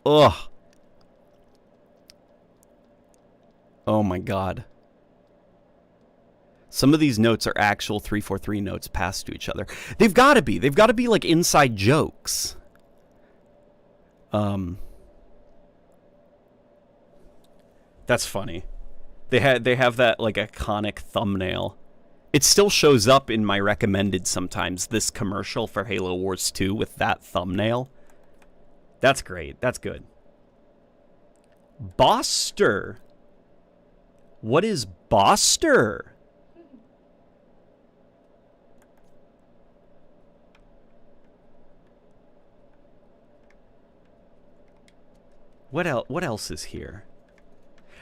Ugh. Oh my god. Some of these notes are actual 343 notes passed to each other. They've got to be. They've got to be like inside jokes. That's funny. They have that like iconic thumbnail. It still shows up in my recommended sometimes, this commercial for Halo Wars 2 with that thumbnail. That's great. That's good. Boster. What is Boster? What else is here?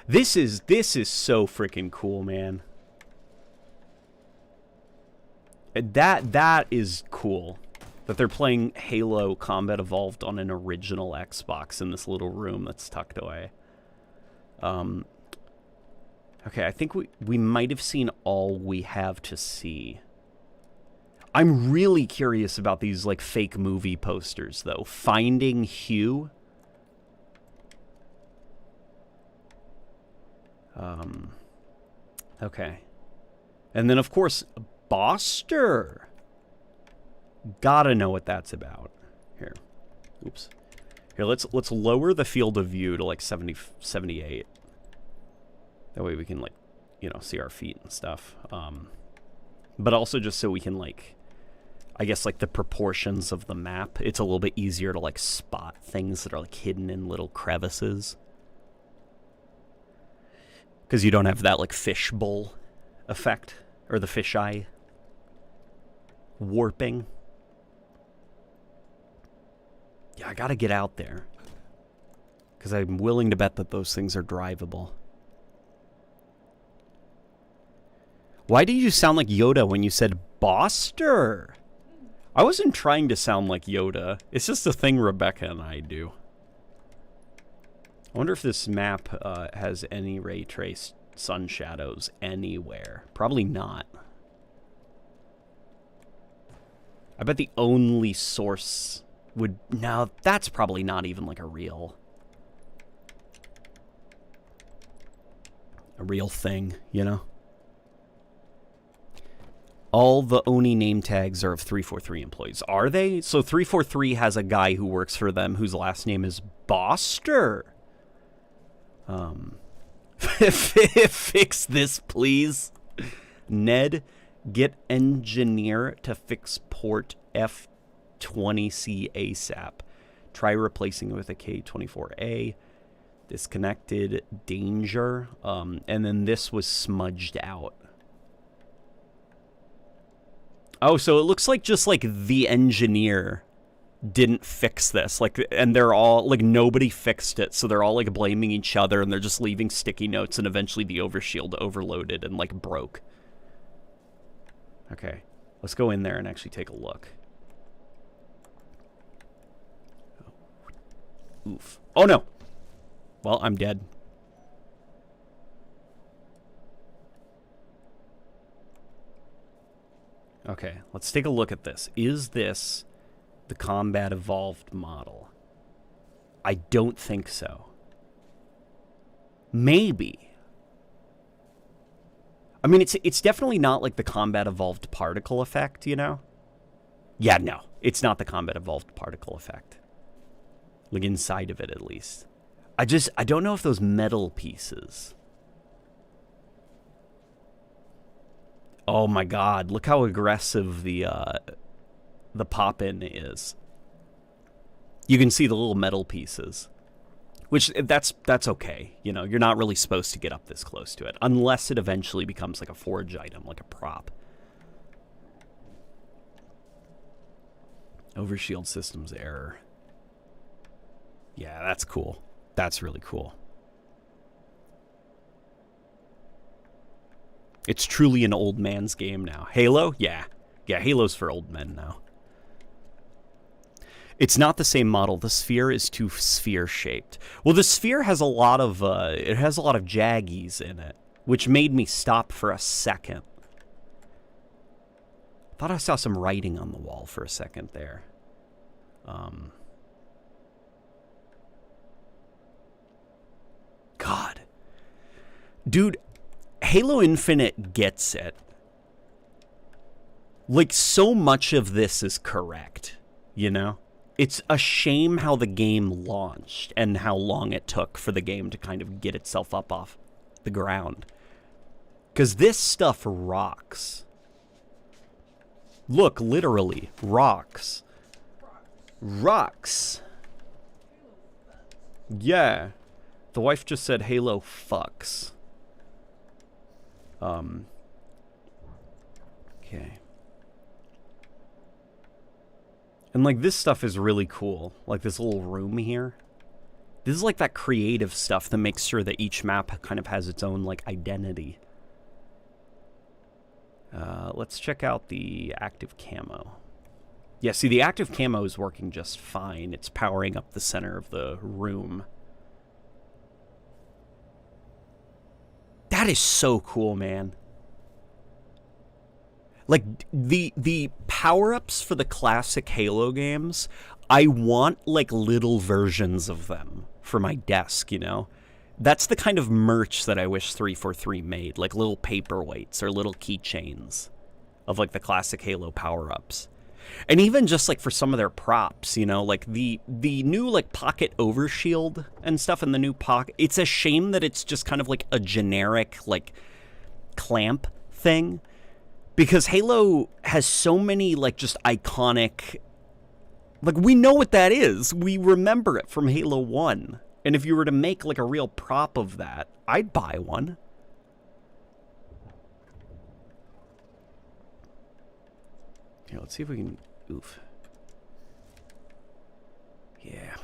This is so freaking cool, man. That is cool. That they're playing Halo Combat Evolved on an original Xbox in this little room that's tucked away. Okay, I think we might have seen all we have to see. I'm really curious about these like fake movie posters though. Finding Hugh. Okay. And then, of course, Boster. Gotta know what that's about. Here. Oops. Here, let's lower the field of view to, like, 70, 78. That way we can, like, you know, see our feet and stuff. But also just so we can, like, I guess, like, the proportions of the map. It's a little bit easier to, like, spot things that are, like, hidden in little crevices. Because you don't have that, like, fishbowl effect. Or the fisheye warping. Yeah, I gotta get out there. Because I'm willing to bet that those things are drivable. Why did you sound like Yoda when you said Boster? I wasn't trying to sound like Yoda. It's just a thing Rebecca and I do. I wonder if this map has any ray trace sun shadows anywhere. Probably not. I bet the only source would... No, that's probably not even like a real thing, you know? All the Oni name tags are of 343 employees. Are they? So 343 has a guy who works for them whose last name is Boster. Fix this, please. Ned, get engineer to fix port F20C ASAP. Try replacing it with a K24A. Disconnected. Danger. And then this was smudged out. Oh, so it looks like just like the engineer didn't fix this. Like, and they're all, like, nobody fixed it, so they're all, like, blaming each other, and they're just leaving sticky notes, and eventually the overshield overloaded and, like, broke. Okay, let's go in there and actually take a look. Oof. Oh, no! Well, I'm dead. Okay, let's take a look at this. Is this the combat evolved model? I don't think so. Maybe. I mean, it's definitely not like the combat evolved particle effect, you know? Yeah, no. It's not the combat evolved particle effect. Like, inside of it, at least. I don't know if those metal pieces... Oh my god, look how aggressive the pop-in is. You can see the little metal pieces. Which, that's okay. You know, you're not really supposed to get up this close to it. Unless it eventually becomes like a forge item, like a prop. Overshield systems error. Yeah, that's cool. That's really cool. It's truly an old man's game now. Halo? Yeah. Yeah, Halo's for old men now. It's not the same model. The sphere is too sphere-shaped. Well, the sphere has a lot of, it has a lot of jaggies in it, which made me stop for a second. Thought I saw some writing on the wall for a second there. God. Dude, Halo Infinite gets it. Like, so much of this is correct, you know? It's a shame how the game launched and how long it took for the game to kind of get itself up off the ground. Because this stuff rocks. Look, literally, rocks. Rocks. Yeah. The wife just said Halo fucks. Okay. And, like, this stuff is really cool. Like, this little room here. This is, like, that creative stuff that makes sure that each map kind of has its own, like, identity. Let's check out the active camo. Yeah, see, the active camo is working just fine. It's powering up the center of the room. That is so cool, man. Like, the power-ups for the classic Halo games, I want, like, little versions of them for my desk, you know? That's the kind of merch that I wish 343 made, like little paperweights or little keychains of, like, the classic Halo power-ups. And even just, like, for some of their props, you know, like the new, like, pocket overshield and stuff in the new pocket. It's a shame that it's just kind of like a generic, like, clamp thing. Because Halo has so many, like, just iconic... Like, we know what that is. We remember it from Halo 1. And if you were to make, like, a real prop of that, I'd buy one. Here, let's see if we can... Oof. Yeah.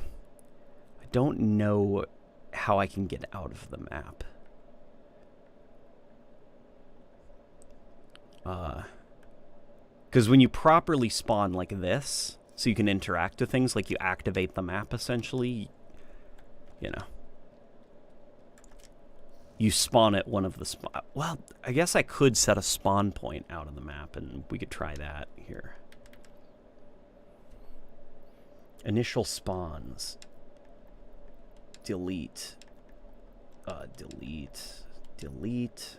I don't know how I can get out of the map. Because when you properly spawn like this, so you can interact with things, like you activate the map, essentially, you know. You spawn at one of the well, I guess I could set a spawn point out on the map, and we could try that here. Initial spawns. Delete. Delete.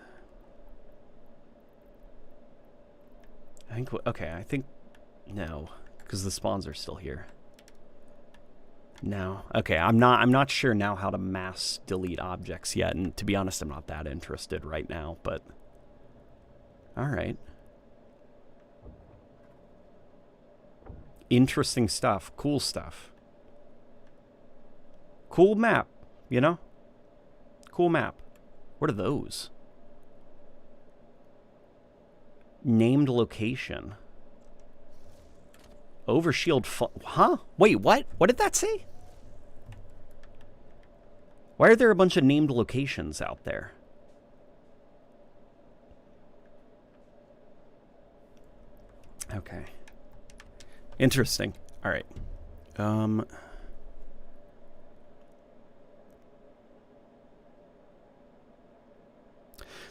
I think, okay, I think, no, because the spawns are still here. No, okay, I'm not sure now how to mass delete objects yet, and to be honest, I'm not that interested right now, but, alright. Interesting stuff, cool stuff. Cool map, you know? Cool map. What are those? Named location. Overshield, huh? Wait, what? What did that say? Why are there a bunch of named locations out there? Okay. Interesting. All right.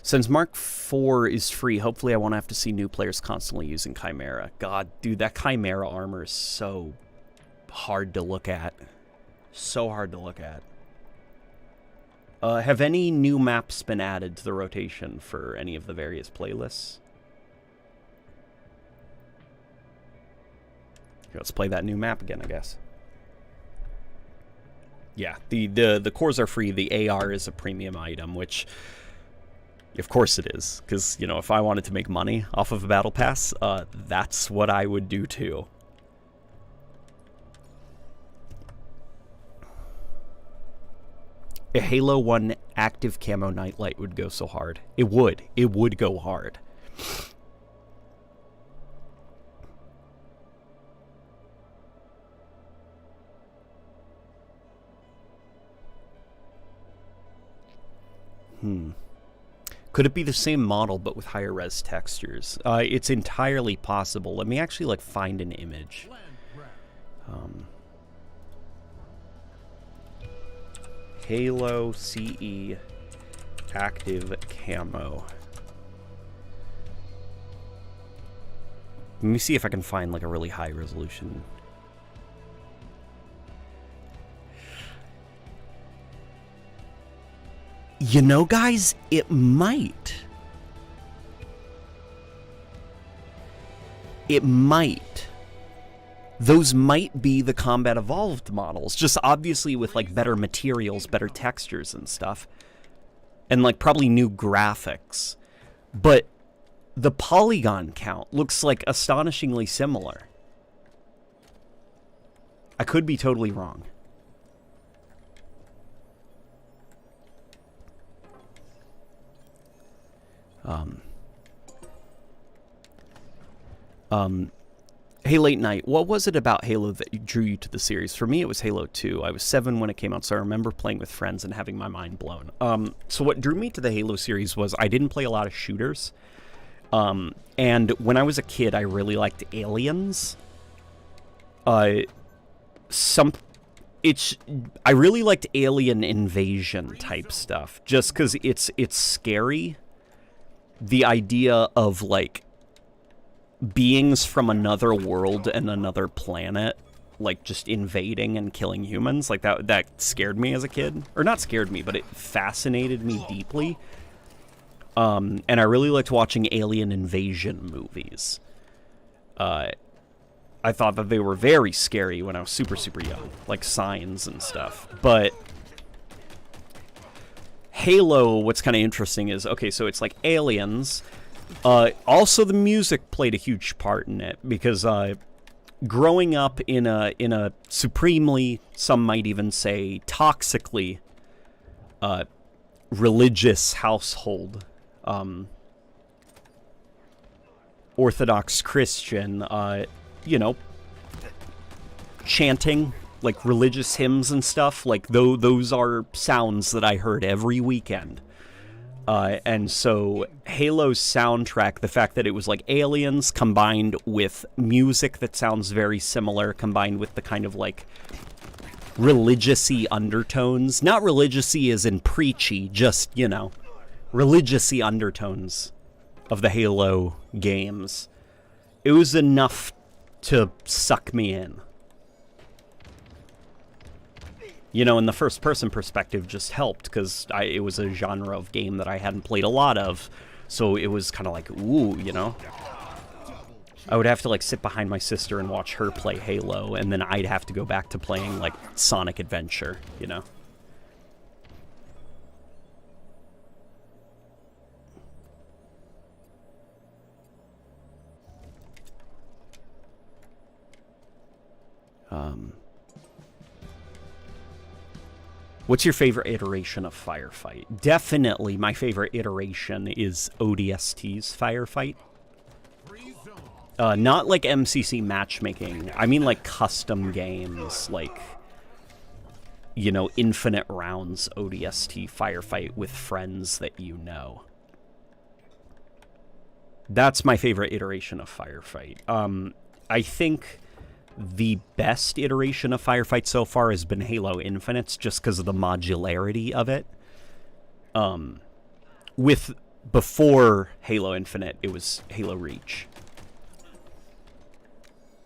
Since Mark IV is free, hopefully I won't have to see new players constantly using Chimera. God, dude, that Chimera armor is so hard to look at. So hard to look at. Have any new maps been added to the rotation for any of the various playlists? Here, let's play that new map again, I guess. Yeah, the cores are free. The AR is a premium item, which... Of course it is, because, you know, if I wanted to make money off of a battle pass, that's what I would do too. A Halo 1 active camo nightlight would go so hard. It would. It would go hard. Could it be the same model but with higher res textures? It's entirely possible. Let me actually like find an image. Halo CE active camo. Let me see if I can find like a really high resolution. You know, guys, it might. It might. Those might be the Combat Evolved models, just obviously with, like, better materials, better textures and stuff. And, like, probably new graphics. But the polygon count looks, like, astonishingly similar. I could be totally wrong. Hey, Late Night, what was it about Halo that drew you to the series? For me, it was Halo 2. I was 7 when it came out, so I remember playing with friends and having my mind blown. So what drew me to the Halo series was I didn't play a lot of shooters. And when I was a kid, I really liked Aliens. I really liked alien invasion type stuff, just because it's scary. The idea of, like, beings from another world and another planet, like, just invading and killing humans, like, that scared me as a kid. Or not scared me, but it fascinated me deeply. And I really liked watching alien invasion movies. I thought that they were very scary when I was super, super young, like Signs and stuff. But Halo, what's kind of interesting is, okay, so it's like aliens. Also, the music played a huge part in it, because growing up in a supremely, some might even say, toxically religious household, Orthodox Christian, you know, chanting, like, religious hymns and stuff, like, those are sounds that I heard every weekend. And so Halo's soundtrack, the fact that it was like aliens combined with music that sounds very similar, combined with the kind of like religious-y undertones, not religious-y as in preachy, just, you know, religious-y undertones of the Halo games, it was enough to suck me in. You know, and the first-person perspective just helped, because it was a genre of game that I hadn't played a lot of, so it was kind of like, ooh, you know? I would have to, like, sit behind my sister and watch her play Halo, and then I'd have to go back to playing, like, Sonic Adventure, you know? What's your favorite iteration of Firefight? Definitely my favorite iteration is ODST's Firefight. Not like MCC matchmaking. I mean like custom games, like, you know, infinite rounds ODST firefight with friends that you know. That's my favorite iteration of firefight. I think the best iteration of firefight so far has been Halo Infinite, just because of the modularity of it. Before Halo Infinite, it was Halo Reach.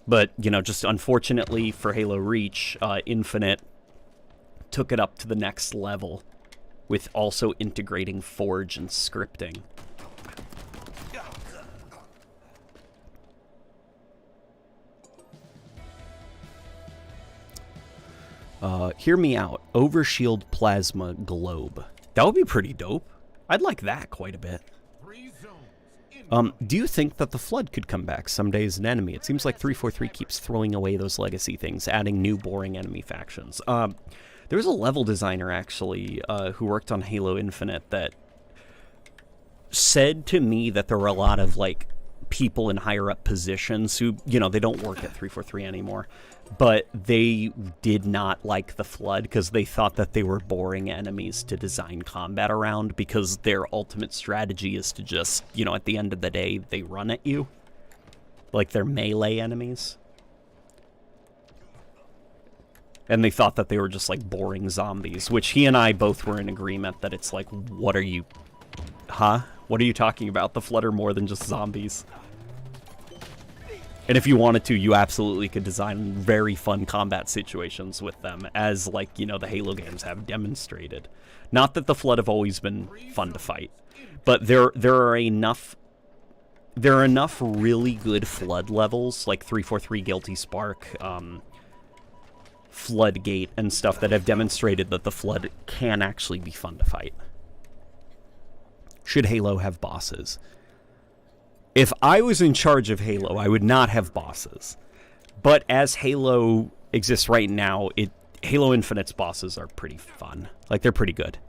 But, you know, just unfortunately for Halo Reach, Infinite took it up to the next level with also integrating Forge and scripting. Hear me out. Overshield plasma globe. That would be pretty dope. I'd like that quite a bit. Do you think that the Flood could come back someday as an enemy? It seems like 343 keeps throwing away those legacy things, adding new boring enemy factions. There was a level designer, actually, who worked on Halo Infinite that said to me that there were a lot of, like, people in higher-up positions who, you know, they don't work at 343 anymore, but they did not like the Flood because they thought that they were boring enemies to design combat around, because their ultimate strategy is to just, you know, at the end of the day, they run at you. Like, they're melee enemies. And they thought that they were just, like, boring zombies, which he and I both were in agreement that it's like, what are you... Huh? What are you talking about? The Flood are more than just zombies. And if you wanted to, you absolutely could design very fun combat situations with them, as, like, you know, the Halo games have demonstrated. Not that the Flood have always been fun to fight, but there are enough really good Flood levels, like 343 Guilty Spark, Floodgate, and stuff that have demonstrated that the Flood can actually be fun to fight. Should Halo have bosses? If I was in charge of Halo, I would not have bosses. But as Halo exists right now, Halo Infinite's bosses are pretty fun. Like, they're pretty good.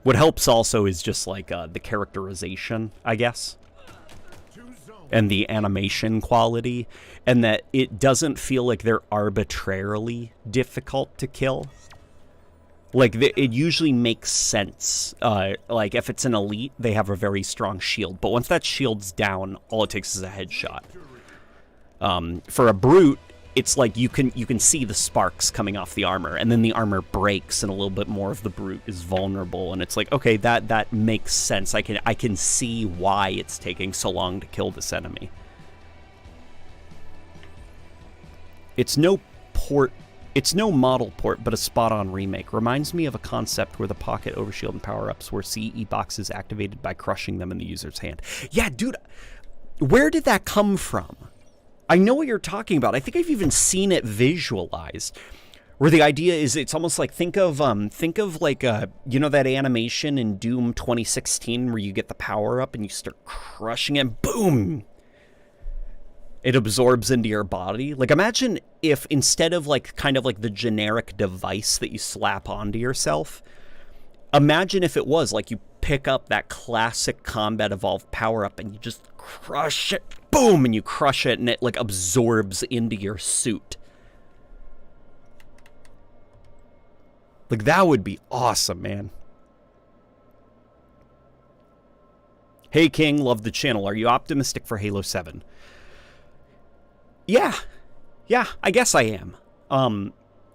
What helps also is just, like, the characterization, I guess. And the animation quality. And that it doesn't feel like they're arbitrarily difficult to kill. Like, it usually makes sense. Like, if it's an elite, they have a very strong shield. But once that shield's down, all it takes is a headshot. For a brute, it's like you can see the sparks coming off the armor, and then the armor breaks, and a little bit more of the brute is vulnerable. And it's like, okay, that makes sense. I can see why it's taking so long to kill this enemy. It's no model port, but a spot-on remake. Reminds me of a concept where the pocket, overshield, and power-ups were CE boxes activated by crushing them in the user's hand. Yeah, dude, where did that come from? I know what you're talking about. I think I've even seen it visualized. Where the idea is, it's almost like, think of like, you know that animation in Doom 2016 where you get the power-up and you start crushing it, boom! It absorbs into your body. Like, imagine if instead of, like, kind of like the generic device that you slap onto yourself, imagine if it was like you pick up that classic Combat Evolved power-up and you just crush it, boom, and you crush it and it, like, absorbs into your suit. Like, that would be awesome, man. Hey, King, love the channel. Are you optimistic for Halo 7? Yeah, I guess I am.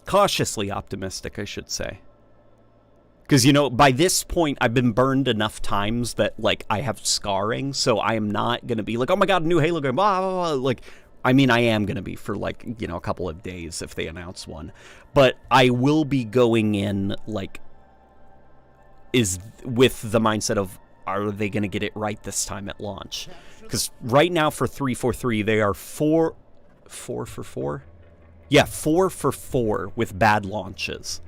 Cautiously optimistic, I should say. Because, you know, by this point, I've been burned enough times that, like, I have scarring, so I am not going to be like, oh my god, a new Halo game, blah, blah, blah. Like, I mean, I am going to be for, like, you know, a couple of days if they announce one. But I will be going in, like, with the mindset of, are they going to get it right this time at launch? Because right now for 343, they are 4 for 4? Yeah, 4 for 4 with bad launches.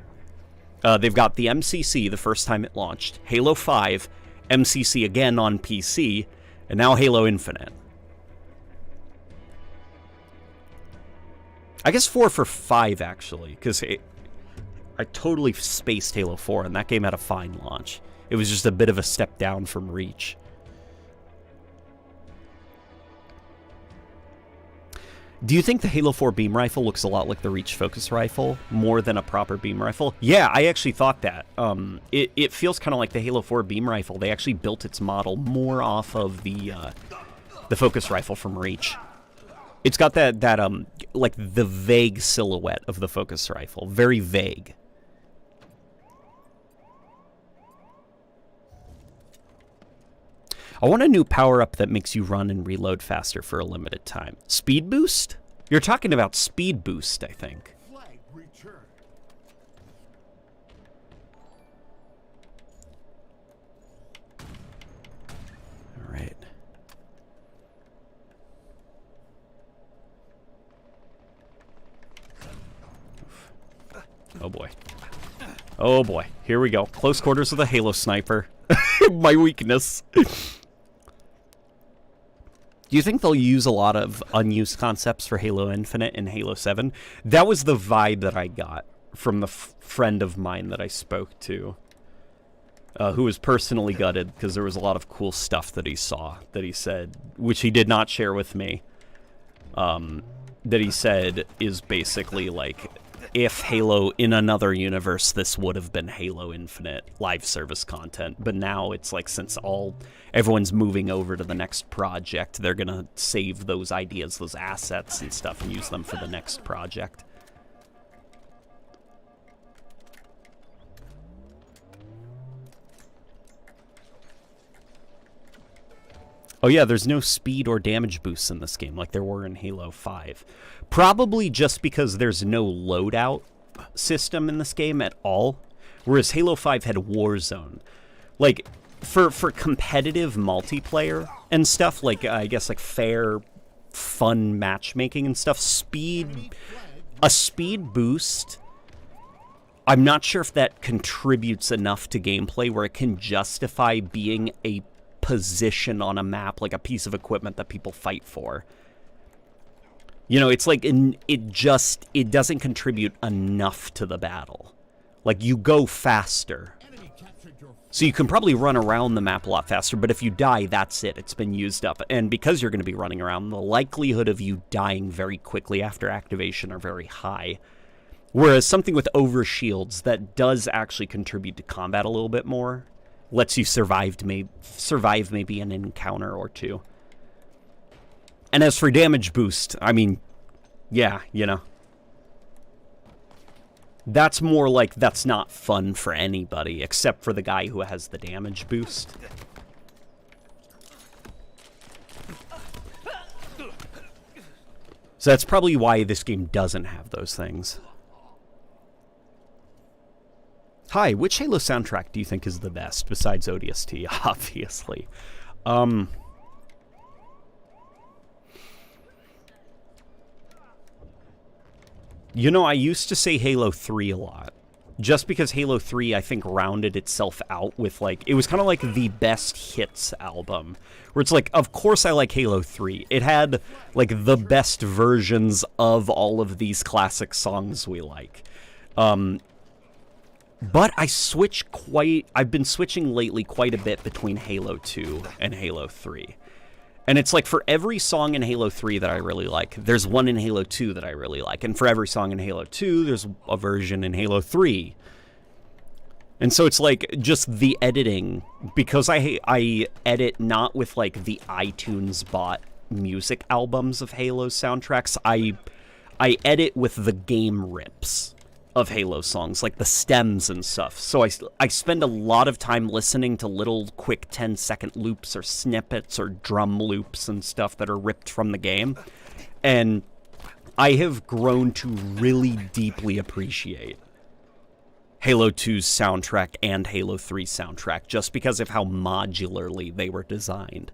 They've got the MCC the first time it launched, Halo 5, MCC again on PC, and now Halo Infinite. I guess 4 for 5, actually, because I totally spaced Halo 4, and that game had a fine launch. It was just a bit of a step down from Reach. Do you think the Halo 4 beam rifle looks a lot like the Reach focus rifle, more than a proper beam rifle? Yeah, I actually thought that. It feels kind of like the Halo 4 beam rifle. They actually built its model more off of the focus rifle from Reach. It's got that like the vague silhouette of the focus rifle, very vague. I want a new power-up that makes you run and reload faster for a limited time. Speed boost? You're talking about speed boost, I think. Flag return. All right. Oh boy. Oh boy. Here we go. Close quarters with a Halo sniper. My weakness. Do you think they'll use a lot of unused concepts for Halo Infinite and Halo 7? That was the vibe that I got from the friend of mine that I spoke to, who was personally gutted because there was a lot of cool stuff that he saw, that he said, which he did not share with me, that he said is basically like, if Halo in another universe, this would have been Halo Infinite live service content. But now it's like, since everyone's moving over to the next project, they're going to save those ideas, those assets and stuff, and use them for the next project. Oh yeah, there's no speed or damage boosts in this game like there were in Halo 5. Probably just because there's no loadout system in this game at all, whereas Halo 5 had Warzone. Like, for competitive multiplayer and stuff, like, I guess, like, fair, fun matchmaking and stuff, a speed boost, I'm not sure if that contributes enough to gameplay where it can justify being a position on a map, like a piece of equipment that people fight for. You know, it's like it doesn't contribute enough to the battle. Like, you go faster, so you can probably run around the map a lot faster, but if you die, that's it. It's been used up. And because you're going to be running around, the likelihood of you dying very quickly after activation are very high. Whereas something with overshields that does actually contribute to combat a little bit more, lets you survive maybe an encounter or two. And as for damage boost, I mean, yeah, you know. That's more like, that's not fun for anybody, except for the guy who has the damage boost. So that's probably why this game doesn't have those things. Hi, which Halo soundtrack do you think is the best, besides ODST, obviously? You know, I used to say Halo 3 a lot. Just because Halo 3, I think, rounded itself out with, like, it was kind of like the best hits album. Where it's like, of course I like Halo 3. It had, like, the best versions of all of these classic songs we like. But I've been switching lately quite a bit between Halo 2 and Halo 3. And it's like, for every song in Halo 3 that I really like, there's one in Halo 2 that I really like. And for every song in Halo 2, there's a version in Halo 3. And so it's like, just the editing, because I edit not with, like, the iTunes bot music albums of Halo soundtracks. I edit with the game rips of Halo songs, like the stems and stuff. So I spend a lot of time listening to little quick 10-second loops or snippets or drum loops and stuff that are ripped from the game. And I have grown to really deeply appreciate Halo 2's soundtrack and Halo 3's soundtrack just because of how modularly they were designed.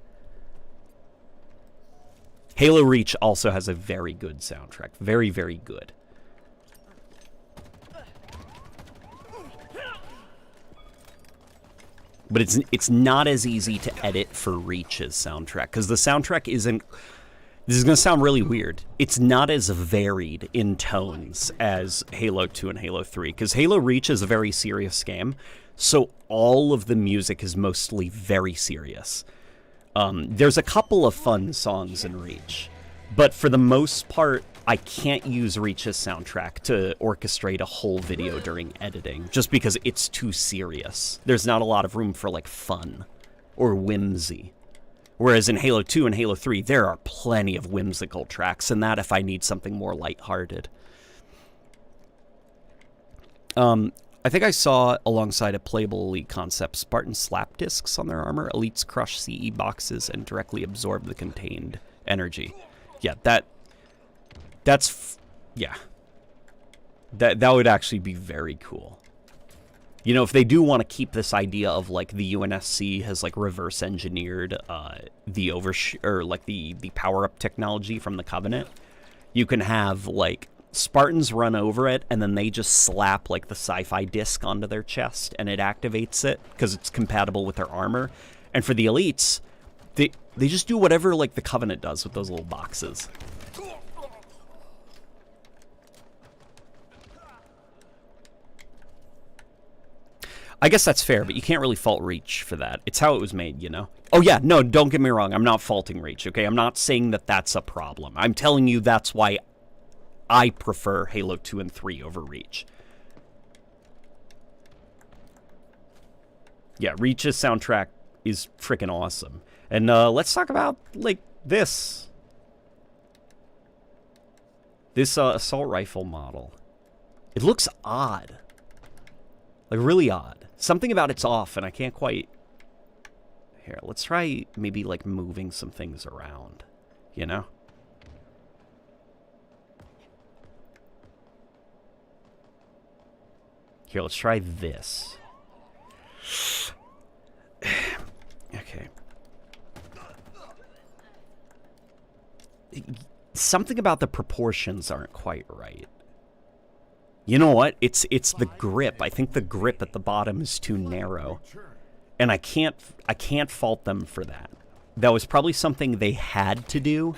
Halo Reach also has a very good soundtrack. Very, very good. But it's not as easy to edit for Reach's soundtrack, because the soundtrack isn't... This is going to sound really weird. It's not as varied in tones as Halo 2 and Halo 3, because Halo Reach is a very serious game, so all of the music is mostly very serious. There's a couple of fun songs in Reach, But for the most part, I can't use Reach's soundtrack to orchestrate a whole video during editing, just because it's too serious. There's not a lot of room for, like, fun or whimsy. Whereas in Halo 2 and Halo 3, there are plenty of whimsical tracks, and that if I need something more lighthearted. I think I saw, alongside a playable Elite concept, Spartan slap discs on their armor. Elites crush CE boxes and directly absorb the contained energy. Yeah, yeah. That would actually be very cool. You know, if they do want to keep this idea of, like, the UNSC has, like, reverse engineered the power-up technology from the Covenant, you can have, like, Spartans run over it, and then they just slap, like, the sci-fi disc onto their chest, and it activates it, because it's compatible with their armor. And for the Elites, they just do whatever, like, the Covenant does with those little boxes. I guess that's fair, but you can't really fault Reach for that. It's how it was made, you know? Oh, yeah, no, don't get me wrong. I'm not faulting Reach, okay? I'm not saying that that's a problem. I'm telling you that's why I prefer Halo 2 and 3 over Reach. Yeah, Reach's soundtrack is freaking awesome. And let's talk about, like, this. This assault rifle model. It looks odd. Like, really odd. Something about it's off, and I can't quite... Here, let's try maybe, like, moving some things around, you know? Here, let's try this. Okay. Something about the proportions aren't quite right. You know what? It's the grip. I think the grip at the bottom is too narrow. And I can't fault them for that. That was probably something they had to do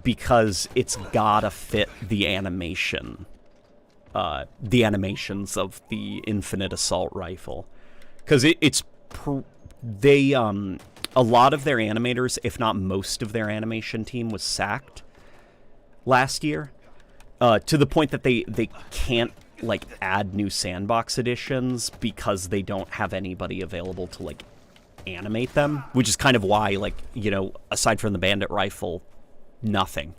because it's gotta fit the animation. The animations of the Infinite Assault Rifle. Because a lot of their animators, if not most of their animation team, was sacked last year. To the point that they can't, like, add new sandbox editions because they don't have anybody available to, like, animate them. Which is kind of why, like, you know, aside from the Bandit Rifle, nothing.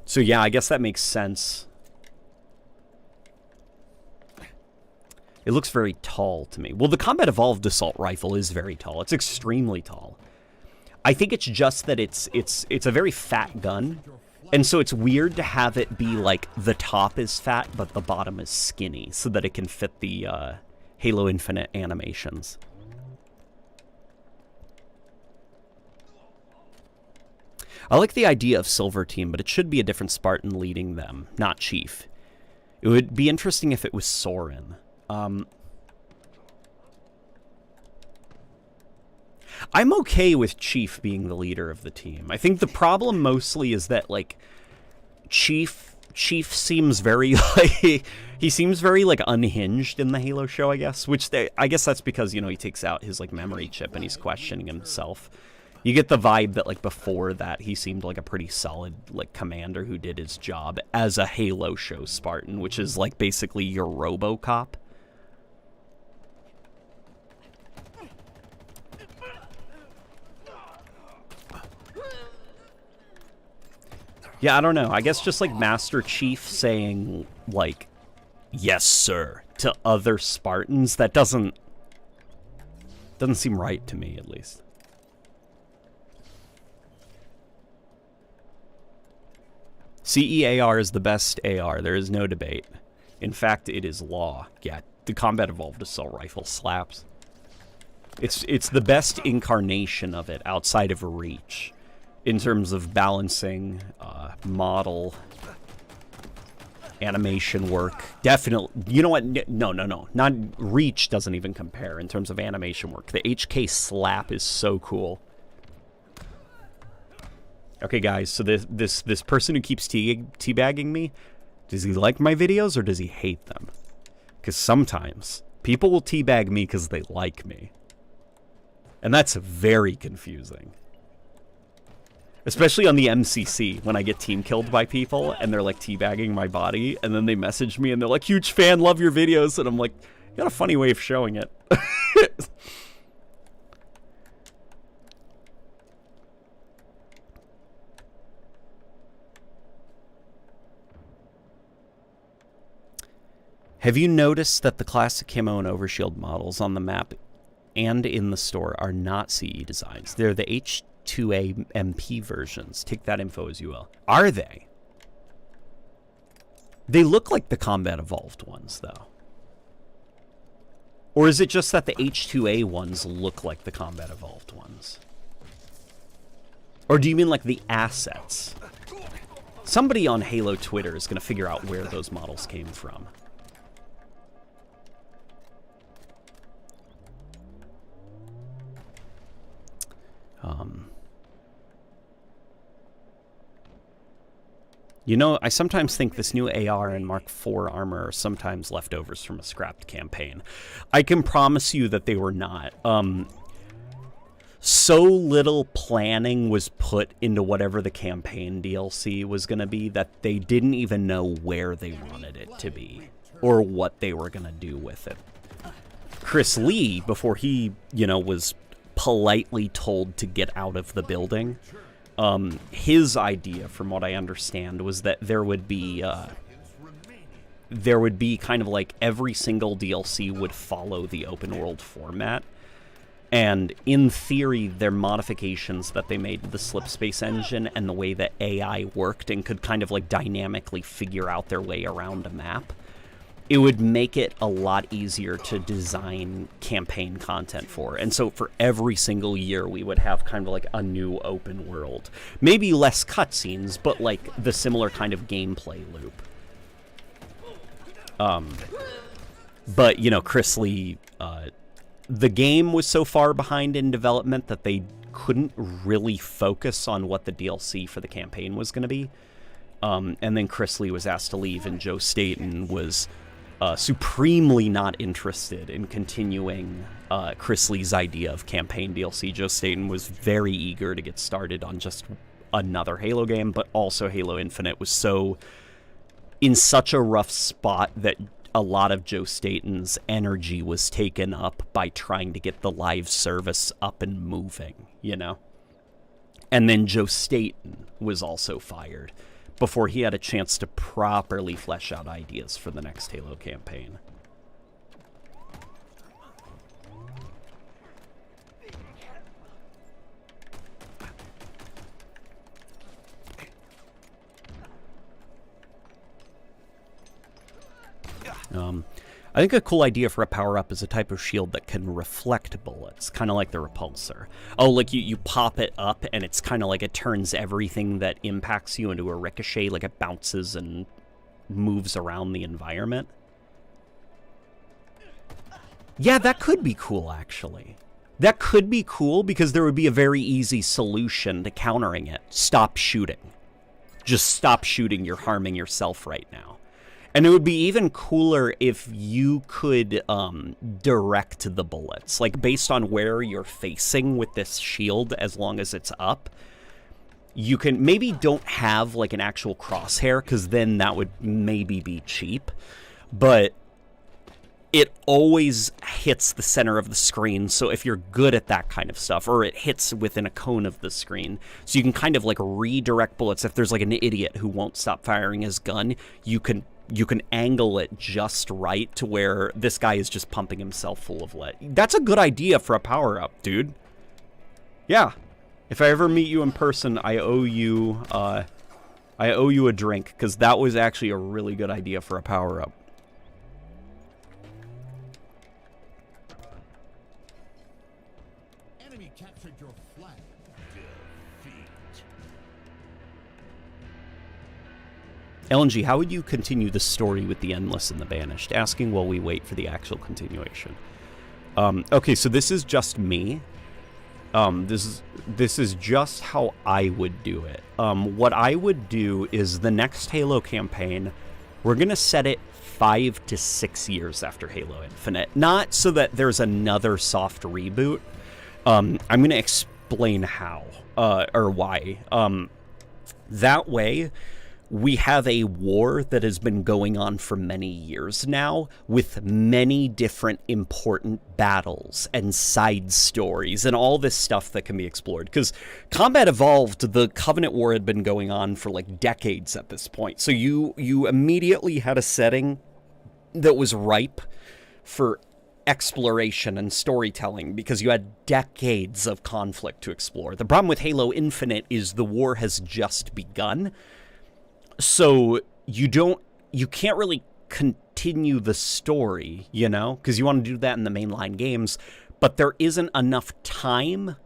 So yeah, I guess that makes sense. It looks very tall to me. Well, the Combat Evolved Assault Rifle is very tall. It's extremely tall. I think it's just that it's a very fat gun, and so it's weird to have it be like the top is fat but the bottom is skinny, so that it can fit the Halo Infinite animations. I like the idea of Silver Team, but it should be a different Spartan leading them, not Chief. It would be interesting if it was Soren. I'm okay with Chief being the leader of the team. I think the problem mostly is that, like, Chief seems very, like, he seems very, like, unhinged in the Halo show, I guess. Which, I guess that's because, you know, he takes out his, like, memory chip and he's questioning himself. You get the vibe that, like, before that, he seemed like a pretty solid, like, commander who did his job as a Halo show Spartan, which is, like, basically your RoboCop. Yeah, I don't know. I guess just, like, Master Chief saying, like, yes, sir, to other Spartans, that doesn't seem right to me, at least. CEAR is the best AR. There is no debate. In fact, it is law. Yeah, the Combat Evolved Assault Rifle slaps. It's the best incarnation of it outside of Reach. In terms of balancing, model, animation work. Definitely. You know what? No. Not Reach doesn't even compare in terms of animation work. The HK slap is so cool. Okay, guys, so this person who keeps teabagging me, does he like my videos or does he hate them? Because sometimes people will teabag me because they like me. And that's very confusing. Especially on the MCC, when I get team killed by people, and they're, like, teabagging my body, and then they message me, and they're like, huge fan, love your videos, and I'm like, you got a funny way of showing it. Have you noticed that the classic camo and overshield models on the map and in the store are not CE designs? They're the H2A MP versions. Take that info as you will. Are they? They look like the Combat Evolved ones, though. Or is it just that the H2A ones look like the Combat Evolved ones? Or do you mean like the assets? Somebody on Halo Twitter is going to figure out where those models came from. You know, I sometimes think this new AR and Mark IV armor are sometimes leftovers from a scrapped campaign. I can promise you that they were not. So little planning was put into whatever the campaign DLC was going to be that they didn't even know where they wanted it to be or what they were going to do with it. Chris Lee, before he, was politely told to get out of the building, his idea, from what I understand, was that there would be kind of like every single DLC would follow the open world format. And in theory, their modifications that they made to the slipspace engine and the way that AI worked and could kind of like dynamically figure out their way around a map, it would make it a lot easier to design campaign content for. And so for every single year, we would have kind of like a new open world. Maybe less cutscenes, but like the similar kind of gameplay loop. But, Chris Lee, the game was so far behind in development that they couldn't really focus on what the DLC for the campaign was going to be. And then Chris Lee was asked to leave, and Joe Staten was supremely not interested in continuing Chris Lee's idea of campaign DLC. Joe Staten was very eager to get started on just another Halo game, but also Halo Infinite was in such a rough spot that a lot of Joe Staten's energy was taken up by trying to get the live service up and moving, And then Joe Staten was also fired before he had a chance to properly flesh out ideas for the next Halo campaign. I think a cool idea for a power-up is a type of shield that can reflect bullets, kind of like the repulsor. Oh, like you pop it up, and it's kind of like it turns everything that impacts you into a ricochet, like it bounces and moves around the environment. Yeah, that could be cool, actually. That could be cool, because there would be a very easy solution to countering it. Stop shooting. Just stop shooting, you're harming yourself right now. And it would be even cooler if you could direct the bullets, like based on where you're facing with this shield, as long as it's up. You can maybe don't have like an actual crosshair, because then that would maybe be cheap, but it always hits the center of the screen. So if you're good at that kind of stuff, or it hits within a cone of the screen, so you can kind of like redirect bullets. If there's like an idiot who won't stop firing his gun, you can angle it just right to where this guy is just pumping himself full of lead. That's a good idea for a power-up, dude. Yeah. If I ever meet you in person, I owe you a drink, because that was actually a really good idea for a power-up. Enemy captured your flag. Defeat. LNG, how would you continue the story with the Endless and the Banished? Asking while we wait for the actual continuation. Okay, so this is just me. This is just how I would do it. What I would do is the next Halo campaign, we're going to set it 5 to 6 years after Halo Infinite. Not so that there's another soft reboot, I'm going to explain how, or why. That way, we have a war that has been going on for many years now, with many different important battles and side stories and all this stuff that can be explored. Because combat evolved, the Covenant War had been going on for like decades at this point. So you immediately had a setting that was ripe for exploration and storytelling because you had decades of conflict to explore. The problem with Halo Infinite is the war has just begun. So you can't really continue the story, you know, because you want to do that in the mainline games, but there isn't enough time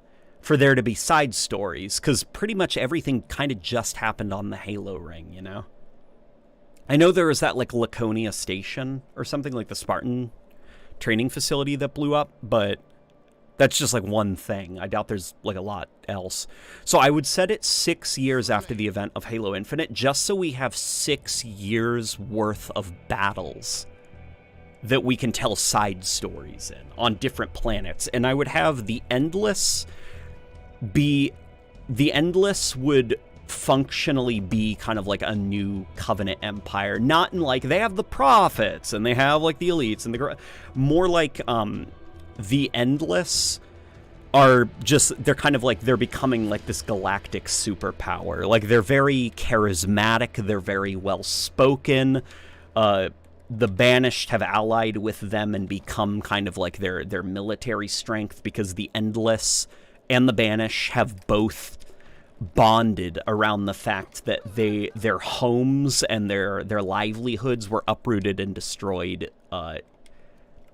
for there to be side stories, because pretty much everything kind of just happened on the Halo ring, you know? I know there was that, like, Laconia station or something, like the Spartan training facility that blew up, but that's just like one thing. I doubt there's like a lot else. So I would set it 6 years after the event of Halo Infinite, just so we have 6 years worth of battles that we can tell side stories in on different planets. And I would have the Endless would functionally be kind of like a new Covenant Empire. Not in like, they have the Prophets and they have like the Elites and more like, the Endless are just, they're kind of like, they're becoming like this galactic superpower. Like, they're very charismatic, they're very well-spoken. The Banished have allied with them and become kind of like their military strength, because the Endless and the Banished have both bonded around the fact that their homes and their livelihoods were uprooted and destroyed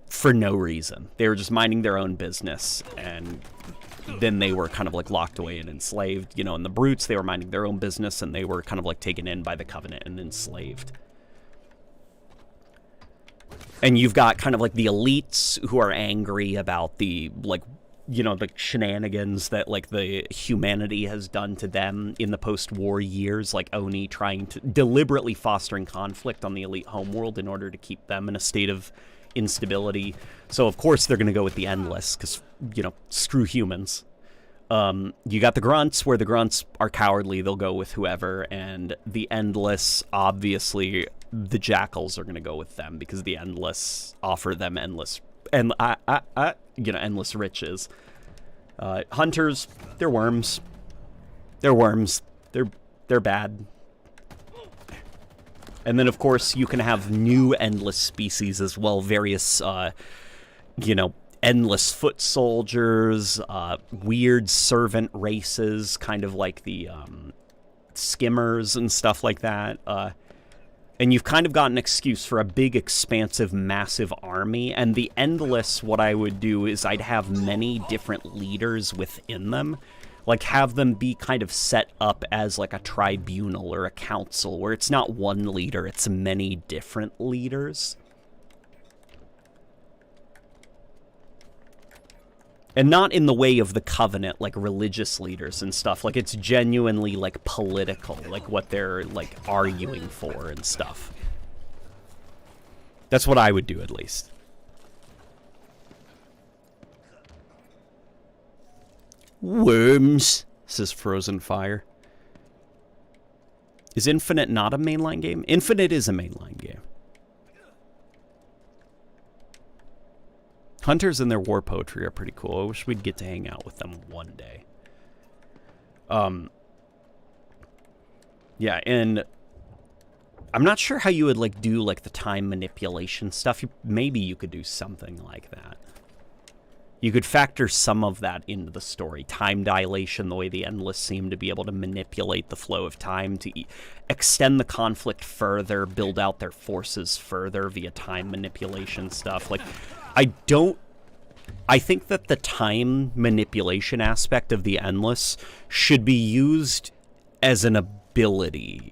for no reason. They were just minding their own business, and then they were kind of like locked away and enslaved. You know, in the Brutes, they were minding their own business, and they were kind of like taken in by the Covenant and enslaved. And you've got kind of like the Elites who are angry about the, like, you know, the shenanigans that, like, the humanity has done to them in the post-war years, like Oni trying to deliberately fostering conflict on the Elite homeworld in order to keep them in a state of instability. So of course they're going to go with the Endless, because, you know, screw humans. You got the Grunts, where the Grunts are cowardly, they'll go with whoever, and the Endless, obviously the Jackals are going to go with them, because the Endless offer them endless endless riches. Hunters, they're worms. They're worms. They're bad. And then, of course, you can have new Endless species as well. Various, Endless foot soldiers, weird servant races, kind of like the skimmers and stuff like that. And you've kind of got an excuse for a big, expansive, massive army. And the Endless, what I would do is I'd have many different leaders within them. Like, have them be kind of set up as, like, a tribunal or a council, where it's not one leader, it's many different leaders. And not in the way of the Covenant, like, religious leaders and stuff. Like, it's genuinely, like, political, like, what they're, like, arguing for and stuff. That's what I would do, at least. Worms, says Frozen Fire. Is Infinite not a mainline game? Infinite is a mainline game. Hunters and their war poetry are pretty cool. I wish we'd get to hang out with them one day. Yeah, and I'm not sure how you would, like, do, like, the time manipulation stuff. Maybe you could do something like that. You could factor some of that into the story. Time dilation, the way the Endless seem to be able to manipulate the flow of time to extend the conflict further, build out their forces further via time manipulation stuff. Like, I think that the time manipulation aspect of the Endless should be used as an ability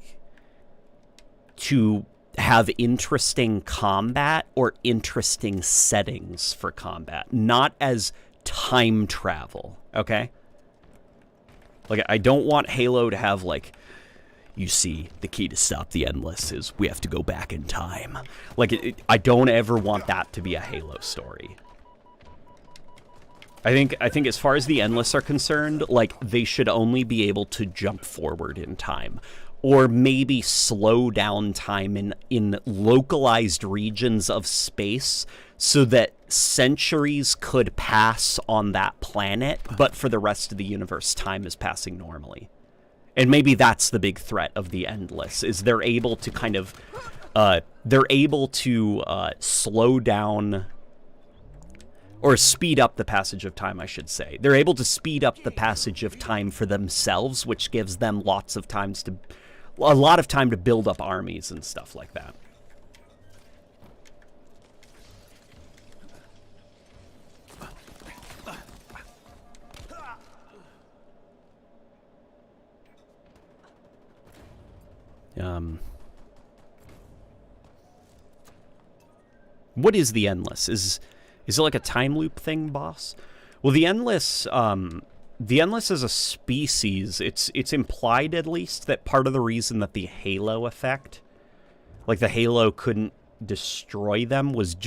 to have interesting combat or interesting settings for combat, not as time travel, okay? Like, I don't want Halo to have, like, you see, the key to stop the Endless is we have to go back in time. Like, I don't ever want that to be a Halo story. I think as far as the Endless are concerned, like, they should only be able to jump forward in time. Or maybe slow down time in localized regions of space so that centuries could pass on that planet, but for the rest of the universe, time is passing normally. And maybe that's the big threat of the Endless, is they're able to kind of, slow down, or speed up the passage of time, I should say. They're able to speed up the passage of time for themselves, which gives them a lot of time to build up armies and stuff like that. What is the Endless? Is it like a time loop thing, boss? Well, the Endless as a species, it's implied at least that part of the reason that the Halo effect, like the Halo couldn't destroy them, was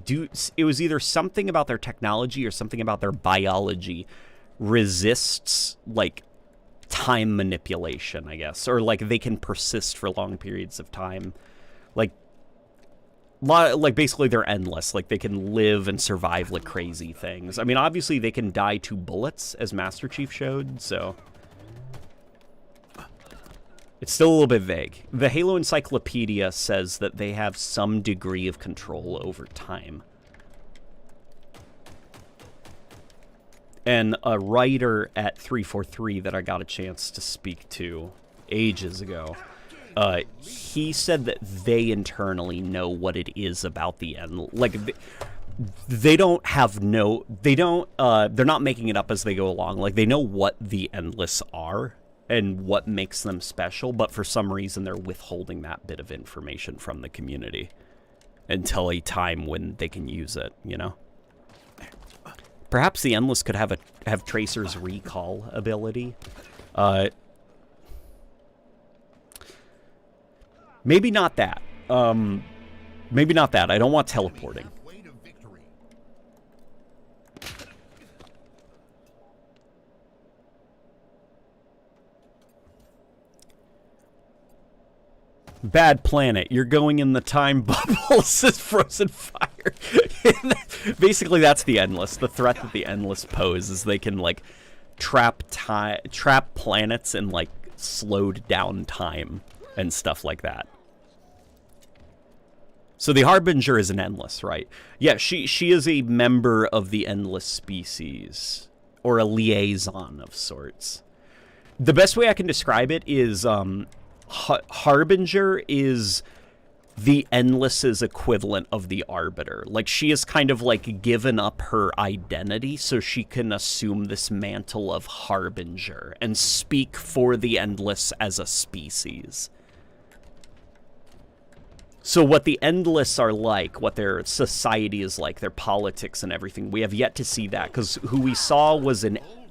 it was either something about their technology or something about their biology resists, like, time manipulation, I guess, or like they can persist for long periods of time, like basically they're endless, like they can live and survive like crazy things. I mean, obviously they can die to bullets, as Master Chief showed, so it's still a little bit vague. The Halo Encyclopedia says that they have some degree of control over time. And a writer at 343 that I got a chance to speak to ages ago, he said that they internally know what it is about the end. Like, they're not making it up as they go along. Like, they know what the Endless are and what makes them special, but for some reason they're withholding that bit of information from the community until a time when they can use it, you know? Perhaps the Endless could have Tracer's recall ability. Maybe not that. Maybe not that. I don't want teleporting. Bad planet. You're going in the time bubble, says Frozen Fire. Basically, that's the Endless. The threat that the Endless pose is they can, like, trap planets in, like, slowed down time and stuff like that. So the Harbinger is an Endless, right? Yeah, she is a member of the Endless species, or a liaison of sorts. The best way I can describe it is Harbinger is the Endless's equivalent of the Arbiter. Like, she is kind of like given up her identity so she can assume this mantle of Harbinger and speak for the Endless as a species. So what the Endless are like, what their society is like, their politics and everything, we have yet to see that, because who we saw was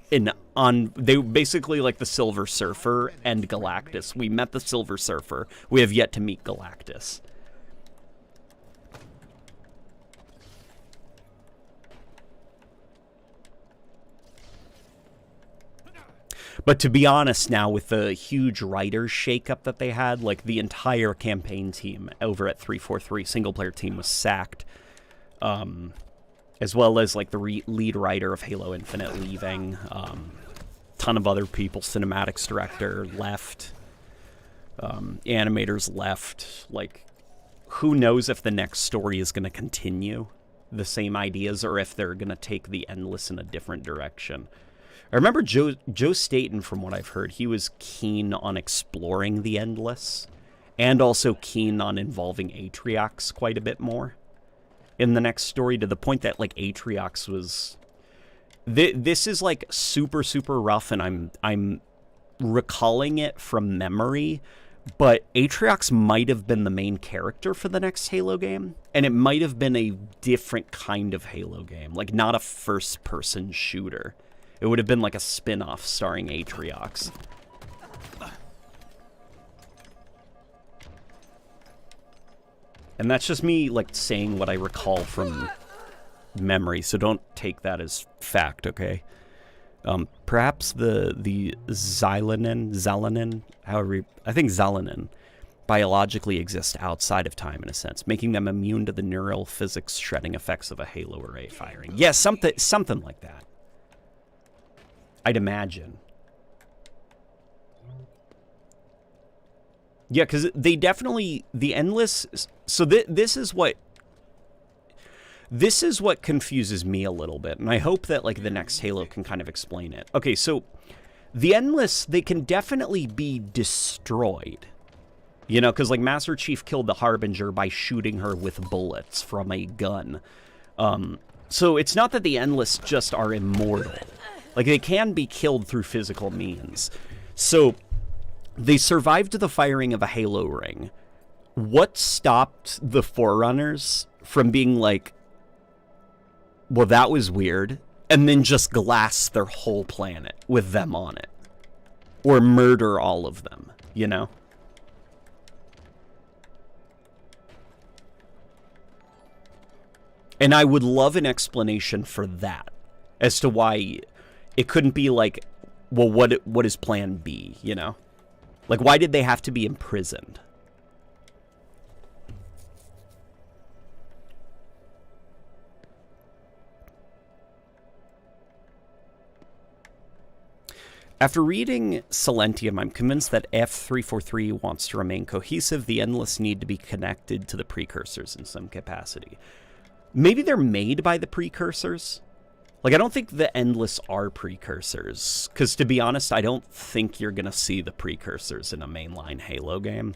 they basically like the Silver Surfer and Galactus. We met the Silver Surfer. We have yet to meet Galactus. But to be honest now, with the huge writers shakeup that they had, like the entire campaign team over at 343, single-player team, was sacked. As well as like the lead writer of Halo Infinite leaving. Ton of other people, cinematics director left. Animators left. Like, who knows if the next story is going to continue the same ideas or if they're going to take the Endless in a different direction. I remember Joe Staten, from what I've heard, he was keen on exploring the Endless and also keen on involving Atriox quite a bit more in the next story, to the point that, like, Atriox was... This is, like, super, super rough, and I'm recalling it from memory, but Atriox might have been the main character for the next Halo game, and it might have been a different kind of Halo game, like, not a first-person shooter. It would have been like a spin-off starring Atriox. And that's just me, like, saying what I recall from memory, so don't take that as fact, okay? Perhaps the Xylonin, however, I think Xylonin, biologically exist outside of time in a sense, making them immune to the neural physics shredding effects of a halo array firing. Yeah, something like that. I'd imagine. Yeah, because they definitely, the endless, so this is what confuses me a little bit, and I hope that, like, the next Halo can kind of explain it. Okay, so the endless, they can definitely be destroyed. You know, because, like, Master Chief killed the Harbinger by shooting her with bullets from a gun. So it's not that the endless just are immortal. Like, they can be killed through physical means. So they survived the firing of a Halo ring. What stopped the Forerunners from being like, well, that was weird, and then just glass their whole planet with them on it? Or murder all of them, you know? And I would love an explanation for that, as to why it couldn't be like, well, what is plan B, you know? Like, why did they have to be imprisoned? After reading Silentium, I'm convinced that F343 wants to remain cohesive. The Endless need to be connected to the precursors in some capacity. Maybe they're made by the precursors? Like, I don't think the Endless are precursors, because to be honest, I don't think you're going to see the precursors in a mainline Halo game.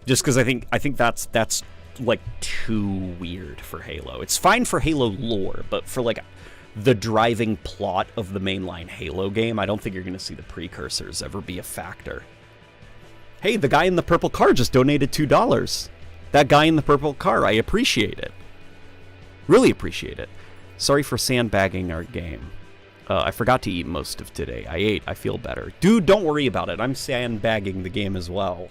Just because I think that's like too weird for Halo. It's fine for Halo lore, but for like the driving plot of the mainline Halo game, I don't think you're going to see the precursors ever be a factor. Hey, the guy in the purple car just donated $2. That guy in the purple car, I appreciate it. Really appreciate it. Sorry for sandbagging our game. I forgot to eat most of today. I ate. I feel better. Dude, don't worry about it. I'm sandbagging the game as well.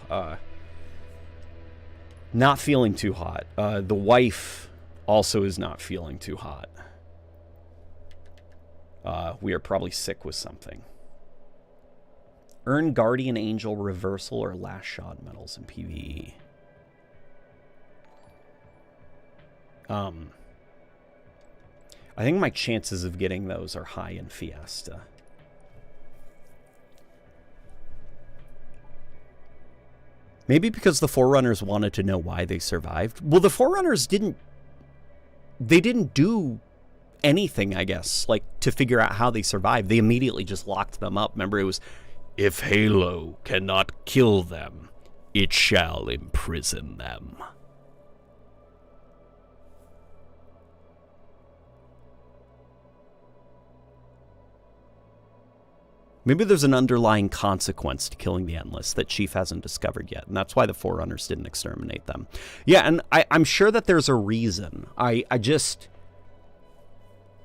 Not feeling too hot. The wife also is not feeling too hot. We are probably sick with something. Earn Guardian Angel Reversal or Last Shot medals in PvE. I think my chances of getting those are high in Fiesta. Maybe because the Forerunners wanted to know why they survived. Well, the Forerunners didn't do anything, I guess, like, to figure out how they survived. They immediately just locked them up. Remember, it was, if Halo cannot kill them, it shall imprison them. Maybe there's an underlying consequence to killing the Endless that Chief hasn't discovered yet, and that's why the Forerunners didn't exterminate them. Yeah, and I'm sure that there's a reason. I just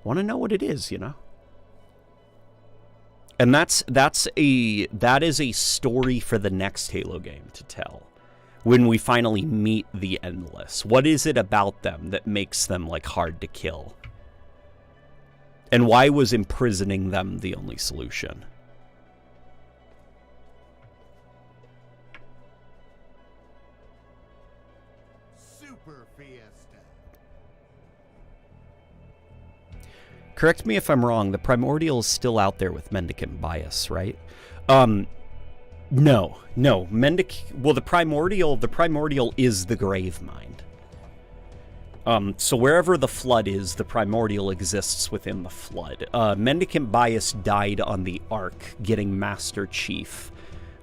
want to know what it is, you know? And that is a story for the next Halo game to tell. When we finally meet the Endless. What is it about them that makes them, like, hard to kill? And why was imprisoning them the only solution? Correct me if I'm wrong, the Primordial is still out there with Mendicant Bias, right? No. Well, the Primordial is the Gravemind. So wherever the Flood is, the Primordial exists within the Flood. Mendicant Bias died on the Ark, getting Master Chief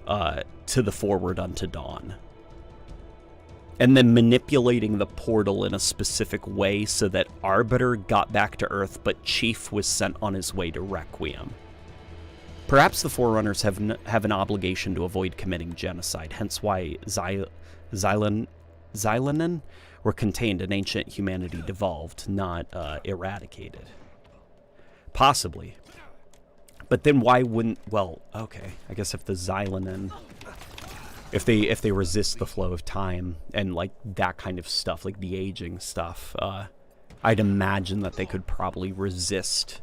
to the Forward Unto Dawn. And then manipulating the portal in a specific way so that Arbiter got back to Earth, but Chief was sent on his way to Requiem. Perhaps the Forerunners have an obligation to avoid committing genocide, hence why Xylonin were contained and ancient humanity devolved, not eradicated. Possibly. But then why wouldn't... Well, okay. I guess if the Xylonin... If they resist the flow of time and, like, that kind of stuff, like the aging stuff, I'd imagine that they could probably resist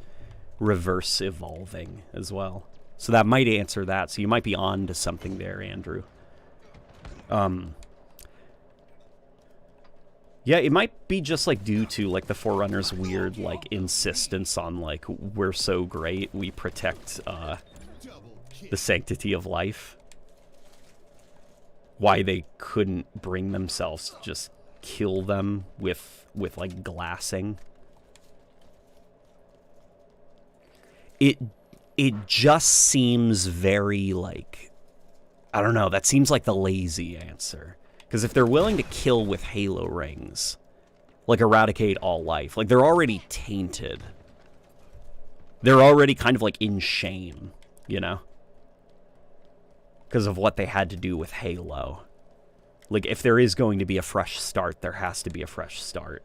reverse evolving as well. So that might answer that. So you might be on to something there, Andrew. Yeah, it might be just, like, due to, like, the Forerunners' weird, like, insistence on, like, we're so great, we protect, the sanctity of life. Why they couldn't bring themselves to just kill them with like, glassing. It just seems very, like, I don't know, that seems like the lazy answer. Because if they're willing to kill with Halo rings, like, eradicate all life, like, they're already tainted. They're already kind of, like, in shame, you know? Because of what they had to do with Halo. Like, if there is going to be a fresh start, there has to be a fresh start.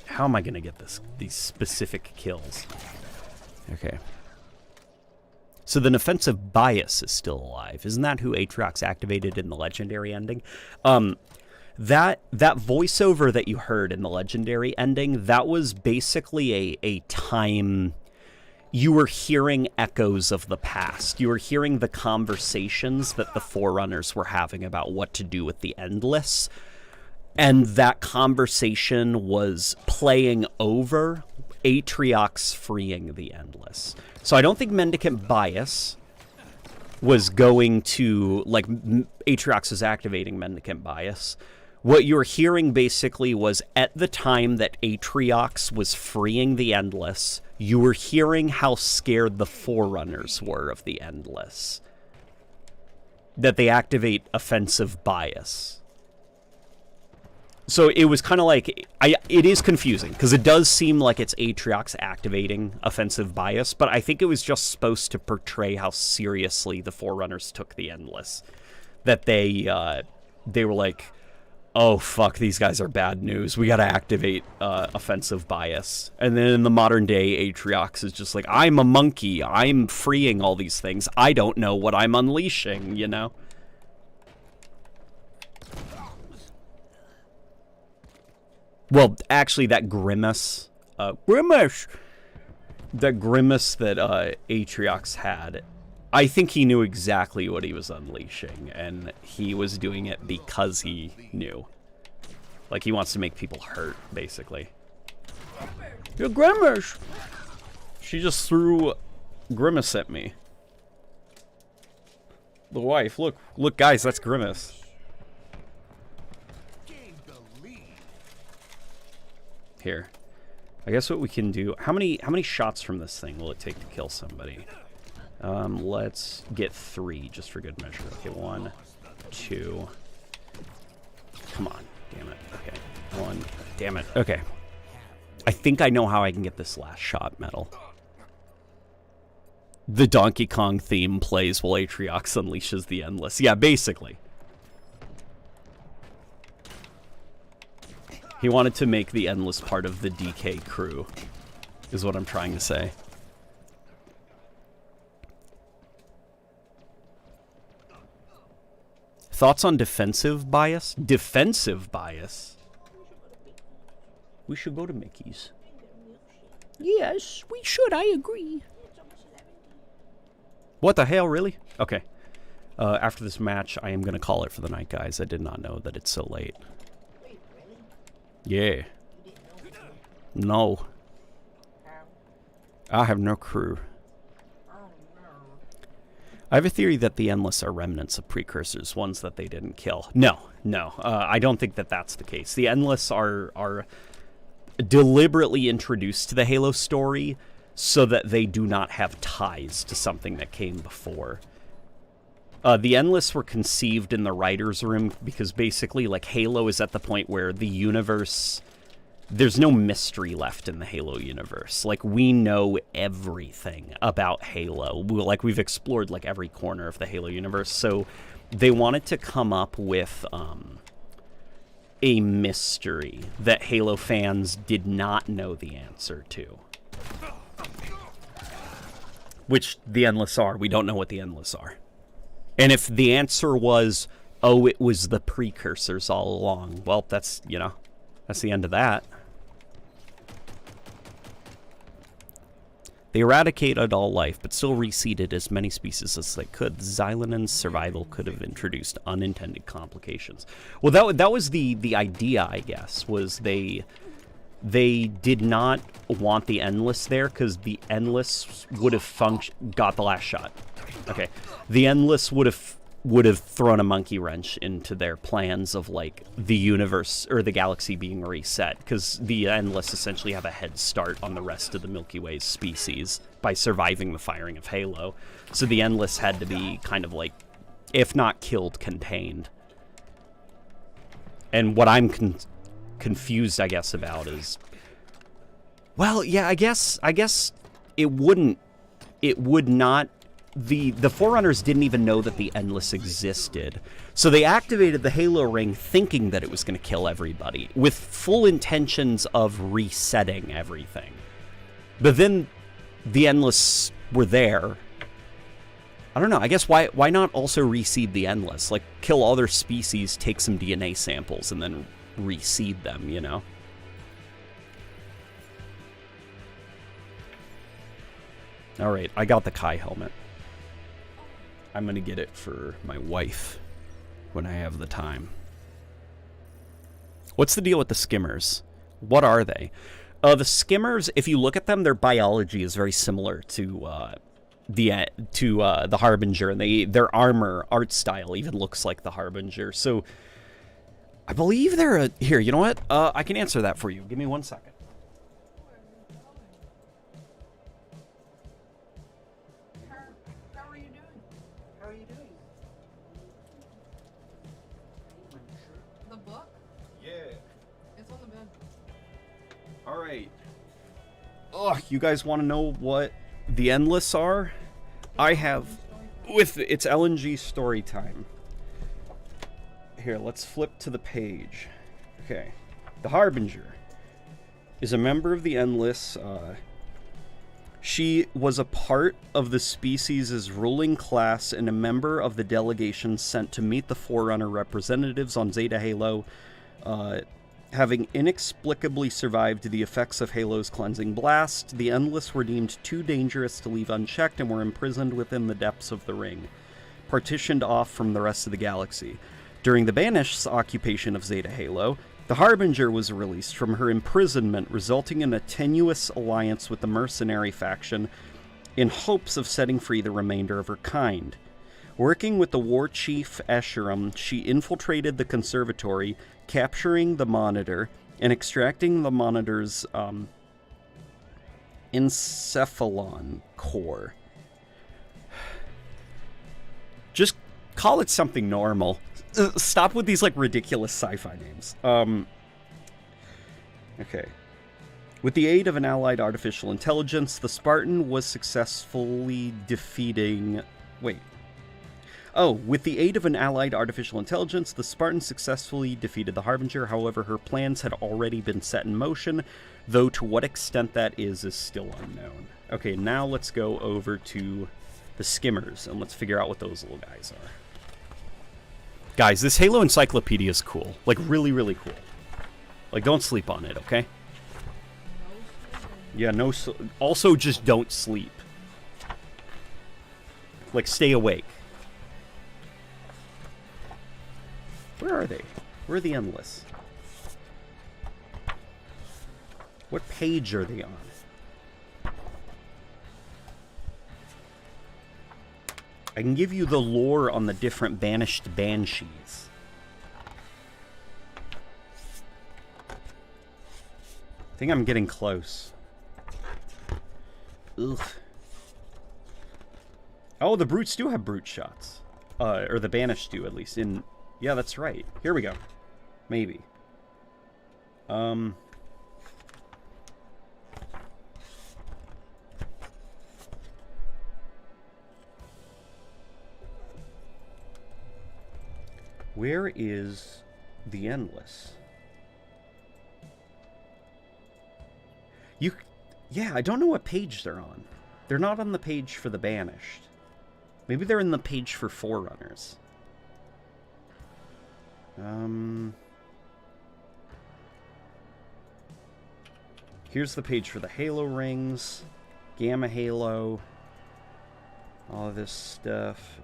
How am I going to get these specific kills? Okay. So the offensive bias is still alive. Isn't that who Atriox activated in the legendary ending? That voiceover that you heard in the legendary ending, that was basically a time you were hearing echoes of the past. You were hearing the conversations that the Forerunners were having about what to do with the Endless. And that conversation was playing over Atriox freeing the Endless. So I don't think Mendicant Bias was going to, like, Atriox is activating Mendicant Bias. What you were hearing basically was at the time that Atriox was freeing the Endless, you were hearing how scared the Forerunners were of the Endless. That they activate offensive bias. So it was kind of like, it is confusing, because it does seem like it's Atriox activating offensive bias, but I think it was just supposed to portray how seriously the Forerunners took the Endless. That they were like, oh fuck, these guys are bad news, we gotta activate offensive bias. And then in the modern day, Atriox is just like, I'm a monkey, I'm freeing all these things, I don't know what I'm unleashing, you know? Well, actually, that grimace, that grimace that Atriox had, I think he knew exactly what he was unleashing, and he was doing it because he knew. Like, he wants to make people hurt, basically. Your grimace! She just threw grimace at me. The wife, look, guys, that's grimace. Here, I guess what we can do, how many shots from this thing will it take to kill somebody? Let's get 3 just for good measure. Okay, 1, 2, come on, damn it. Okay, 1, damn it. Okay, I think I know how I can get this last shot medal. The Donkey Kong theme plays while Atriox unleashes the Endless. Yeah, basically. He wanted to make the Endless part of the DK crew, is what I'm trying to say. Thoughts on defensive bias? Defensive bias? We should go to Mickey's. Yes, we should, I agree. What the hell, really? Okay. After this match, I am going to call it for the night, guys. I did not know that it's so late. Yeah. No. I have no clue. I have a theory that the Endless are remnants of precursors, ones that they didn't kill. No. I don't think that that's the case. The Endless are deliberately introduced to the Halo story so that they do not have ties to something that came before. The Endless were conceived in the writer's room because basically, like, Halo is at the point where the universe... There's no mystery left in the Halo universe. Like, we know everything about Halo. Like, we've explored, like, every corner of the Halo universe. So they wanted to come up with a mystery that Halo fans did not know the answer to. which the Endless are. We don't know what the Endless are. And if the answer was, oh, it was the precursors all along, well, that's, you know, that's the end of that. They eradicated all life, but still reseeded as many species as they could. Xylanen's survival could have introduced unintended complications. Well, that was the idea, I guess, was they did not want the Endless there because the Endless would have got the last shot. Okay, the Endless would have thrown a monkey wrench into their plans of like the universe or the galaxy being reset, because the Endless essentially have a head start on the rest of the Milky Way's species by surviving the firing of Halo. So the Endless had to be kind of like, if not killed, contained. And what I'm confused, I guess, about is, well, yeah, I guess it would not. The Forerunners didn't even know that the Endless existed. So they activated the Halo ring thinking that it was going to kill everybody, with full intentions of resetting everything. But then the Endless were there. I don't know, I guess why not also reseed the Endless? Like, kill all their species, take some DNA samples, and then reseed them, you know? Alright, I got the Kai helmet. I'm going to get it for my wife when I have the time. What's the deal with the skimmers? What are they? The skimmers, if you look at them, their biology is very similar to the Harbinger, and their armor art style even looks like the Harbinger. So I believe they're here, you know what? I can answer that for you. Give me 1 second. Alright. Oh, you guys want to know what the Endless are? I have, it's LNG story time. Here, let's flip to the page. Okay. The Harbinger is a member of the Endless. She was a part of the species' ruling class and a member of the delegation sent to meet the Forerunner representatives on Zeta Halo. Having inexplicably survived the effects of Halo's cleansing blast, the Endless were deemed too dangerous to leave unchecked and were imprisoned within the depths of the ring, partitioned off from the rest of the galaxy. During the Banished's occupation of Zeta Halo, the Harbinger was released from her imprisonment, resulting in a tenuous alliance with the mercenary faction in hopes of setting free the remainder of her kind. Working with the war chief Escherum, she infiltrated the conservatory, capturing the Monitor and extracting the Monitor's encephalon core. Just call it something normal. Stop with these like ridiculous sci-fi names. Okay. With the aid of an allied artificial intelligence, the Spartan was successfully defeating... Wait. Oh, with the aid of an allied artificial intelligence, the Spartan successfully defeated the Harbinger. However, her plans had already been set in motion, though to what extent that is still unknown. Okay, now let's go over to the Skimmers, and let's figure out what those little guys are. Guys, this Halo encyclopedia is cool. Like, really, really cool. Like, don't sleep on it, okay? Yeah, also, just don't sleep. Like, stay awake. Where are they? Where are the Endless? What page are they on? I can give you the lore on the different banished banshees. I think I'm getting close. Ugh. Oh, the brutes do have brute shots. Or the banished do, at least. Yeah, that's right. Here we go. Maybe. Where is the Endless? Yeah, I don't know what page they're on. They're not on the page for the Banished. Maybe they're in the page for Forerunners. Here's the page for the Halo rings, Gamma Halo, all of this stuff.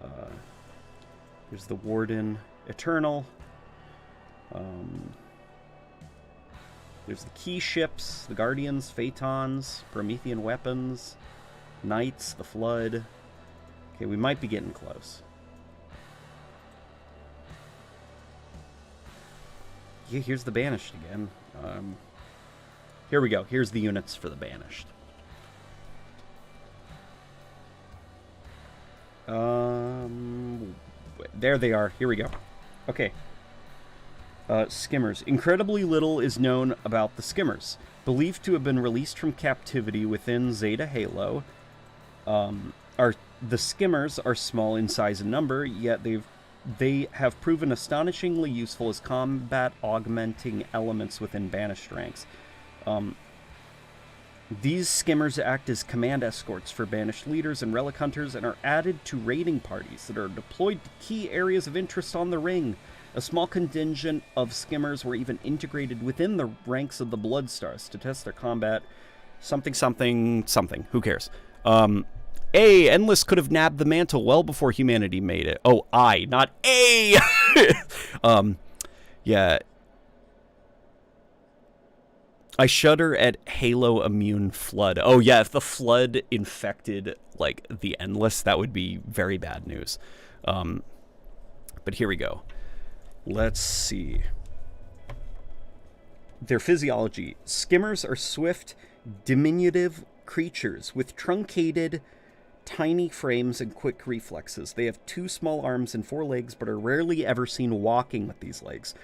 Here's the Warden Eternal. There's the key ships, the Guardians, Phaetons, Promethean weapons, Knights, the Flood. Okay, we might be getting close. Yeah, here's the Banished again. Here we go. Here's the units for the Banished. There they are. Here we go. Okay. Skimmers. Incredibly little is known about the Skimmers. Believed to have been released from captivity within Zeta Halo, the Skimmers are small in size and number, yet they have proven astonishingly useful as combat augmenting elements within Banished ranks. These Skimmers act as command escorts for Banished leaders and relic hunters and are added to raiding parties that are deployed to key areas of interest on the ring. A small contingent of Skimmers were even integrated within the ranks of the Bloodstars to test their combat. Something. Who cares? Endless could have nabbed the mantle well before humanity made it. Oh, not A! Yeah. I shudder at Halo immune Flood. Oh, yeah, if the Flood infected, like, the Endless, that would be very bad news. But here we go. Let's see. Their physiology. Skimmers are swift, diminutive creatures with truncated, tiny frames and quick reflexes. They have 2 small arms and 4 legs, but are rarely ever seen walking with these legs.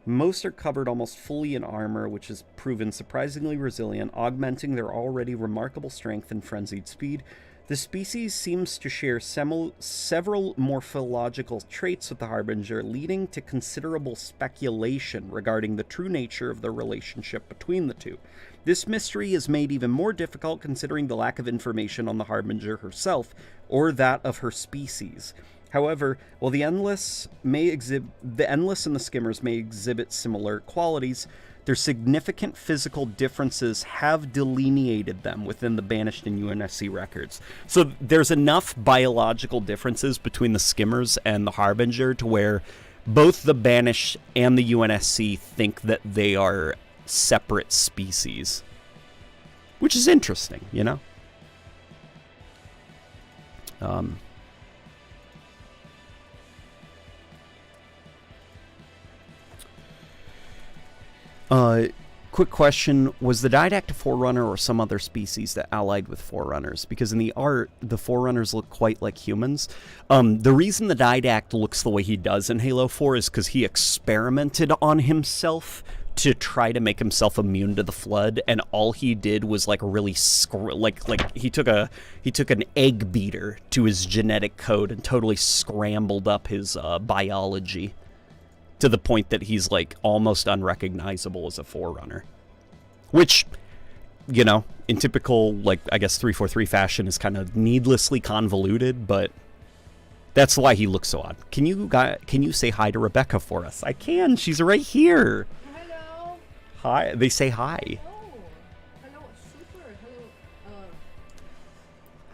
Most are covered almost fully in armor, which has proven surprisingly resilient, augmenting their already remarkable strength and frenzied speed. The species seems to share several morphological traits with the Harbinger, leading to considerable speculation regarding the true nature of the relationship between the two. This mystery is made even more difficult considering the lack of information on the Harbinger herself, or that of her species. However, while the Endless and the Skimmers may exhibit similar qualities, their significant physical differences have delineated them within the Banished and UNSC records. So there's enough biological differences between the Skimmers and the Harbinger to where both the Banished and the UNSC think that they are separate species. Which is interesting, you know? Quick question, was the Didact a Forerunner or some other species that allied with Forerunners? Because in the art, the Forerunners look quite like humans. The reason the Didact looks the way he does in Halo 4 is because he experimented on himself to try to make himself immune to the Flood, and all he did was like really he took an egg beater to his genetic code and totally scrambled up his biology to the point that he's like almost unrecognizable as a Forerunner, which, you know, in typical, like, I guess 343 fashion is kind of needlessly convoluted, but that's why he looks so odd. Can you say hi to Rebecca for us? I can. She's right here. Hello. Hi. They say hi. Hello, super. Hello,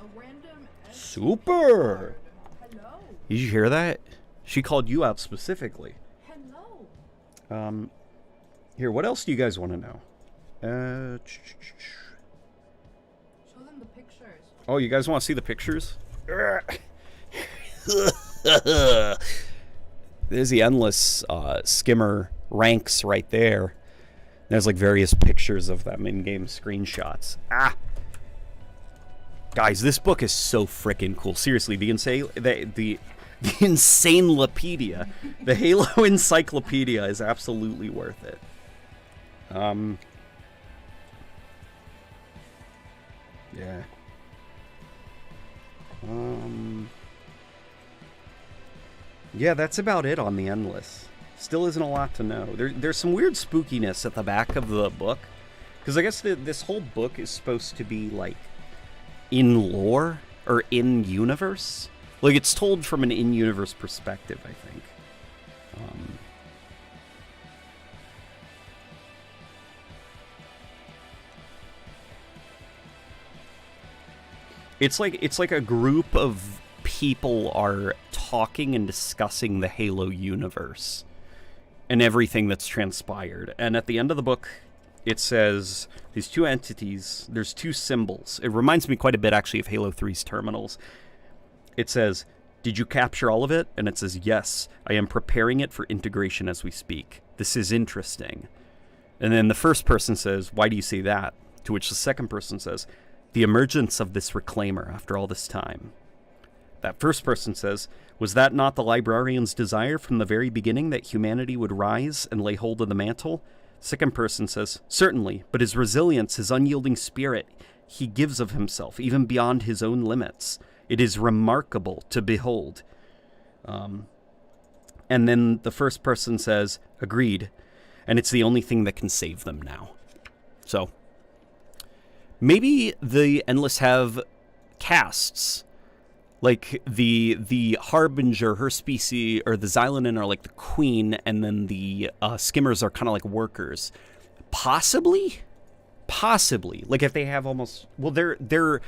a random Super. Hello. Did you hear that? She called you out specifically. Hello. Here, what else do you guys want to know? Show them the pictures. Oh, you guys want to see the pictures? There's the Endless Skimmer ranks right there. There's like various pictures of them in-game screenshots. Guys, this book is so freaking cool. Seriously, the Insanelopedia, the Halo encyclopedia is absolutely worth it. Yeah. Yeah, that's about it on the Endless. Still isn't a lot to know. There's some weird spookiness at the back of the book, because I guess this whole book is supposed to be like in lore or in universe. Like, it's told from an in-universe perspective, I think. It's like a group of people are talking and discussing the Halo universe and everything that's transpired. And at the end of the book, it says these two entities, there's two symbols. It reminds me quite a bit, actually, of Halo 3's terminals. It says, "Did you capture all of it?" And it says, "Yes, I am preparing it for integration as we speak. This is interesting." And then the first person says, "Why do you say that?" To which the second person says, "The emergence of this reclaimer after all this time." That first person says, "Was that not the librarian's desire from the very beginning, that humanity would rise and lay hold of the mantle?" Second person says, "Certainly, but his resilience, his unyielding spirit, he gives of himself, even beyond his own limits. It is remarkable to behold." And then the first person says, "Agreed, and it's the only thing that can save them now." So, maybe the Endless have castes. Like, the Harbinger, her species, or the Xylonin are like the queen, and then the Skimmers are kind of like workers. Possibly? Possibly. Like, if they have almost... Well, their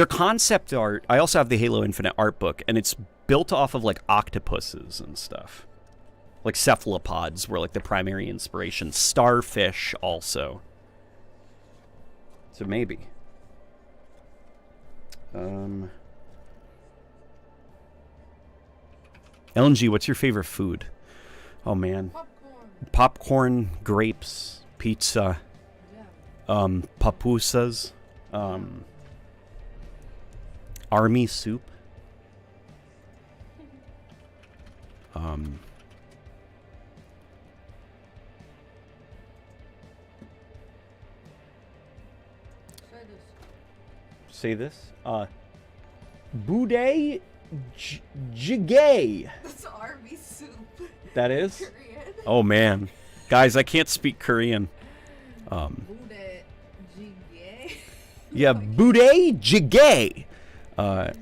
concept art... I also have the Halo Infinite art book, and it's built off of, like, octopuses and stuff. Like, cephalopods were, like, the primary inspiration. Starfish, also. So, maybe. LNG, what's your favorite food? Oh, man. Popcorn, grapes, pizza, pupusas, army soup. Say this. Boudet jjigae. That's army soup. That is? Korean. Oh, man. Guys, I can't speak Korean. Boudet jjigae. Yeah, Boudet jjigae. I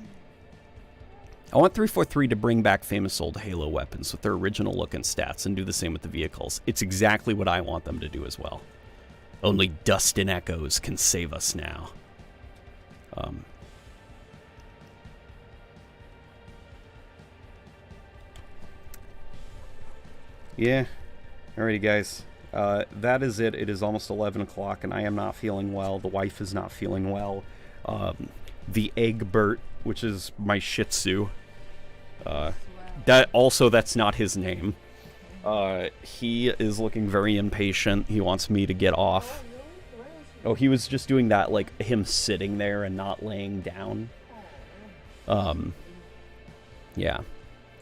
want 343 to bring back famous old Halo weapons with their original look and stats and do the same with the vehicles. It's exactly what I want them to do as well. Only Dust and Echoes can save us now. Yeah. Alrighty, guys. That is it. It is almost 11 o'clock, and I am not feeling well. The wife is not feeling well. The Eggbert, which is my Shih Tzu. That's not his name. He is looking very impatient. He wants me to get off. Oh, he was just doing that, like him sitting there and not laying down. Yeah.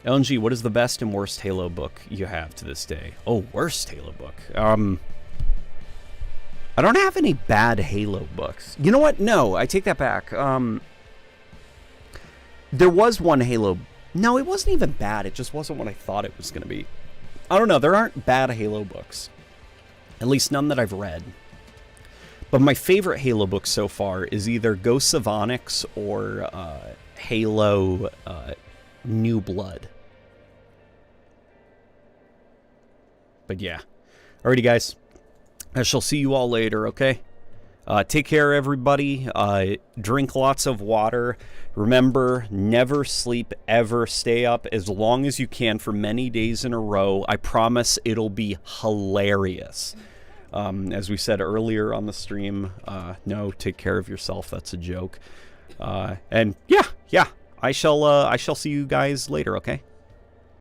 LNG, what is the best and worst Halo book you have to this day? Oh, worst Halo book. I don't have any bad Halo books. You know what? No, I take that back. There was one Halo... No, it wasn't even bad. It just wasn't what I thought it was going to be. I don't know. There aren't bad Halo books. At least none that I've read. But my favorite Halo book so far is either Ghosts of Onyx or Halo New Blood. But yeah. Alrighty, guys. I shall see you all later, okay? Take care, everybody. Drink lots of water. Remember, never sleep, ever. Stay up as long as you can for many days in a row. I promise it'll be hilarious. As we said earlier on the stream, no, take care of yourself. That's a joke. And yeah. I shall see you guys later, okay?